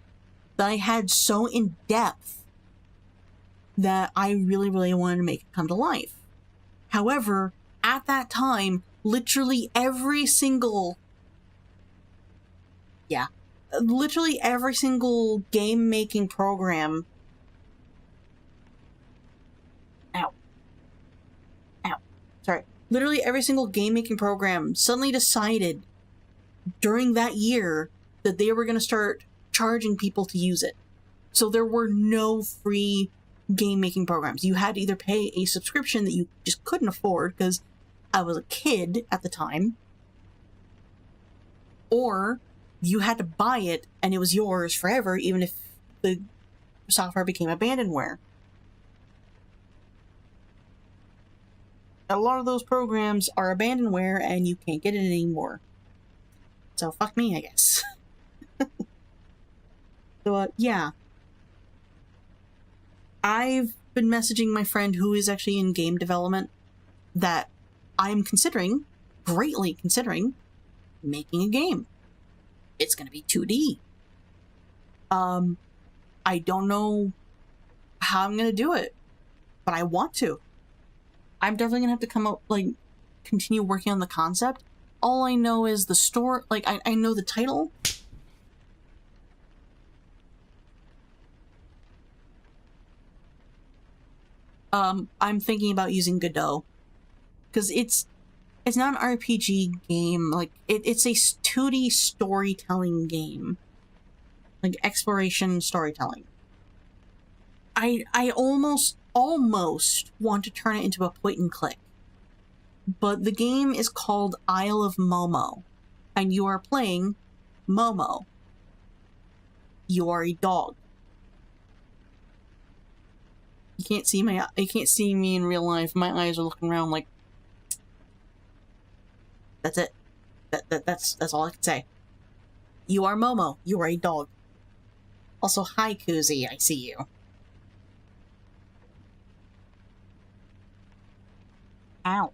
that I had so in-depth that I really, really wanted to make it come to life. However, at that time, literally every single game-making program... Sorry. Literally every single game-making program suddenly decided during that year that they were going to start charging people to use it. So there were no free game-making programs. You had to either pay a subscription that you just couldn't afford because I was a kid at the time, or you had to buy it and it was yours forever, even if the software became abandonware. A lot of those programs are abandonware and you can't get it anymore. So fuck me, I guess. So, yeah. I've been messaging my friend who is actually in game development that I'm considering, greatly considering, making a game. It's gonna be 2D. I don't know how I'm gonna do it, but I want to. I'm definitely gonna have to come up, like, continue working on the concept. All I know is the story, like, I know the title. I'm thinking about using Godot. Because it's not an RPG game, like, it's a 2D storytelling game. Like, exploration storytelling. I almost want to turn it into a point and click. But the game is called Isle of Momo, and you are playing Momo. You are a dog. You can't see me in real life. My eyes are looking around like, that's it. That's all I can say. You are Momo. You are a dog. Also, hi Koozie, I see you. Ow.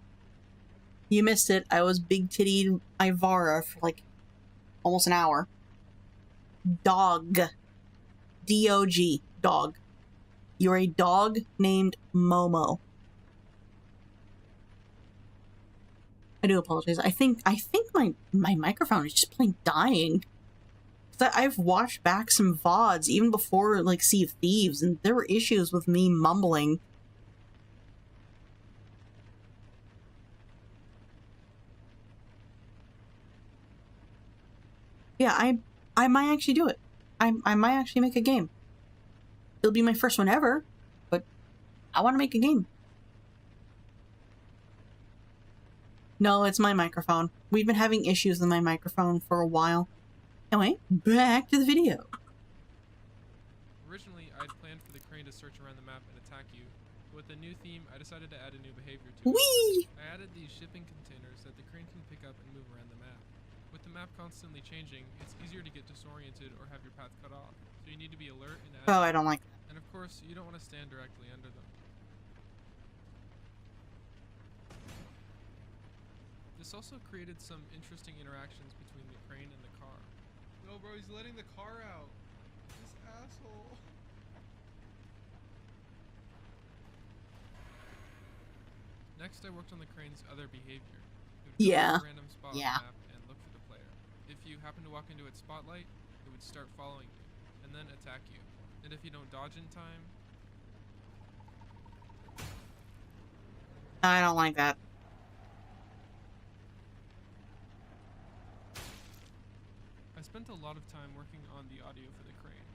You missed it. I was big-tittied Ivara for like almost an hour. Dog. D-O-G. Dog. You're a dog named Momo. I do apologize. I think my microphone is just plain dying. I've watched back some VODs even before like Sea of Thieves, and there were issues with me mumbling. Yeah, I might actually do it. I might actually make a game. It'll be my first one ever, but I want to make a game. No, it's my microphone. We've been having issues with my microphone for a while. Anyway, back to the video. Originally, I'd planned for the crane to search around the map and attack you. With the new theme, I decided to add a new behavior to it. Whee! I added these shipping containers that the crane can pick up and move around the map. With the map constantly changing, it's easier to get disoriented or have your path cut off. So you need to be alert and Oh, I don't like that. And of course, you don't want to stand directly under them. This also created some interesting interactions between the crane and the car. No, bro, he's letting the car out. This asshole. Next, I worked on the crane's other behavior. It would go to a random spot on the map and look for the player. If you happen to walk into its spotlight, it would start following you, and then attack you. And if you don't dodge in time... I don't like that. I spent a lot of time working on the audio for the crane.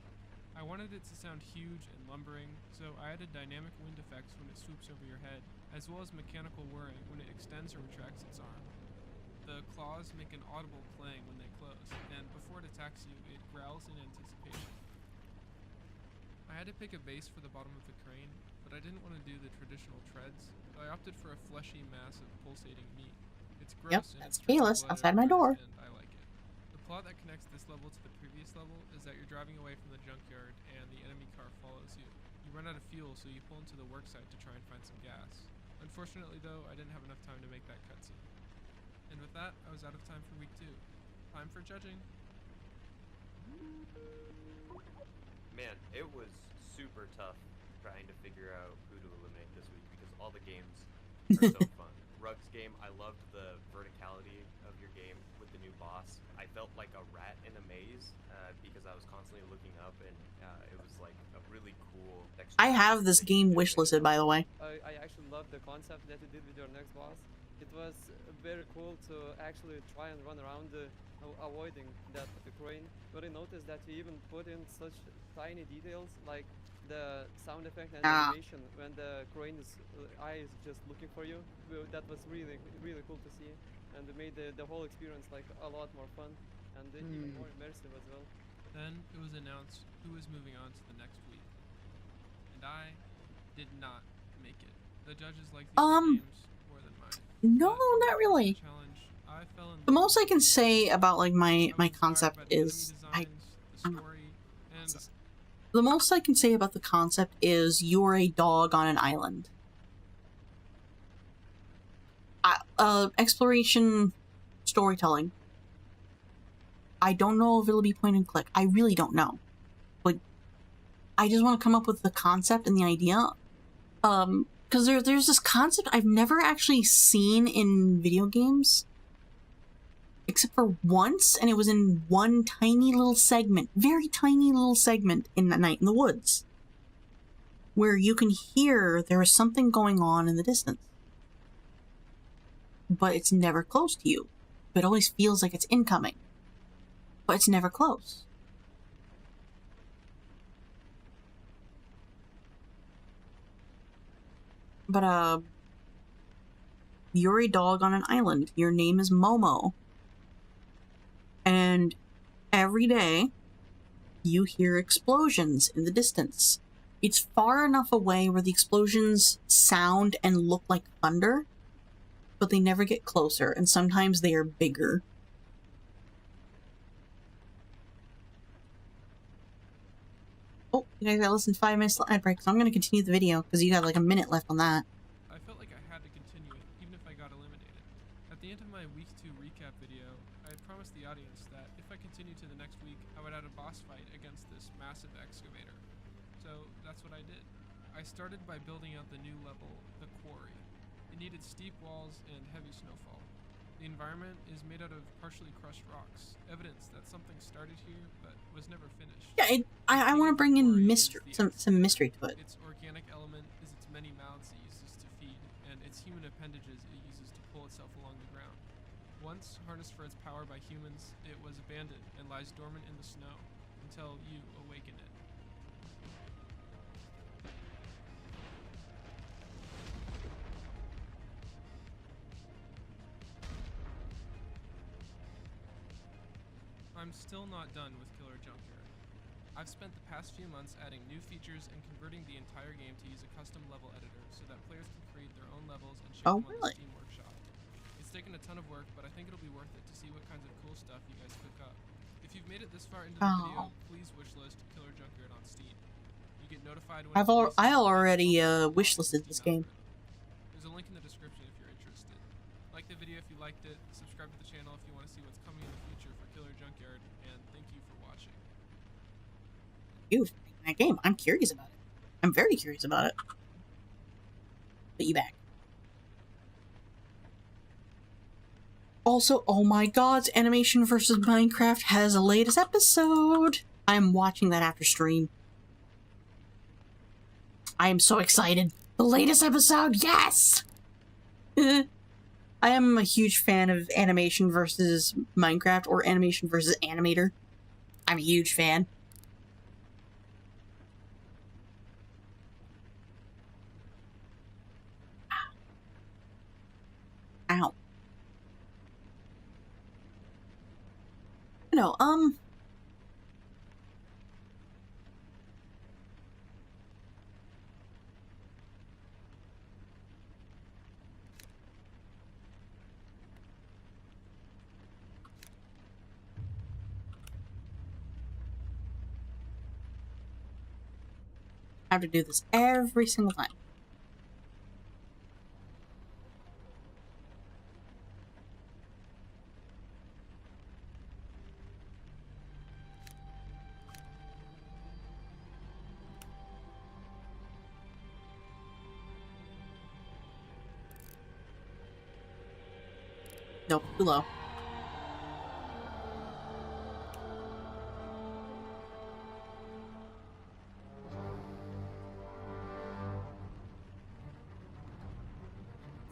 I wanted it to sound huge and lumbering, so I added dynamic wind effects when it swoops over your head, as well as mechanical whirring when it extends or retracts its arm. The claws make an audible clang when they close, and before it attacks you, it growls in anticipation. I had to pick a base for the bottom of the crane, but I didn't want to do the traditional treads, so I opted for a fleshy mass of pulsating meat. It's gross. Yep, and that's it's just Fearless blood outside my everywhere, door. and I like it. The plot that connects this level to the previous level is that you're driving away from the junkyard and the enemy car follows you. You run out of fuel, so you pull into the worksite to try and find some gas. Unfortunately, though, I didn't have enough time to make that cutscene. And with that, I was out of time for week 2. Time for judging. Man, it was super tough trying to figure out who to eliminate this week because all the games are so fun. Rug's game, I loved the verticality of your game with the new boss. I felt like a rat in a maze because I was constantly looking up, and it was like a really cool texture. I have this game wishlisted, by the way. I actually love the concept that you did with your next boss. It was very cool to actually try and run around avoiding that crane. But I noticed that you even put in such tiny details like the sound effect and animation when the crane's eye is just looking for you. That was really, really cool to see, and it made the whole experience like a lot more fun and even more immersive as well. Then it was announced who was moving on to the next week, and I did not make it. The judges liked these games more than mine. No, not really. Challenge, I fell in The love most I can say about like my I was inspired concept by the is enemy designs, the story, and the most I can say about the concept is you're a dog on an island. Exploration storytelling. I don't know if it'll be point and click. I really don't know. Like, I just want to come up with the concept and the idea. Because there's this concept I've never actually seen in video games. Except for once, and it was in one tiny little segment, very tiny little segment in The Night in the Woods, where you can hear there is something going on in the distance. But it's never close to you. It always feels like it's incoming. But it's never close. But, you're a dog on an island. Your name is Momo. And every day, you hear explosions in the distance. It's far enough away where the explosions sound and look like thunder, but they never get closer, and sometimes they are bigger. Oh, you guys gotta listen 5 minutes ad break, so I'm gonna continue the video, because you got like a minute left on that. I felt like I had to continue it, even if I got eliminated. At the end of my week 2 recap video, I had promised the audience that if I continued to the next week, I would add a boss fight against this massive excavator. So that's what I did. I started by building out the new level, the quarry. It needed steep walls and heavy snowfall. The environment is made out of partially crushed rocks, evidence that something started here but was never finished. Yeah, I want to bring in mystery, some mystery to it. Its organic element is its many mouths it uses to feed, and its human appendages it uses to pull itself along the ground. Once harnessed for its power by humans, it was abandoned and lies dormant in the snow until you awaken it. I'm still not done with Killer Junkyard. I've spent the past few months adding new features and converting the entire game to use a custom level editor so that players can create their own levels and share them on the Steam Workshop. It's taken a ton of work, but I think it'll be worth it to see what kinds of cool stuff you guys cook up. If you've made it this far into the video, please wishlist Killer Junkyard on Steam. You get notified when I already wishlisted this game. There's a link in the description if you're interested. Like the video if you liked it, subscribe to the channel if you want to see what's coming in the future for Killer Junkyard, and thank you for watching. You for making that game. I'm curious about it. I'm very curious about it. Put you back. Also, oh my god, Animation vs. Minecraft has a latest episode! I'm watching that after stream. I am so excited. The latest episode, yes! I am a huge fan of Animation vs. Minecraft, or Animation vs. Animator. I'm a huge fan. Ow. No, I have to do this every single time. Nope, too low.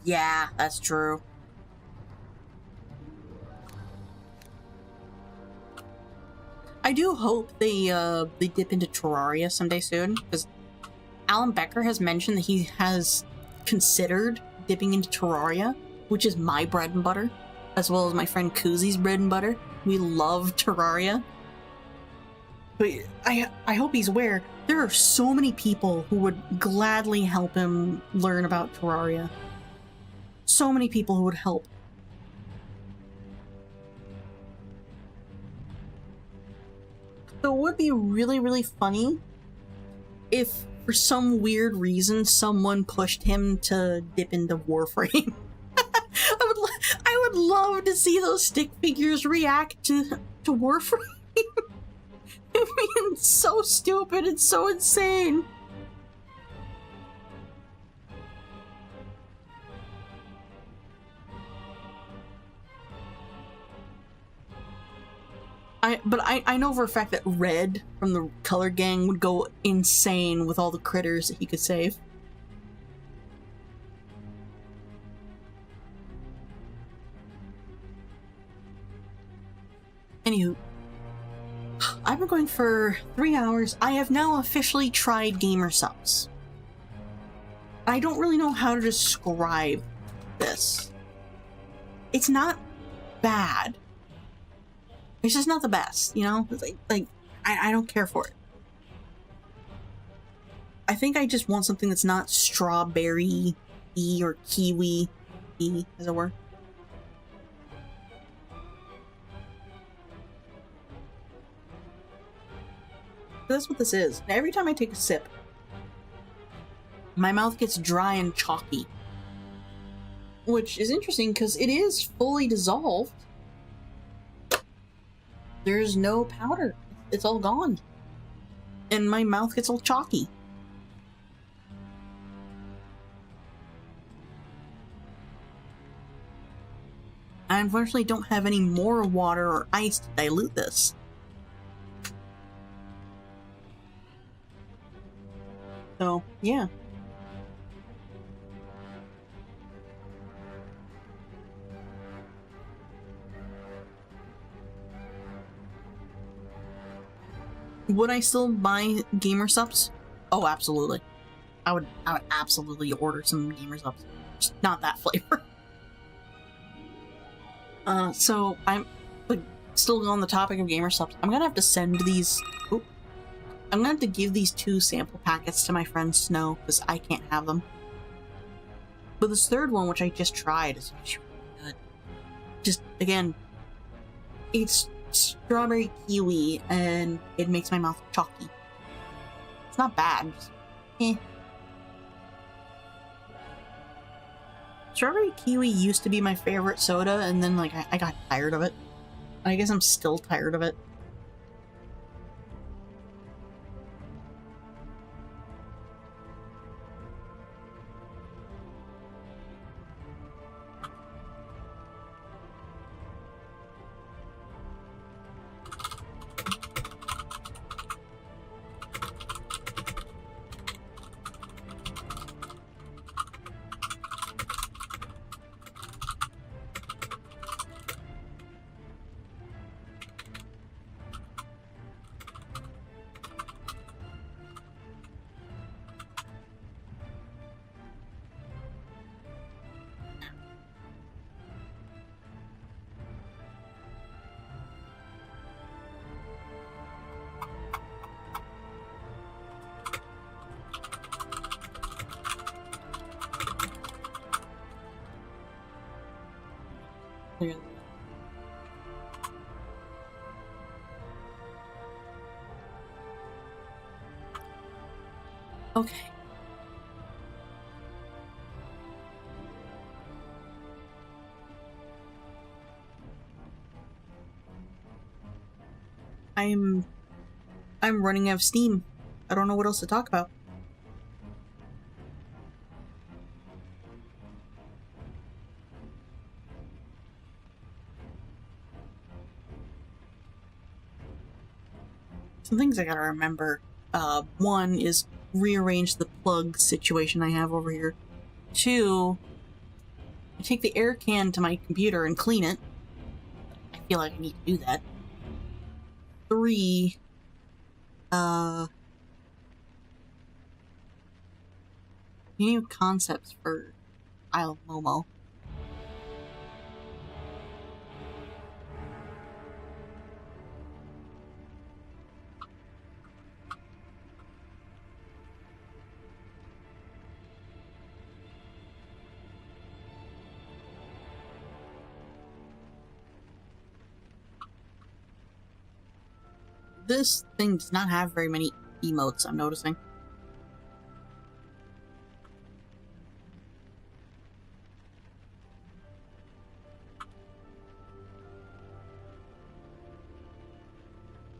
Yeah, that's true. I do hope they dip into Terraria someday soon, because Alan Becker has mentioned that he has considered dipping into Terraria, which is my bread and butter, as well as my friend Koozy's bread and butter. We love Terraria. But I hope he's aware there are so many people who would gladly help him learn about Terraria. So many people who would help. So it would be really, really funny if, for some weird reason, someone pushed him to dip into Warframe. I would love to see those stick figures react to Warframe. It would be so stupid and so insane. I know for a fact that Red from the Color Gang would go insane with all the critters that he could save. Anywho, I've been going for 3 hours. I have now officially tried Gamer Subs. I don't really know how to describe this. It's not bad. It's just not the best, you know? It's like I don't care for it. I think I just want something that's not strawberry-y or kiwi-y, as it were. That's what this is. Now, every time I take a sip, my mouth gets dry and chalky. Which is interesting because it is fully dissolved. There's no powder. It's all gone. And my mouth gets all chalky. I unfortunately don't have any more water or ice to dilute this. So, yeah. Would I still buy Gamer Subs? Oh, absolutely. I would absolutely order some Gamer Subs. Just not that flavor. So I'm still on the topic of Gamer Subs. I'm gonna have to send these. Oop, I'm gonna have to give these 2 sample packets to my friend Snow because I can't have them. But this third one, which I just tried, is really good. Just again, it's strawberry kiwi and it makes my mouth chalky. It's not bad, just eh. Strawberry kiwi used to be my favorite soda, and then like I got tired of it. I guess I'm still tired of it. Okay. I'm running out of steam. I don't know what else to talk about. Some things I gotta remember. One is rearrange the plug situation I have over here. Two, I take the air can to my computer and clean it. I feel like I need to do that. Three, new concepts for Isle of Momo. This thing does not have very many emotes, I'm noticing.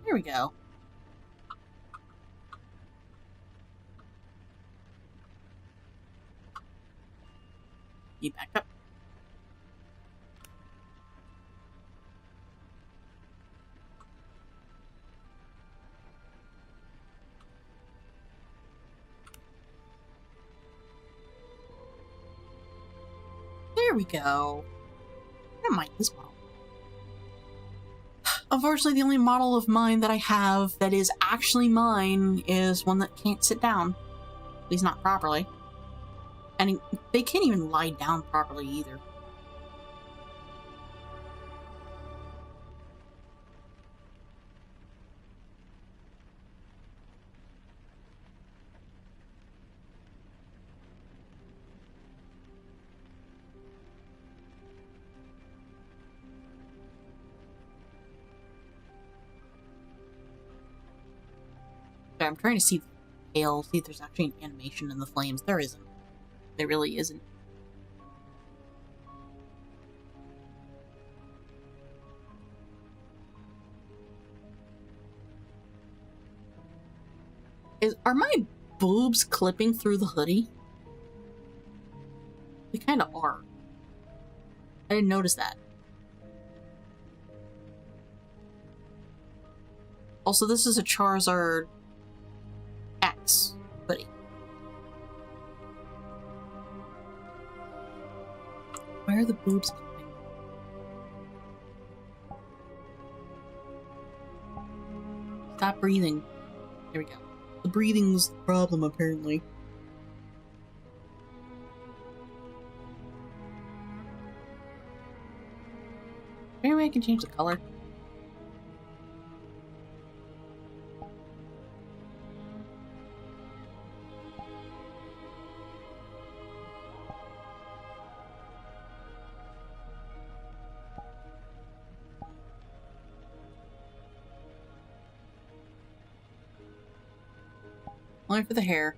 Here we go. You back up. There we go. I don't mind this model. Unfortunately, the only model of mine that I have that is actually mine is one that can't sit down. At least not properly. And they can't even lie down properly either. Okay, I'm trying to see the tail, see if there's actually an animation in the flames. There isn't. There really isn't. Are my boobs clipping through the hoodie? They kind of are. I didn't notice that. Also, this is a Charizard X hoodie. Where are the boobs clipping? Stop breathing. There we go. The breathing was the problem, apparently. Maybe I can change the color. Only for the hair.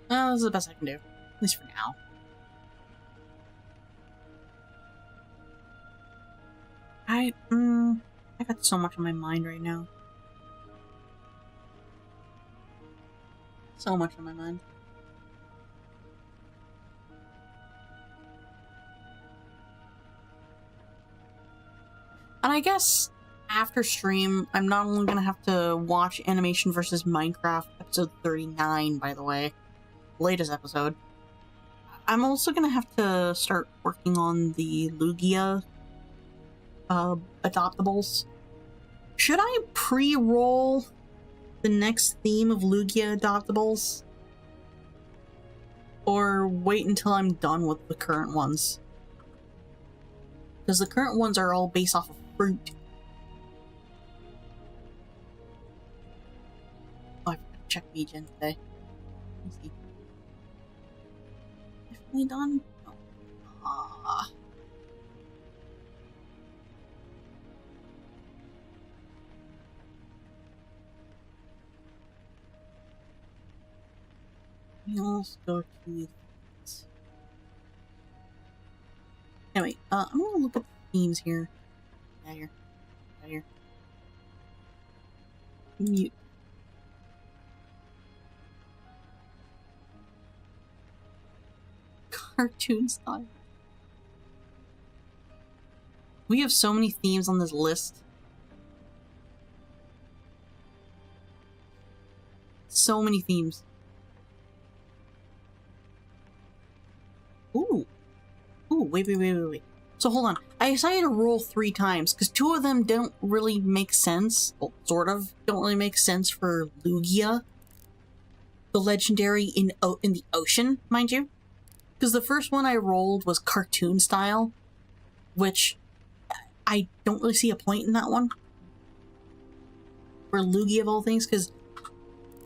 Oh, this is the best I can do. At least for now. I got so much on my mind right now. So much on my mind. And I guess after stream, I'm not only gonna have to watch Animation vs. Minecraft episode 39, by the way, latest episode. I'm also gonna have to start working on the Lugia adoptables. Should I pre-roll the next theme of Lugia adoptables? Or wait until I'm done with the current ones? because the current ones are all based off of fruit. Oh, I forgot to check VGen today. Let's see. Definitely done. Ah. Let's go to this. Anyway, I'm gonna look at the themes here. Out here. Out here. Mute. Cartoon style. We have so many themes on this list. So many themes. Ooh. Ooh, wait. So hold on. I decided to roll 3 times, because 2 of them don't really make sense. Well, sort of. Don't really make sense for Lugia. The legendary in the ocean, mind you. Because the first one I rolled was cartoon style, which I don't really see a point in that one. For Lugia of all things, because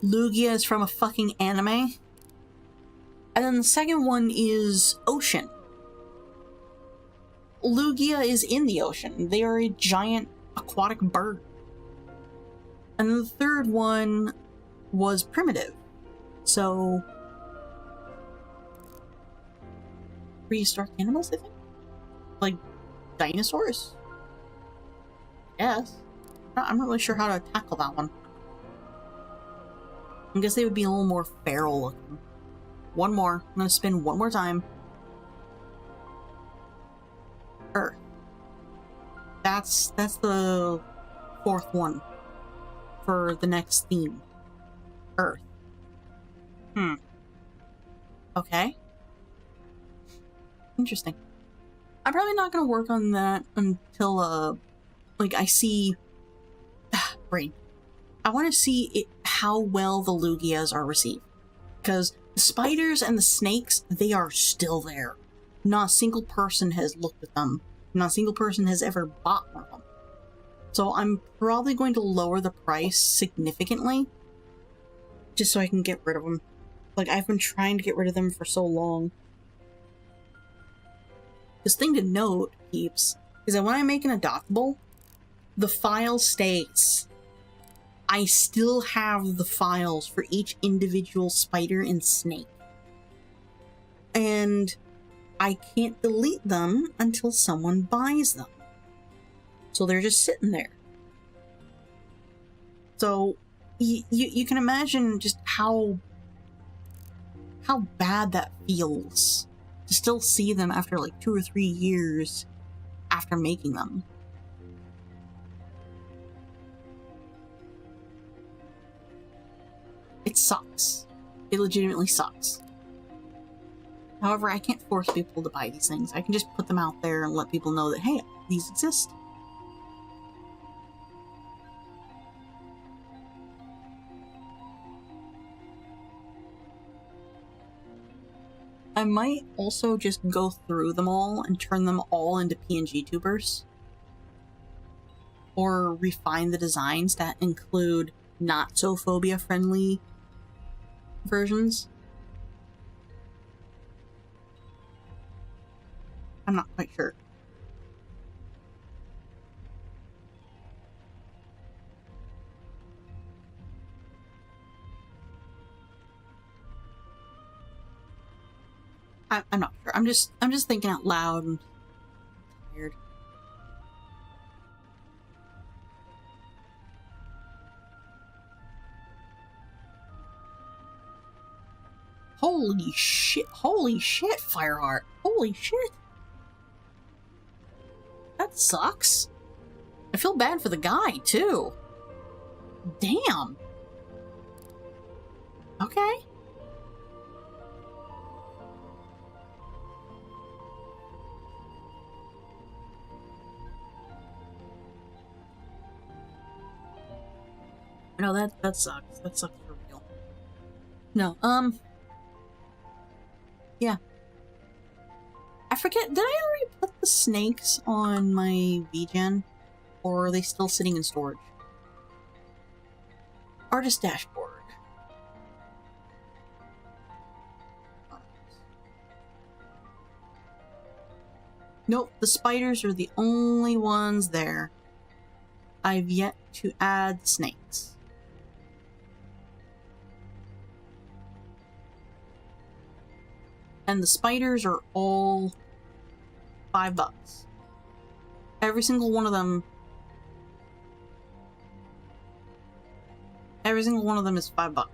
Lugia is from a fucking anime. And then the second one is ocean. Lugia is in the ocean. They are a giant aquatic bird. And the third one was primitive. So prehistoric animals, I think? Like dinosaurs? Yes. I'm not really sure how to tackle that one. I guess they would be a little more feral looking. One more. I'm gonna spin one more time. Earth. That's the 4th one for the next theme. Earth. Okay. Interesting. I'm probably not gonna work on that until like I see brain. I want to see how well the Lugias are received, because the spiders and the snakes, they are still there. Not a single person has looked at them. Not a single person has ever bought one of them. So I'm probably going to lower the price significantly, just so I can get rid of them. Like, I've been trying to get rid of them for so long. This thing to note, peeps, is that when I make an adoptable, the file stays. I still have the files for each individual spider and snake. And I can't delete them until someone buys them. So they're just sitting there. So you can imagine just how bad that feels to still see them after like 2 or 3 years after making them. It sucks. It legitimately sucks. However, I can't force people to buy these things. I can just put them out there and let people know that, hey, these exist. I might also just go through them all and turn them all into PNG tubers. Or refine the designs that include not so phobia friendly versions. I'm not quite sure. I'm not sure. I'm just thinking out loud and tired. Holy shit, Fireheart. Holy shit. That sucks. I feel bad for the guy, too. Damn. Okay. No, that sucks. That sucks for real. No, yeah. I forget, did I already put the snakes on my VGen? Or are they still sitting in storage? Artist dashboard. Nope, the spiders are the only ones there. I've yet to add snakes. And the spiders are all $5. Every single one of them. Every single one of them is $5.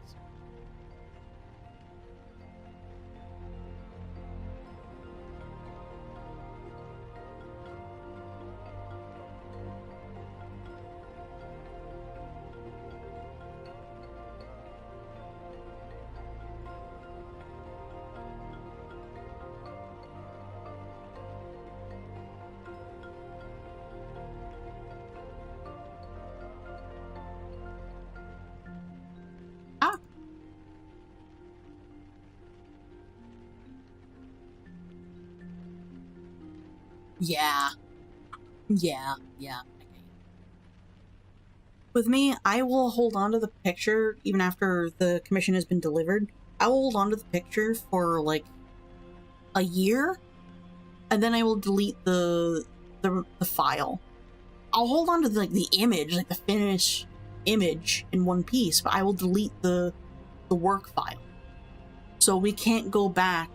Yeah. With me, I will hold on to the picture even after the commission has been delivered. I will hold on to the picture for like a year, and then I will delete the file. I'll hold on to the image, like the finished image in one piece, but I will delete the work file. So we can't go back,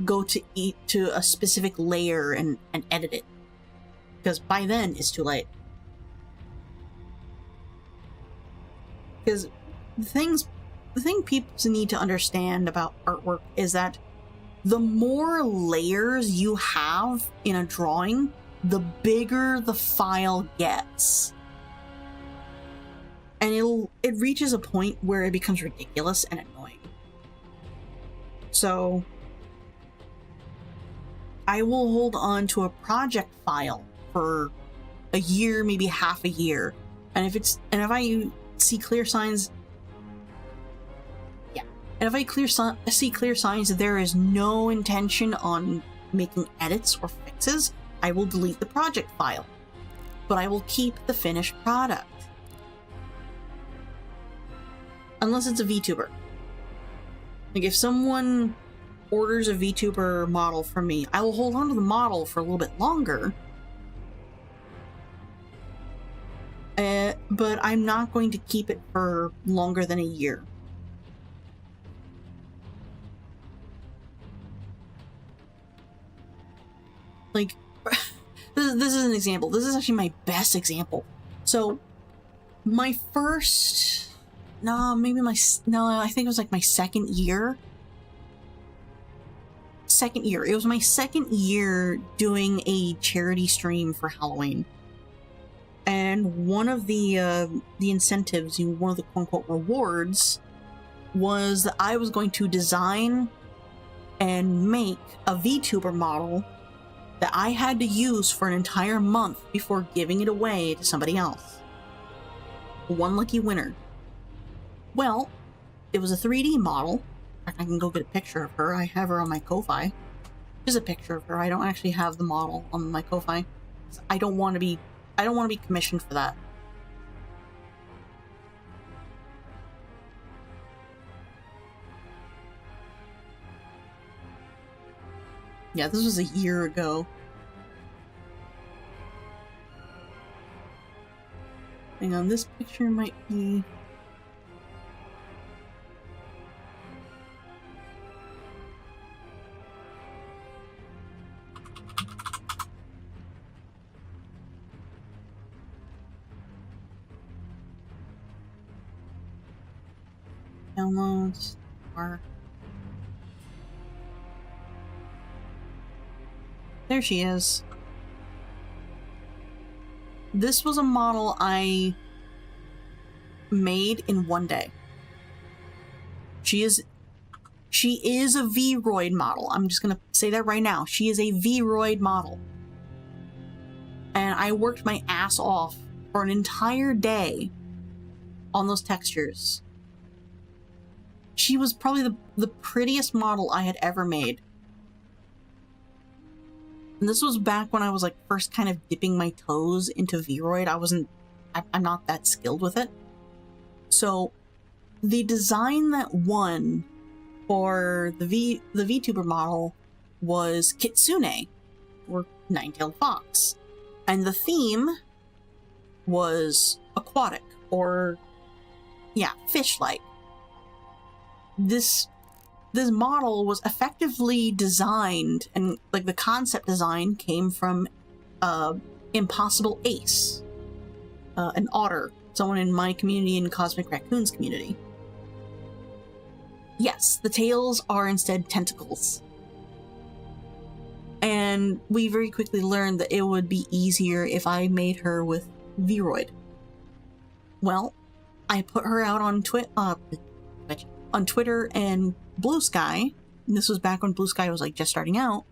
go to a specific layer and edit it. Because by then it's too late. Because the thing people need to understand about artwork is that the more layers you have in a drawing, the bigger the file gets. And it reaches a point where it becomes ridiculous and annoying. So I will hold on to a project file for a year, maybe half a year. And if I see clear signs, and if I see clear signs that there is no intention on making edits or fixes, I will delete the project file. But I will keep the finished product. Unless it's a VTuber. Like if someone orders a VTuber model from me, I will hold on to the model for a little bit longer. But I'm not going to keep it for longer than a year. Like, this is an example. This is actually my best example. So, my first... I think it was like my second year. It was my second year doing a charity stream for Halloween. And one of the incentives, one of the quote-unquote rewards, was that I was going to design and make a VTuber model that I had to use for an entire month before giving it away to somebody else. One lucky winner. Well, it was a 3D model. I can go get a picture of her. I have her on my Ko-Fi. There's a picture of her. I don't actually have the model on my Ko-Fi. I don't want to be commissioned for that. Yeah, this was a year ago. Hang on, this picture might be... Downloads, or... There she is. This was a model I made in one day. She is a V-Roid model. I'm just gonna say that right now. She is a V-Roid model. And I worked my ass off for an entire day on those textures. She was probably the prettiest model I had ever made. And this was back when I was like first kind of dipping my toes into Vroid. I'm not that skilled with it. So the design that won for the VTuber model was Kitsune, or nine-tailed fox. And the theme was aquatic, or yeah, fish-like. This model was effectively designed, and like the concept design came from Impossible Ace, an otter, someone in my community and Cosmic Raccoon's community. Yes, the tails are instead tentacles. And we very quickly learned that it would be easier if I made her with Vroid. Well, I put her out on Twitter and Blue Sky. And this was back when Blue Sky was like just starting out.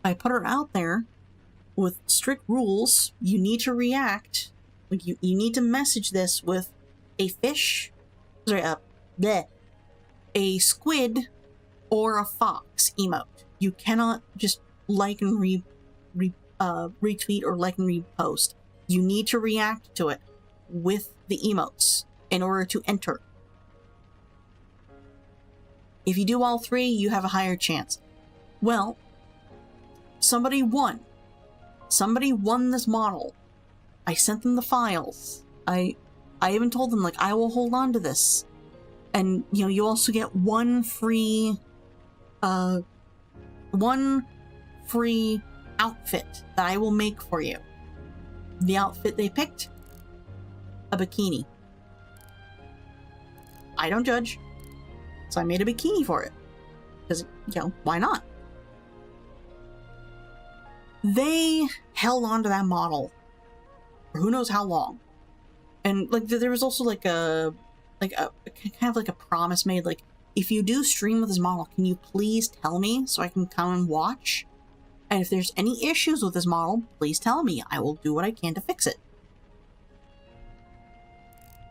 I put her out there with strict rules. You need to react. Like you need to message this with a fish, sorry, a squid or a fox emote. You cannot just like and retweet or like and repost. You need to react to it with the emotes in order to enter. If you do all three, you have a higher chance. Well, somebody won. Somebody won this model. I sent them the files. I even told them, like, I will hold on to this. And, you know, you also get one free outfit that I will make for you. The outfit they picked? A bikini. I don't judge. So I made a bikini for it. Because, you know, why not? They held on to that model for who knows how long. And, like, there was also, like, a kind of like a promise made, like, if you do stream with this model, can you please tell me so I can come and watch? And if there's any issues with this model, please tell me. I will do what I can to fix it.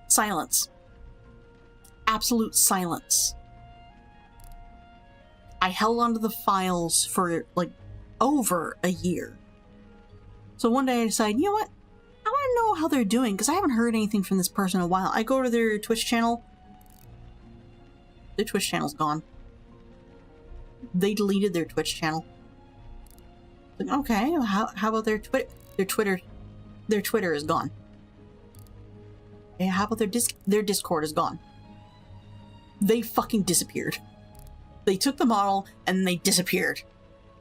Silence. Absolute silence. I held onto the files for, like, over a year. So one day I decided, you know what? I want to know how they're doing, because I haven't heard anything from this person in a while. I go to their Twitch channel. Their Twitch channel's gone. They deleted their Twitch channel. Like, okay, how about their Twitter? Their Twitter is gone. Okay, how about their Discord is gone? They fucking disappeared. They took the model and they disappeared.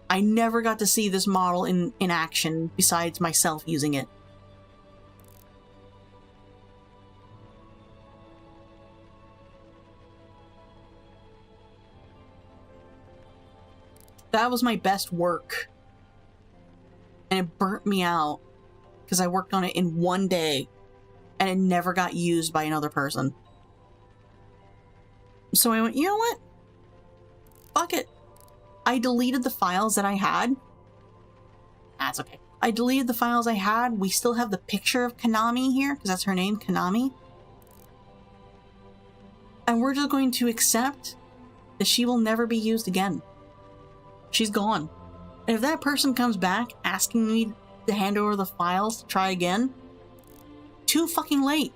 I never got to see this model in action besides myself using it. That was my best work. And it burnt me out because I worked on it in one day and it never got used by another person. So I went, you know what? Fuck it. I deleted the files that I had. That's okay. I deleted the files I had. We still have the picture of Konami here because that's her name, Konami. And we're just going to accept that she will never be used again. She's gone. And if that person comes back asking me to hand over the files to try again, too fucking late.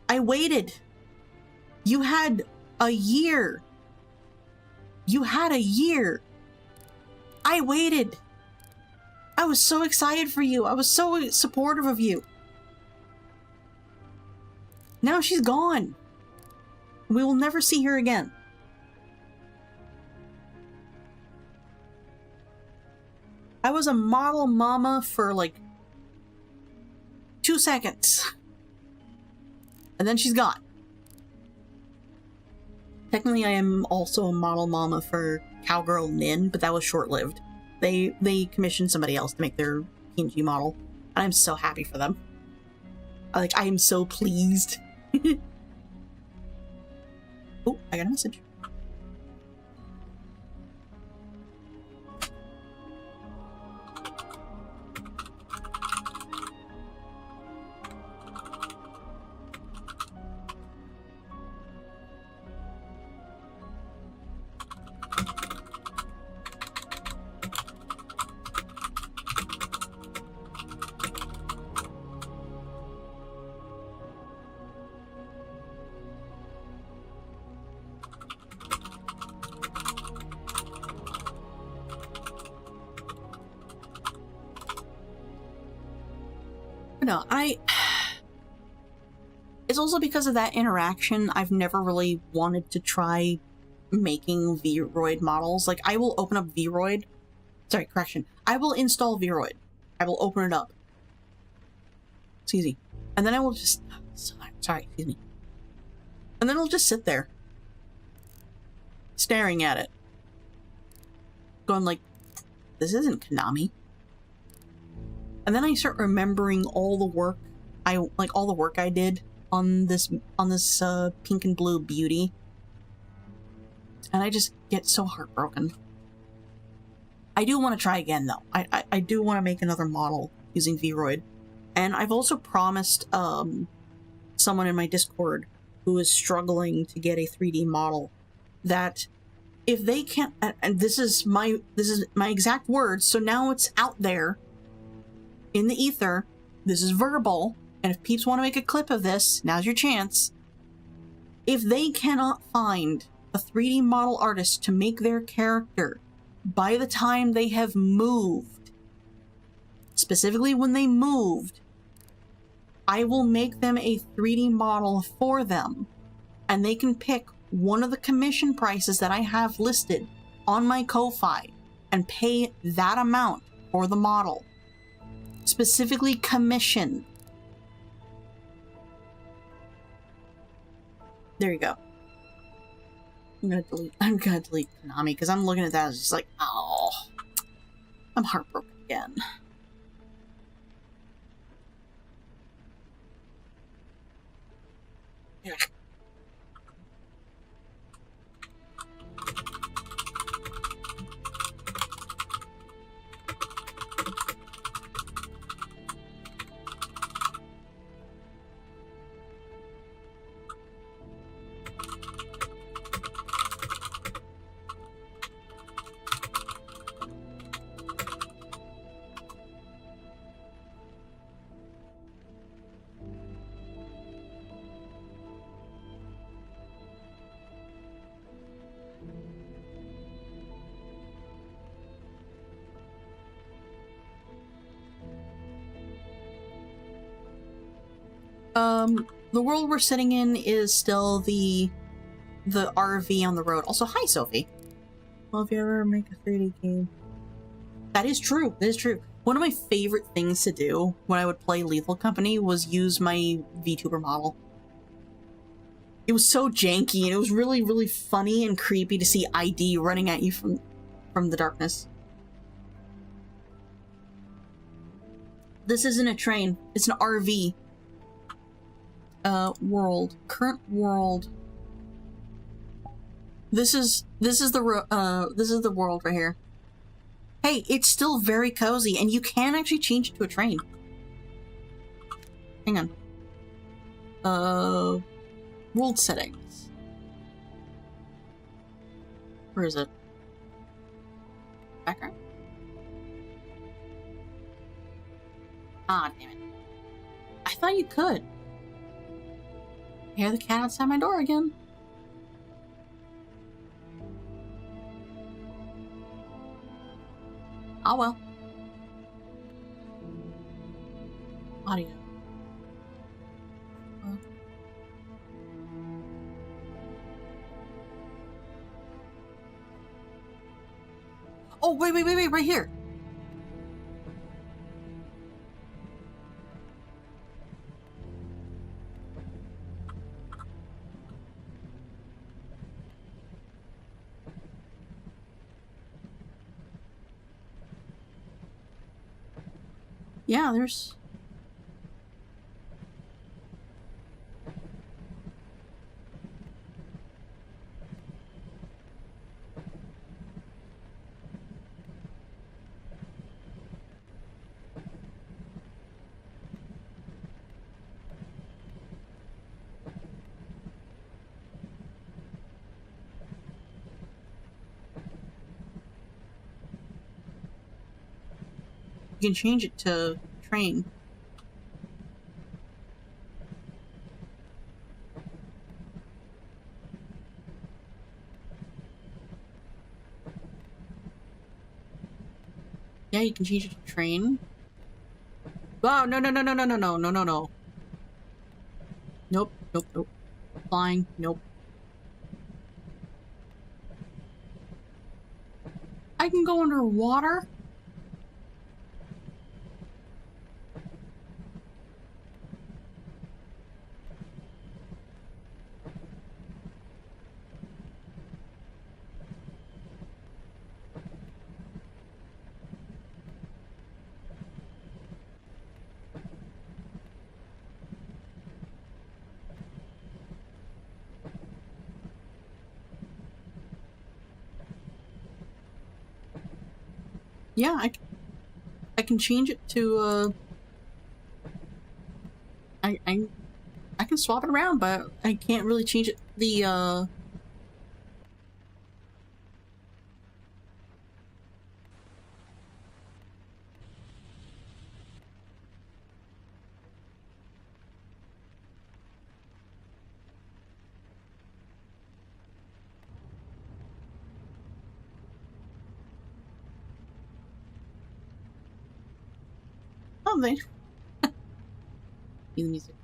I waited. You had a year. You had a year. I waited. I was so excited for you. I was so supportive of you. Now she's gone. We will never see her again. I was a model mama for like 2 seconds. And then she's gone. Technically, I am also a model mama for Cowgirl Nin, but that was short-lived. They commissioned somebody else to make their PNG model. And I'm so happy for them. I am so pleased. Oh, I got a message. No, it's also because of that interaction, I've never really wanted to try making Vroid models. Like, I will open up Vroid. Sorry, correction. I will install Vroid. I will open it up. It's easy. And then I will just... Sorry, excuse me. And then I'll just sit there. Staring at it. Going like, this isn't Konami. And then I start remembering all the work I did on this pink and blue beauty. And I just get so heartbroken. I do want to try again though. I do want to make another model using Vroid. And I've also promised someone in my Discord who is struggling to get a 3D model that if they can't, and this is my exact words, so now it's out there in the ether, this is verbal, and if peeps want to make a clip of this, now's your chance. If they cannot find a 3D model artist to make their character by the time they have moved, specifically when they moved, I will make them a 3D model for them, and they can pick one of the commission prices that I have listed on my Ko-Fi and pay that amount for the model. Specifically commission. There you go. I'm gonna delete Konami because I'm looking at that as just like, oh, I'm heartbroken again. Yeah. The world we're sitting in is still the RV on the road. Also, hi, Sophie. Well, if you ever make a 3D game. That is true. That is true. One of my favorite things to do when I would play Lethal Company was use my VTuber model. It was so janky, and it was really, really funny and creepy to see ID running at you from the darkness. This isn't a train. It's an RV. World. Current world. This is the world right here. Hey, it's still very cozy, and you can actually change it to a train. Hang on. World settings. Where is it? Background? Ah, damn it. I thought you could. I hear the cat outside my door again. Oh well. Audio. Oh, wait, right here. Yeah, there's... You can change it to train. Yeah, you can change it to train. Oh, no, no, no, no, no, no, no, no, no, no. Nope, nope, nope. Flying, nope. I can go underwater? Yeah, I can change it to, I can swap it around, but I can't really change it, oh, they... the music.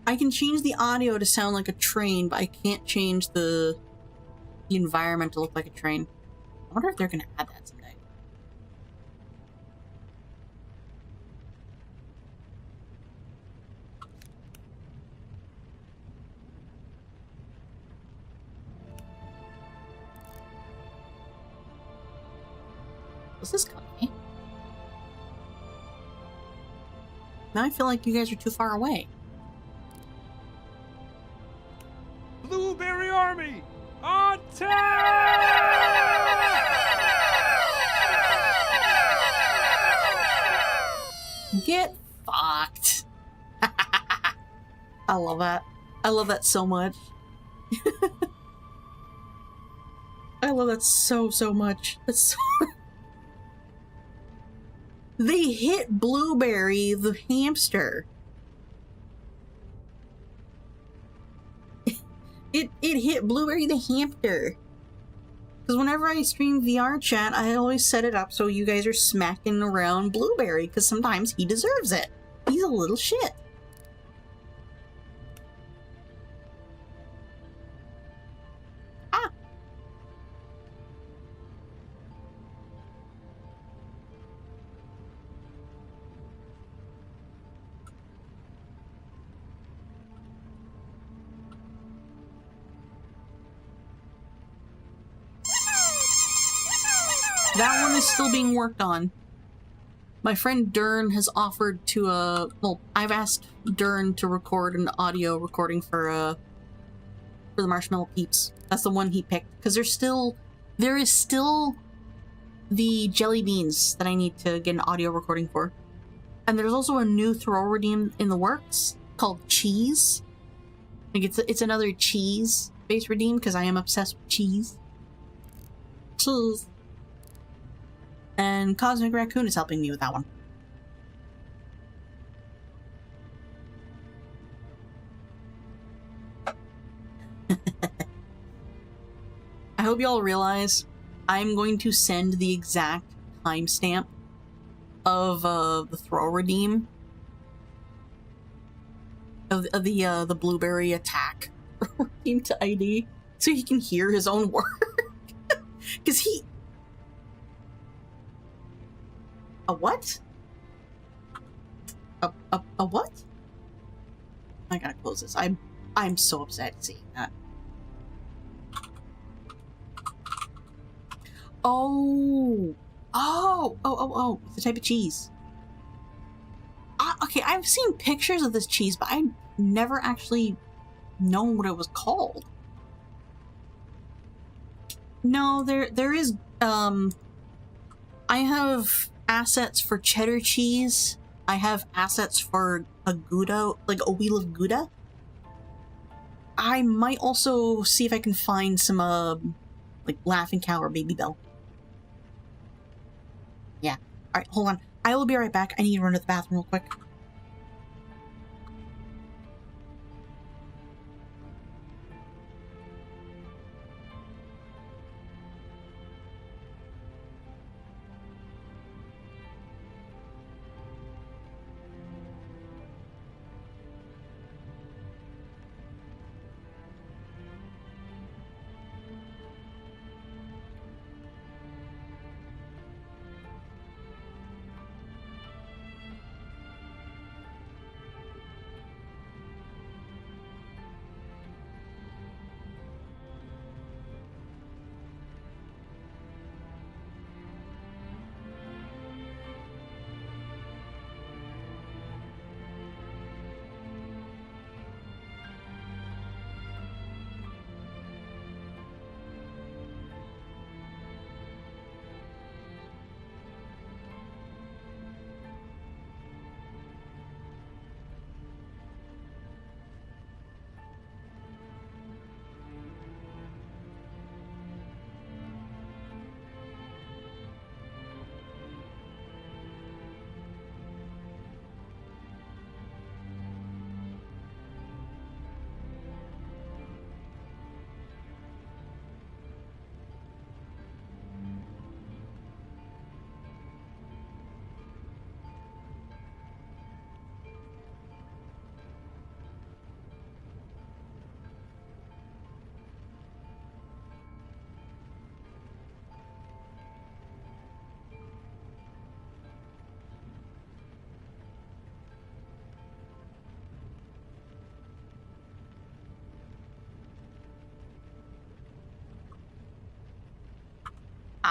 I can change the audio to sound like a train, but I can't change the environment to look like a train. I wonder if they're gonna add that someday. This is comfy. Now I feel like you guys are too far away. Blueberry Army! Attack! Get fucked. I love that. I love that so much. I love that so much. That's so... They hit Blueberry the hamster. It hit Blueberry the hamster. Because whenever I stream VR chat, I always set it up so you guys are smacking around Blueberry, because sometimes he deserves it. He's a little shit. Ah! That one is still being worked on. My friend Dern has offered to, well, I've asked Dern to record an audio recording for the Marshmallow Peeps. That's the one he picked. Because there is still the jelly beans that I need to get an audio recording for. And there's also a new throw redeem in the works called Cheese. Like, it's another cheese-based redeem, because I am obsessed with cheese. Cheese. And Cosmic Raccoon is helping me with that one. I hope y'all realize I'm going to send the exact timestamp of the throw redeem of the Blueberry attack redeem to ID, so he can hear his own work. Because he... A what? A what? I gotta close this. I'm so upset seeing that. Oh, it's a type of cheese. Okay, I've seen pictures of this cheese, but I've never actually known what it was called. No, there is, I have assets for cheddar cheese. I have assets for a Gouda, like a wheel of Gouda. I might also see if I can find some, like Laughing Cow or Baby Bell. Yeah. Alright, hold on. I will be right back. I need to run to the bathroom real quick.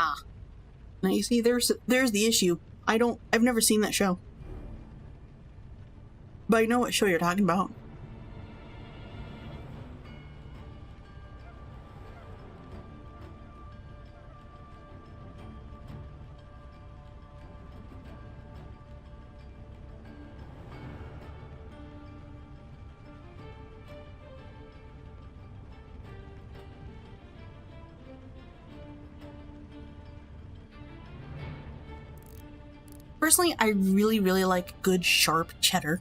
Ah. Now you see, there's the issue. I've never seen that show. But I know what show you're talking about. Personally, I really, really like good sharp cheddar.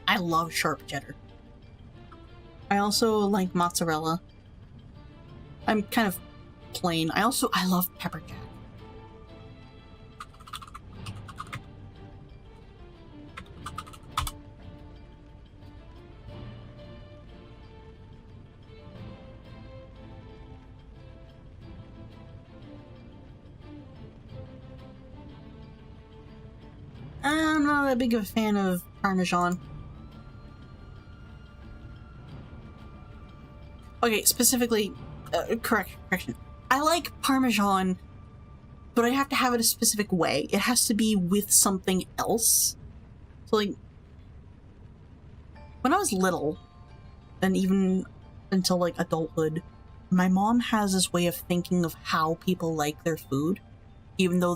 I love sharp cheddar. I also like mozzarella. I'm kind of plain. I love pepper jack. I'm not that big of a fan of Parmesan. Okay, specifically, correction. I like Parmesan, but I have to have it a specific way. It has to be with something else. So, like, when I was little, and even until, like, adulthood, my mom has this way of thinking of how people like their food, even though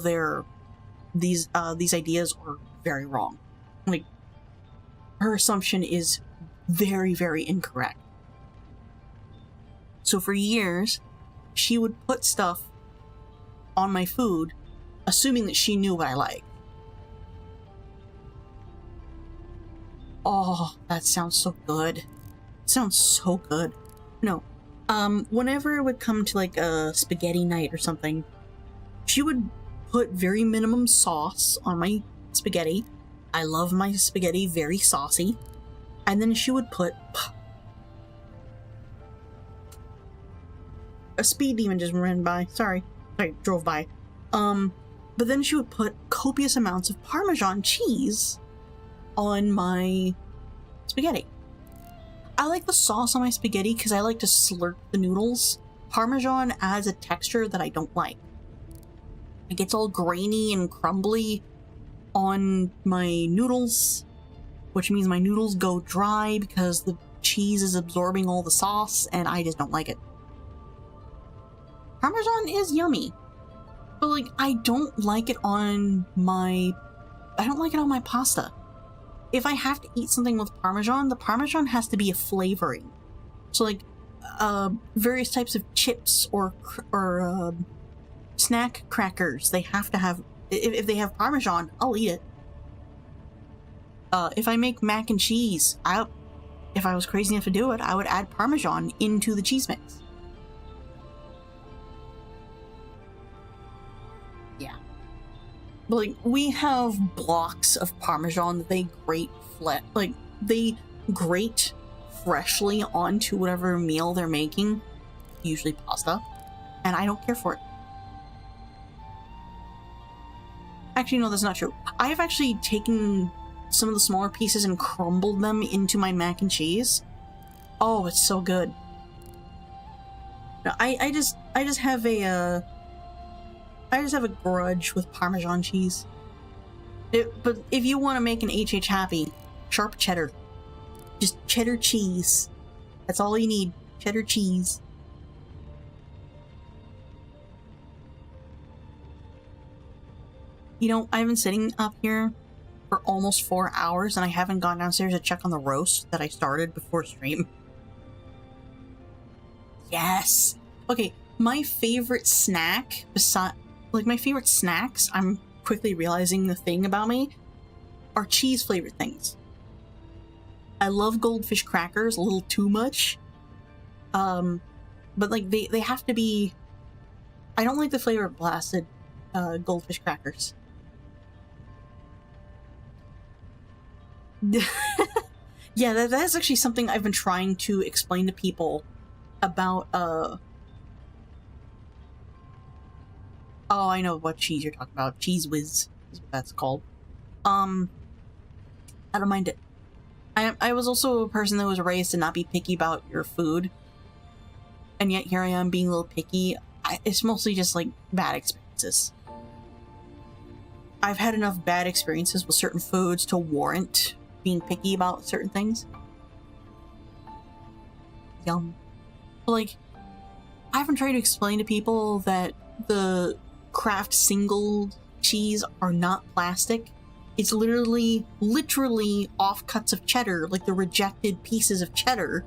these ideas are very wrong. Like, her assumption is very, very incorrect. So for years, she would put stuff on my food, assuming that she knew what I liked. Oh, that sounds so good. It sounds so good. No, whenever it would come to like a spaghetti night or something, she would put very minimum sauce on my spaghetti. I love my spaghetti very saucy. And then she would put... A speed demon just ran by. Sorry, drove by. But then she would put copious amounts of Parmesan cheese on my spaghetti. I like the sauce on my spaghetti because I like to slurp the noodles. Parmesan adds a texture that I don't like. It gets all grainy and crumbly on my noodles, which means my noodles go dry because the cheese is absorbing all the sauce, and I just don't like it. Parmesan is yummy, but like I don't like it on my pasta. If I have to eat something with Parmesan, the Parmesan has to be a flavoring. So like various types of chips or snack crackers, they have to have, if they have Parmesan, I'll eat it. If I make mac and cheese, if I was crazy enough to do it, I would add Parmesan into the cheese mix. Yeah. But like, we have blocks of Parmesan that they grate freshly onto whatever meal they're making, usually pasta, and I don't care for it. Actually, no, that's not true. I have actually taken some of the smaller pieces and crumbled them into my mac and cheese. Oh, it's so good. No, I just have a grudge with Parmesan cheese. But if you want to make an HH happy, sharp cheddar. Just cheddar cheese. That's all you need. Cheddar cheese. You know, I've been sitting up here for almost 4 hours and I haven't gone downstairs to check on the roast that I started before stream. Yes! Okay, my favorite snack, my favorite snacks, I'm quickly realizing the thing about me, are cheese flavored things. I love goldfish crackers a little too much. But like they have to be, I don't like the flavor of blasted goldfish crackers. Yeah, that's actually something I've been trying to explain to people about, oh, I know what cheese you're talking about. Cheese Whiz is what that's called. I don't mind it. I was also a person that was raised to not be picky about your food. And yet here I am being a little picky. It's mostly just like bad experiences. experiences. I've had enough bad experiences with certain foods to warrant being picky about certain things. Yum. Like, I haven't tried to explain to people that the Kraft single cheese are not plastic. It's literally offcuts of cheddar, like the rejected pieces of cheddar,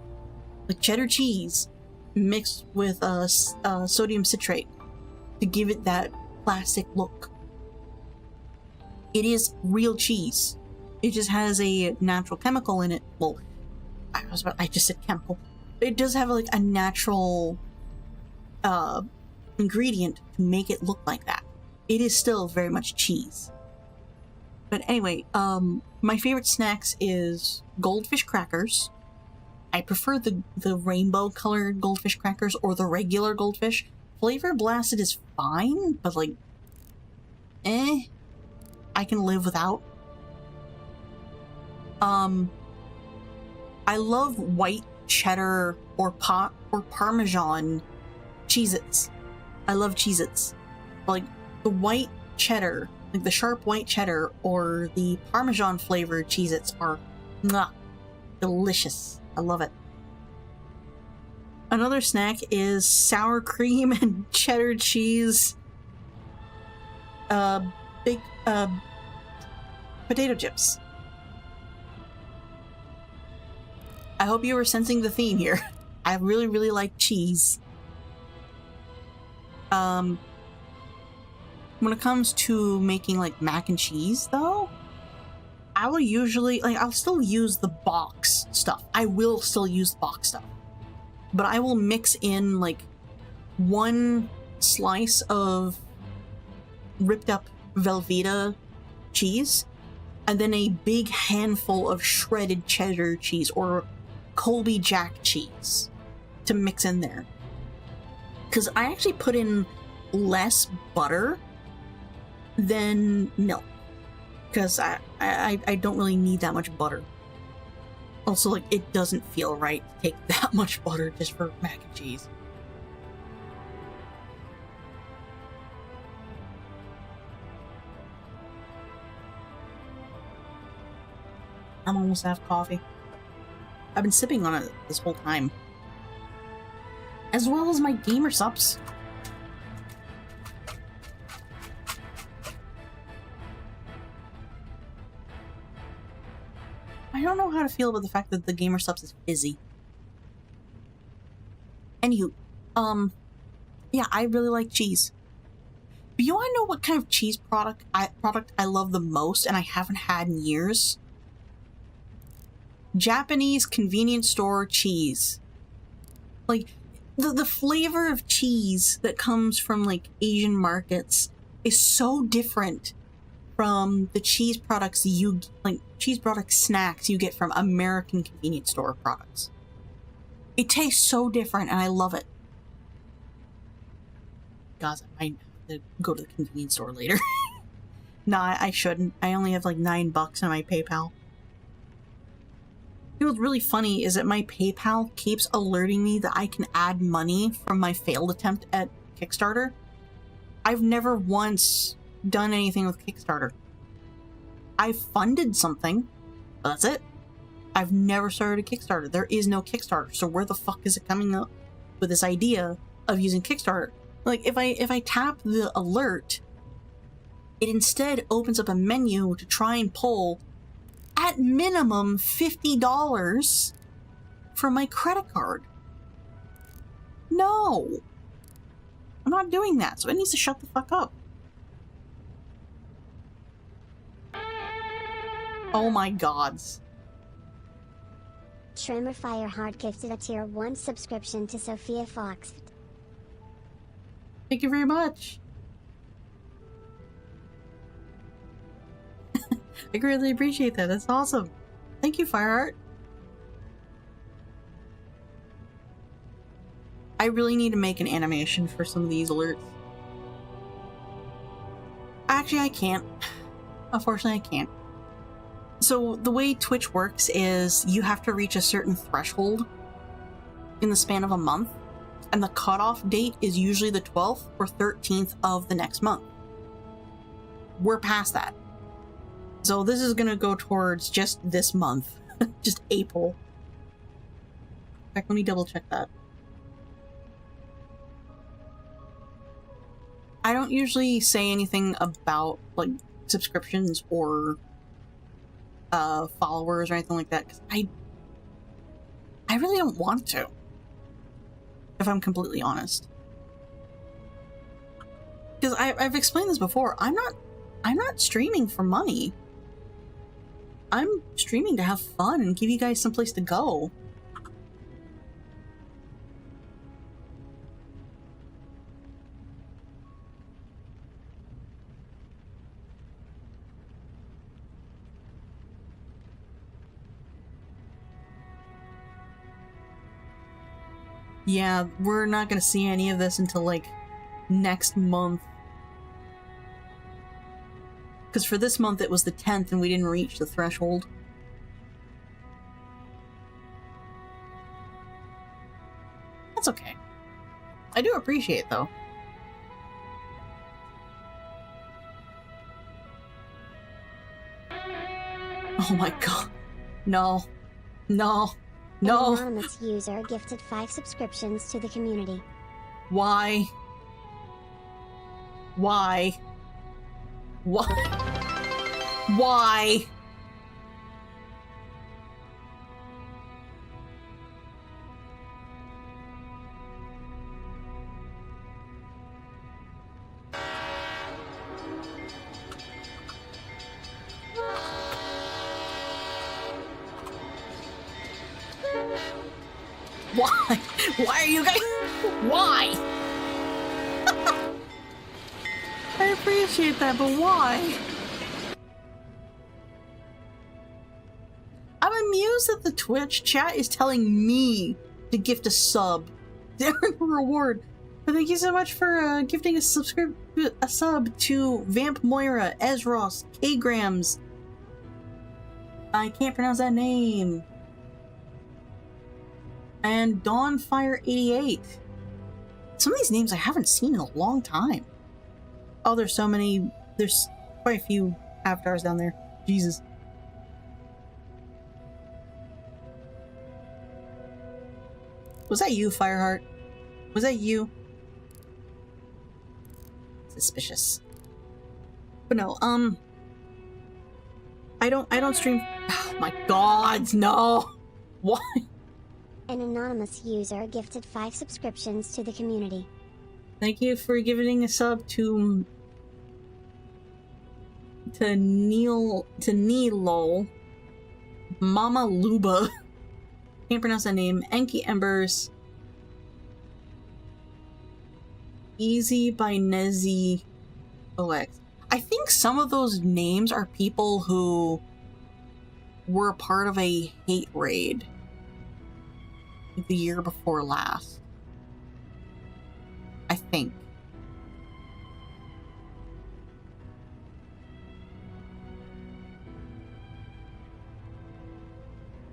like cheddar cheese, mixed with sodium citrate to give it that plastic look. It is real cheese. It just has a natural chemical in it. Well, I just said chemical. It does have like a natural ingredient to make it look like that. It is still very much cheese. But anyway, my favorite snacks is goldfish crackers. I prefer the rainbow colored goldfish crackers or the regular goldfish. Flavor blasted is fine, but like, I can live without. I love white cheddar or Parmesan Cheez-Its. I love Cheez-Its. Like, the white cheddar, like the sharp white cheddar or the Parmesan flavored Cheez-Its are delicious. I love it. Another snack is sour cream and cheddar cheese big potato chips. I hope you were sensing the theme here. I really, really like cheese. When it comes to making like mac and cheese though, I will usually, like, I'll still use the box stuff. I will still use the box stuff. But I will mix in like one slice of ripped up Velveeta cheese and then a big handful of shredded cheddar cheese or Colby Jack cheese to mix in there. Because I actually put in less butter than milk. Because I don't really need that much butter. Also, like, it doesn't feel right to take that much butter just for mac and cheese. I'm almost out of coffee. I've been sipping on it this whole time. As well as my gamer subs. I don't know how to feel about the fact that the gamer subs is fizzy. Anywho, yeah, I really like cheese. But you want to know what kind of cheese product I love the most and I haven't had in years? Japanese convenience store cheese. Like, the flavor of cheese that comes from, like, Asian markets is so different from the cheese products cheese product snacks you get from American convenience store products. It tastes so different and I love it. Guys, I might have to go to the convenience store later. Nah, I shouldn't. I only have like $9 on my PayPal. You know what's really funny is that my PayPal keeps alerting me that I can add money from my failed attempt at Kickstarter. I've never once done anything with Kickstarter. I've funded something, but that's it. I've never started a Kickstarter. There is no Kickstarter, so where the fuck is it coming up with this idea of using Kickstarter? Like, if I tap the alert, it instead opens up a menu to try and pull at minimum $50 from my credit card. No! I'm not doing that, so it needs to shut the fuck up. Oh my gods. Tremor Fireheart gifted a tier 1 subscription to Sophia Fox. Thank you very much. I greatly appreciate that. That's awesome. Thank you, Fireheart. I really need to make an animation for some of these alerts. Actually, I can't. Unfortunately, I can't. So the way Twitch works is you have to reach a certain threshold in the span of a month And the cutoff date is usually the 12th or 13th of the next month. We're past that. So this is gonna go towards just this month. Just April. In fact, let me double check that. I don't usually say anything about, like, subscriptions or followers or anything like that, because I really don't want to, if I'm completely honest. Because I've explained this before. I'm not streaming for money. I'm streaming to have fun and give you guys some place to go. Yeah, we're not gonna see any of this until, like, next month. Because for this month it was the 10th and we didn't reach the threshold. That's okay. I do appreciate it, though. Oh my god. No. No. No. An anonymous user gifted 5 subscriptions to the community. Why? Why? Why? Why? Why? Why are you guys? Why? I appreciate that, but why? I'm amused that the Twitch chat is telling me to gift a sub. Reward. But thank you so much for gifting a sub to Vamp Moira, Ezros, K-Grams. I can't pronounce that name. And Dawnfire88. Some of these names I haven't seen in a long time. Oh, there's so many. There's quite a few avatars down there. Jesus. Was that you, Fireheart? Was that you? Suspicious. But no, I don't stream. Oh my god, no! Why? An anonymous user gifted 5 subscriptions to the community. Thank you for giving a sub to Nilo, Mama Luba. Can't pronounce that name. Enki Embers. Easy by Nezi OX. I think some of those names are people who were part of a hate raid the year before last. I think.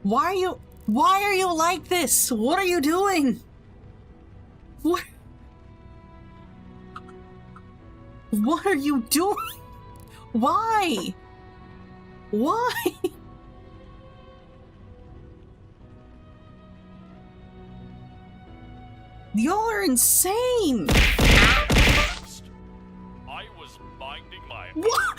Why are you like this? What are you doing? What are you doing? Why? Why? Y'all are insane! I was minding my Why?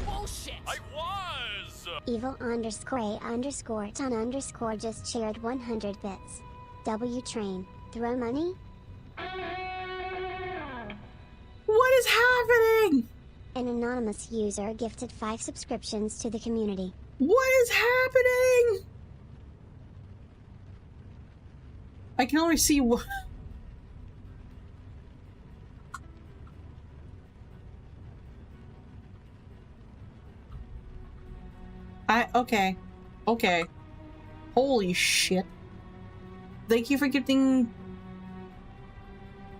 bullshit. I was. Evil_A_ton_ just shared 100 bits. W train. Throw money? What is happening? An anonymous user gifted 5 subscriptions to the community. What is happening? I can only see what. Okay. Okay. Holy shit. Thank you for gifting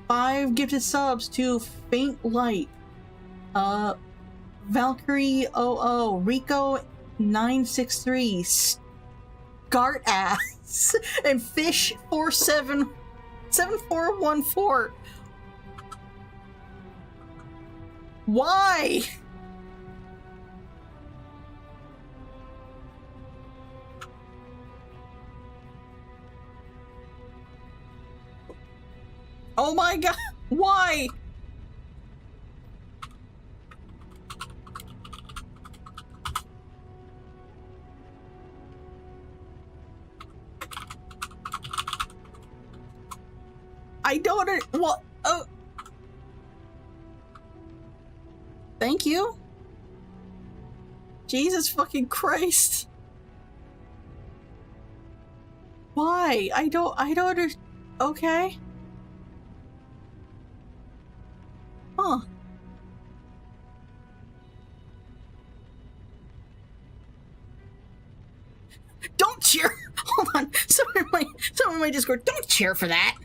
5 gifted subs to Faint Light. Valkyrie 00, Rico 963, Scart Ass, and Fish 47 7414. Why? Oh my god, why? I don't. What? Oh. Thank you. Jesus fucking Christ. Why? I don't okay. Huh. Don't cheer. Hold on. Someone in my Discord, don't cheer for that.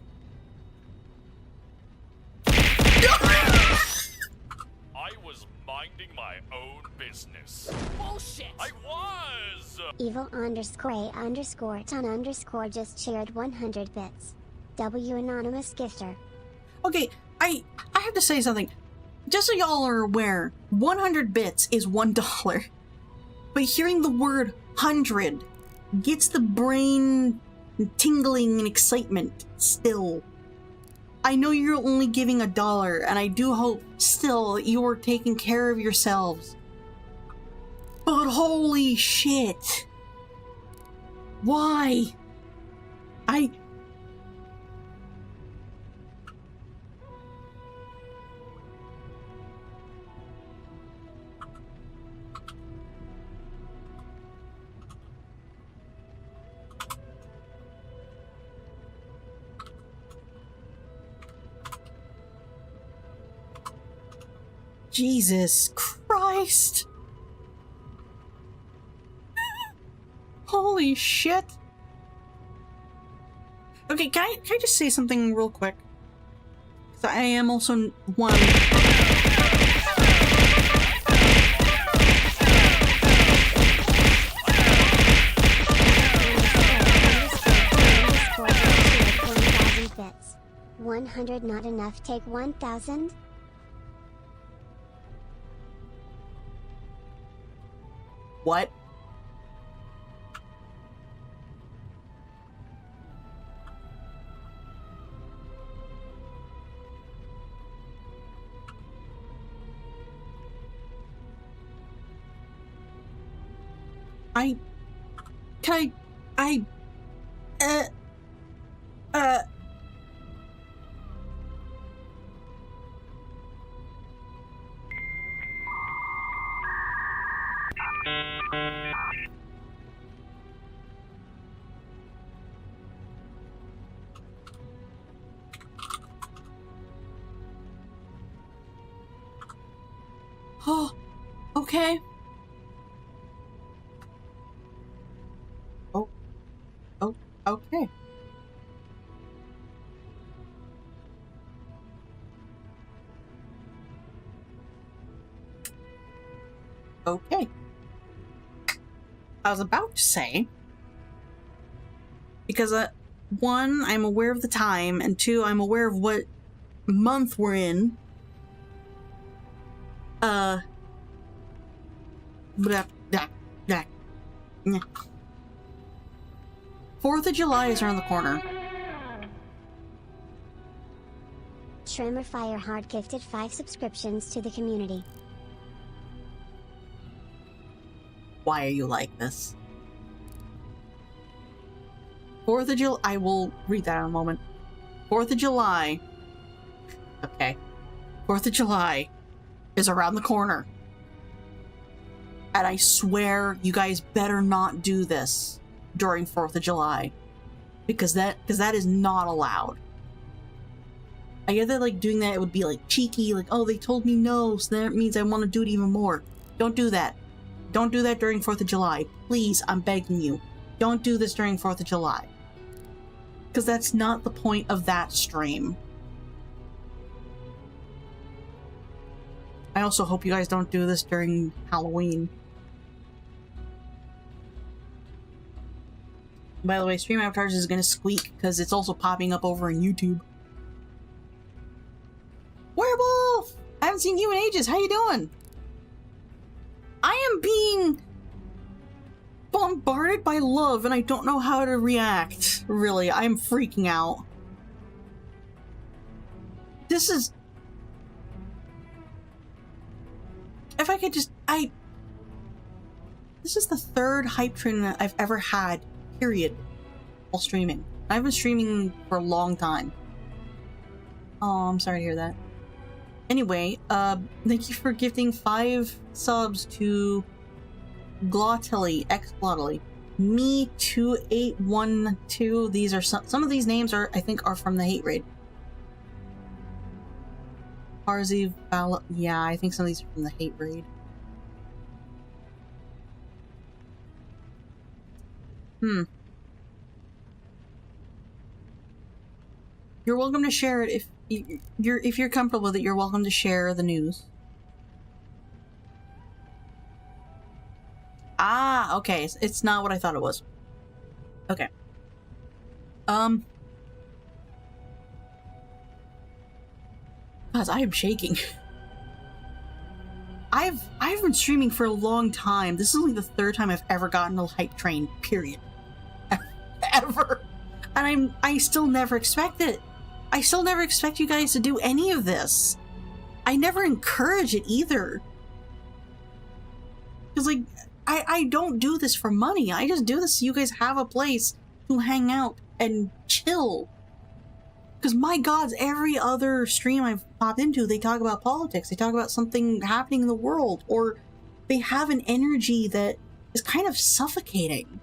I was minding my own business. Bullshit! I was! Evil_A_ton_ just shared 100 bits. W anonymous gifter. Okay, I have to say something. Just so y'all are aware, 100 bits is $1. But hearing the word 100 gets the brain tingling in excitement still. I know you're only giving $1, and I do hope still that you are taking care of yourselves. But holy shit. Why? Jesus Christ. Holy shit. Okay, can I just say something real quick? 'Cause I am also one. Bits. 100 not enough, take 1000. What? Oh, okay. Oh, okay. Okay. I was about to say, because one, I'm aware of the time, and two, I'm aware of what month we're in. Blah, blah, blah. Nah. 4th of July is around the corner. Trimmer Firehard gifted 5 subscriptions to the community. Why are you like this? 4th of July, I will read that in a moment. 4th of July. Okay. 4th of July is around the corner. And I swear you guys better not do this during 4th of July. Because that is not allowed. I get that like doing that it would be like cheeky, like, oh, they told me no, so that means I want to do it even more. Don't do that. Don't do that during 4th of July. Please, I'm begging you. Don't do this during 4th of July. Because that's not the point of that stream. I also hope you guys don't do this during Halloween. By the way, stream avatars is gonna squeak because it's also popping up over on YouTube. Werewolf! I haven't seen you in ages. How you doing? I am being bombarded by love and I don't know how to react. Really, I'm freaking out. This is... If I could just... This is the third hype train that I've ever had, period, while streaming. I've been streaming for a long time. Oh, I'm sorry to hear that. Anyway, thank you for gifting 5 subs to Glottily, Glottily. Me2812. These are some of these names are, I think, are from the hate raid. Parzi, yeah, I think some of these are from the hate raid. You're welcome to share it if you're comfortable with it. You're welcome to share the news. Ah, okay. It's not what I thought it was. Okay. Guys, I am shaking. I've been streaming for a long time. This is only the third time I've ever gotten a hype train, period. Ever. And I still never expect it. I still never expect you guys to do any of this. I never encourage it either. Because, like, I don't do this for money. I just do this so you guys have a place to hang out and chill. Because, my God, every other stream I've popped into, they talk about politics. They talk about something happening in the world. Or they have an energy that is kind of suffocating.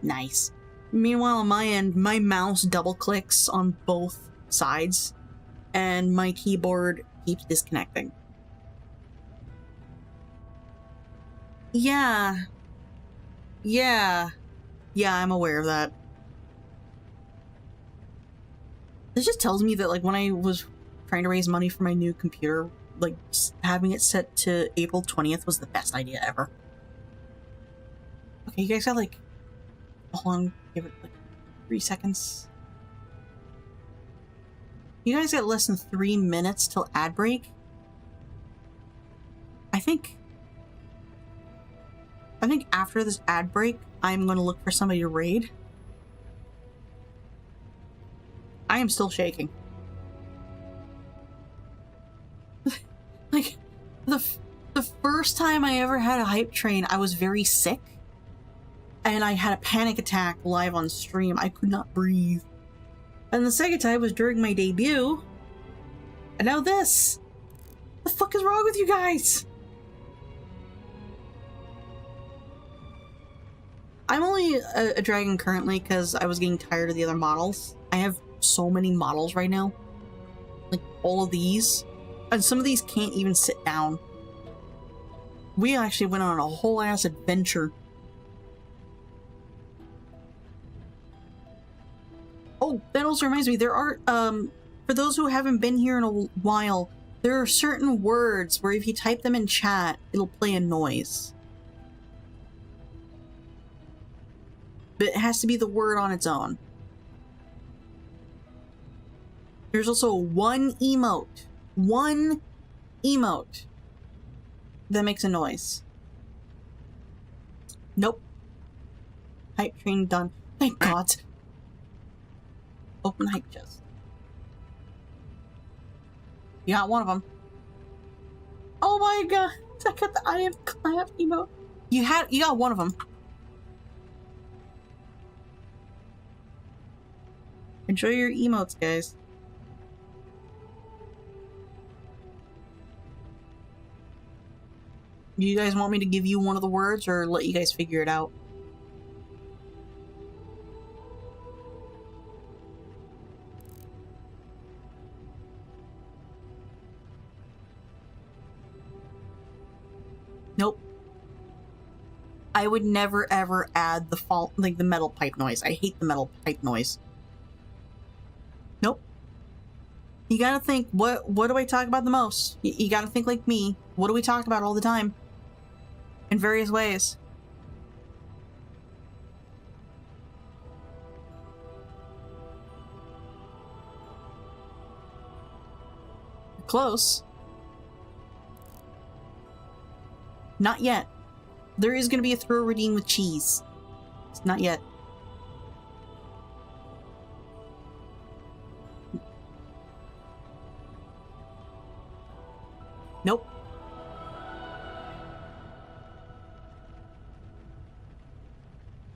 Nice. Meanwhile, on my end, my mouse double clicks on both sides, and my keyboard keeps disconnecting. Yeah. Yeah, I'm aware of that. This just tells me that, like, when I was trying to raise money for my new computer, like, having it set to April 20th was the best idea ever. Okay, you guys got, like, hold on, give it, like, 3 seconds. You guys got less than 3 minutes till ad break. I think after this ad break, I'm going to look for somebody to raid. I am still shaking. Like, the first time I ever had a hype train, I was very sick. And I had a panic attack live on stream. I could not breathe. And the second time was during my debut. And now this. The fuck is wrong with you guys? I'm only a dragon currently because I was getting tired of the other models. I have so many models right now. Like, all of these. And some of these can't even sit down. We actually went on a whole ass adventure. Oh, that also reminds me, there are, for those who haven't been here in a while, there are certain words where if you type them in chat, it'll play a noise. But it has to be the word on its own. There's also one emote that makes a noise. Nope. Hype train done. Thank God. Open hype chest. You got one of them. Oh my God! I got the I am clap emote. You got one of them. Enjoy your emotes, guys. Do you guys want me to give you one of the words or let you guys figure it out? Nope. I would never ever add the metal pipe noise. I hate the metal pipe noise. Nope. You gotta think, what do I talk about the most? You gotta think like me. What do we talk about all the time? In various ways. Close. Not yet. There is gonna be a throw redeem with cheese. It's not yet. Nope.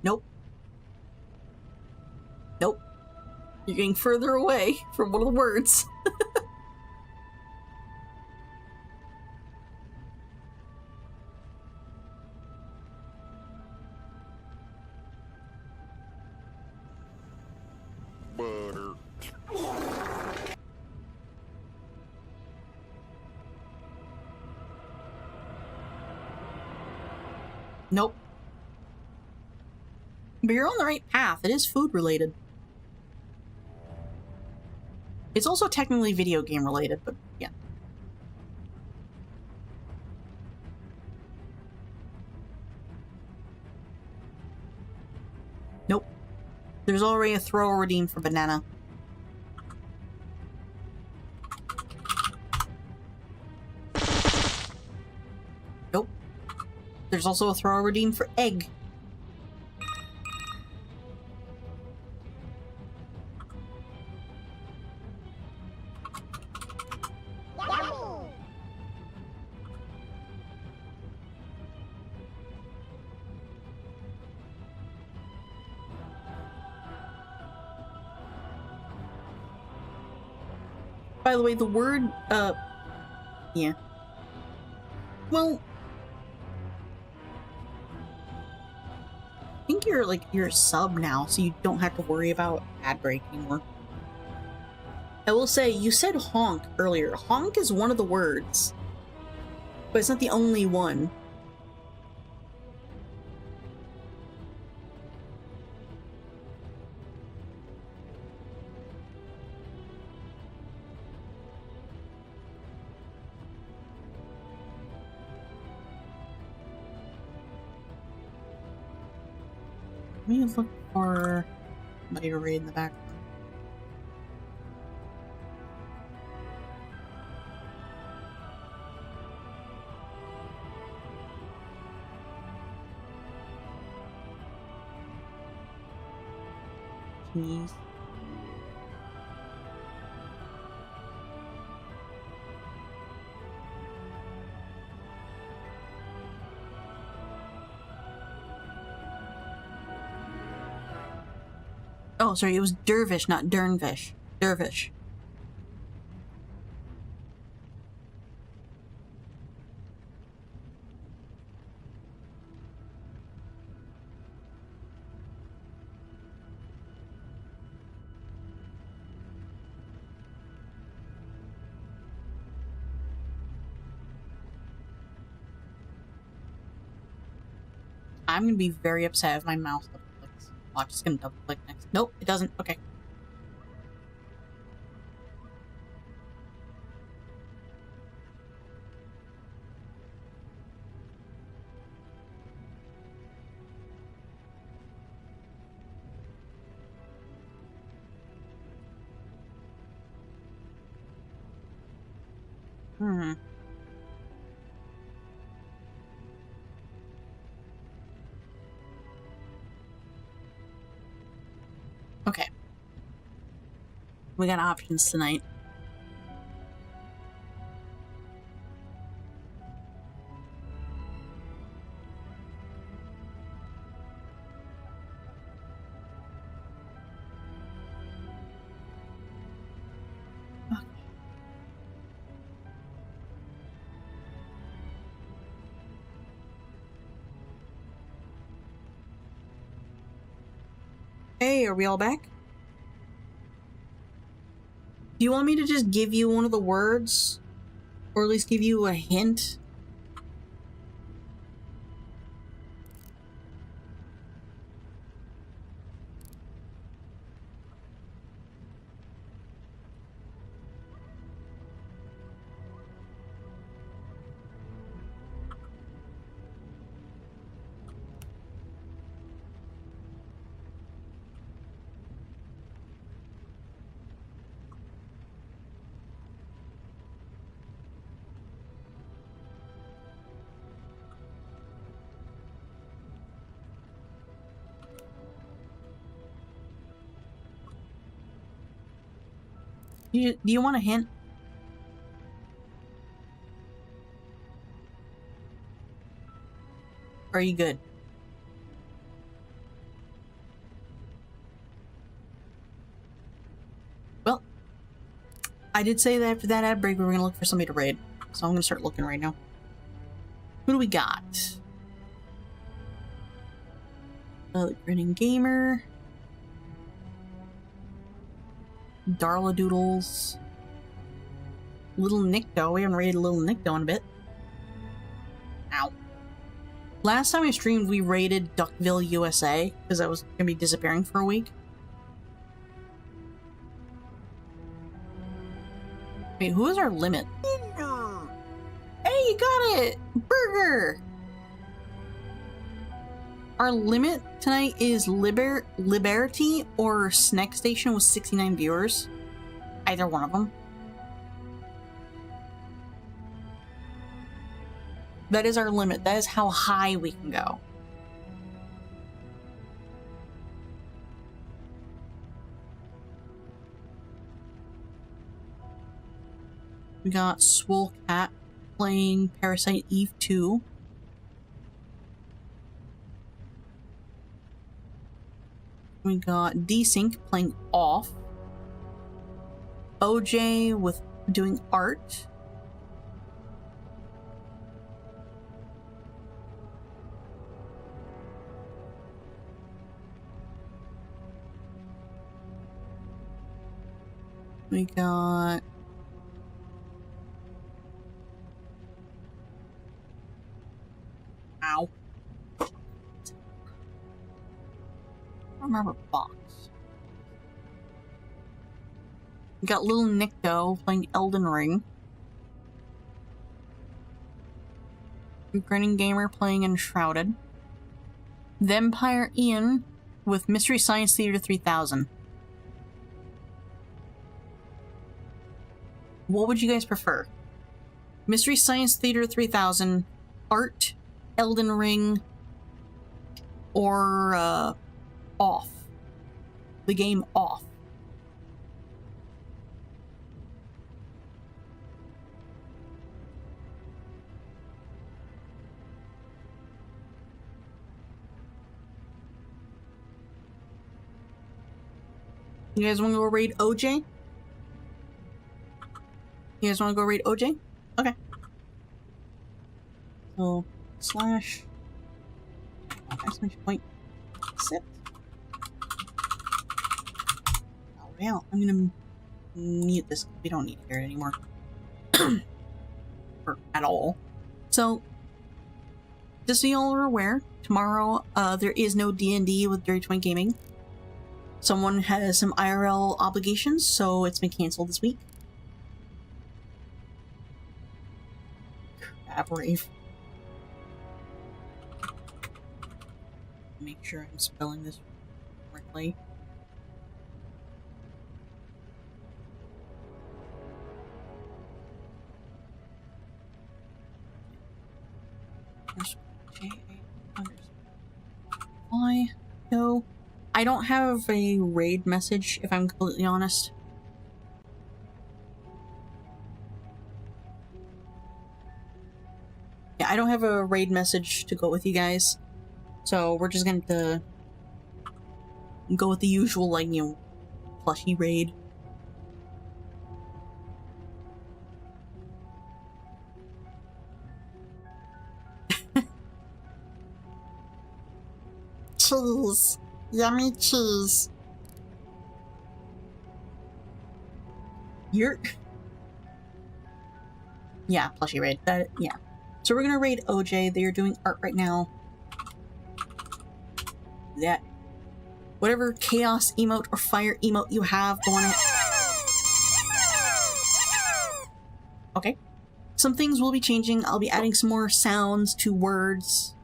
Nope. Nope. You're getting further away from one of the words. Butter. Nope. But you're on the right path. It is food related. It's also technically video game related, but yeah. Nope. There's already a throw or redeem for banana. Nope. There's also a throw or redeem for egg. By the way, the word, yeah. Well, I think you're a sub now, so you don't have to worry about ad break anymore. I will say, you said honk earlier. Honk is one of the words, but it's not the only one. Let me look for somebody to read in the background. Please. Oh, sorry, it was dervish, not dernvish. Dervish. I'm gonna be very upset if my mouse double clicks. Watch, it's gonna double click next. Nope, it doesn't. Okay. Hmm. Okay. We got options tonight. Hey, are we all back? Do you want me to just give you one of the words? Or at least give you a hint? Do you want a hint? Or are you good? Well, I did say that after that ad break we were gonna look for somebody to raid. So I'm gonna start looking right now. Who do we got? The Grinning Gamer. Darla Doodles. Little Nicto. We haven't raided Little Nicto in a bit. Ow. Last time I streamed, we raided Duckville, USA, because I was going to be disappearing for a week. Wait, who is our limit? Burger! Hey, you got it! Burger! Our limit tonight is Liberty or Snack Station with 69 viewers. Either one of them. That is our limit. That is how high we can go. We got Swole Cat playing Parasite Eve 2. We got Desync playing Off. OJ with doing art. We got ow. I don't remember box. We got Little Nicto playing Elden Ring. Grinning Gamer playing Enshrouded. Vampire Ian with Mystery Science Theater 3000. What would you guys prefer? Mystery Science Theater 3000, Art, Elden Ring, or Off? The game Off. You guys want to go raid OJ? You guys want to go raid OJ? Okay. So, slash exclamation point accept. Oh, yeah, I'm gonna mute this. We don't need to hear it anymore. Or at all. So, just so y'all are aware, tomorrow there is no D&D with Dirty Twin Gaming. Someone has some IRL obligations, so it's been canceled this week. Brave. Make sure I'm spelling this correctly. Go. I don't have a raid message, if I'm completely honest. Yeah, I don't have a raid message to go with you guys. So we're just going to go with the usual, like, you know, plushie raid. Cheese. Yummy cheese. You're... Yeah, plushie raid. Yeah. So we're gonna raid OJ. They are doing art right now. That. Whatever chaos emote or fire emote you have going on. Okay. Some things will be changing. I'll be adding some more sounds to words.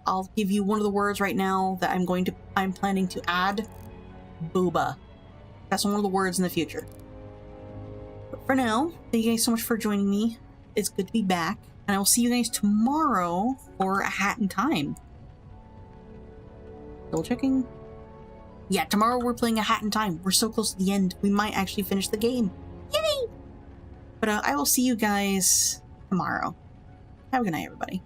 I'll give you one of the words right now that I'm planning to add. Booba. That's one of the words in the future. But for now, thank you guys so much for joining me. It's good to be back. And I will see you guys tomorrow for A Hat in Time. Double checking. Yeah, tomorrow we're playing A Hat in Time. We're so close to the end. We might actually finish the game. But I will see you guys tomorrow. Have a good night, everybody.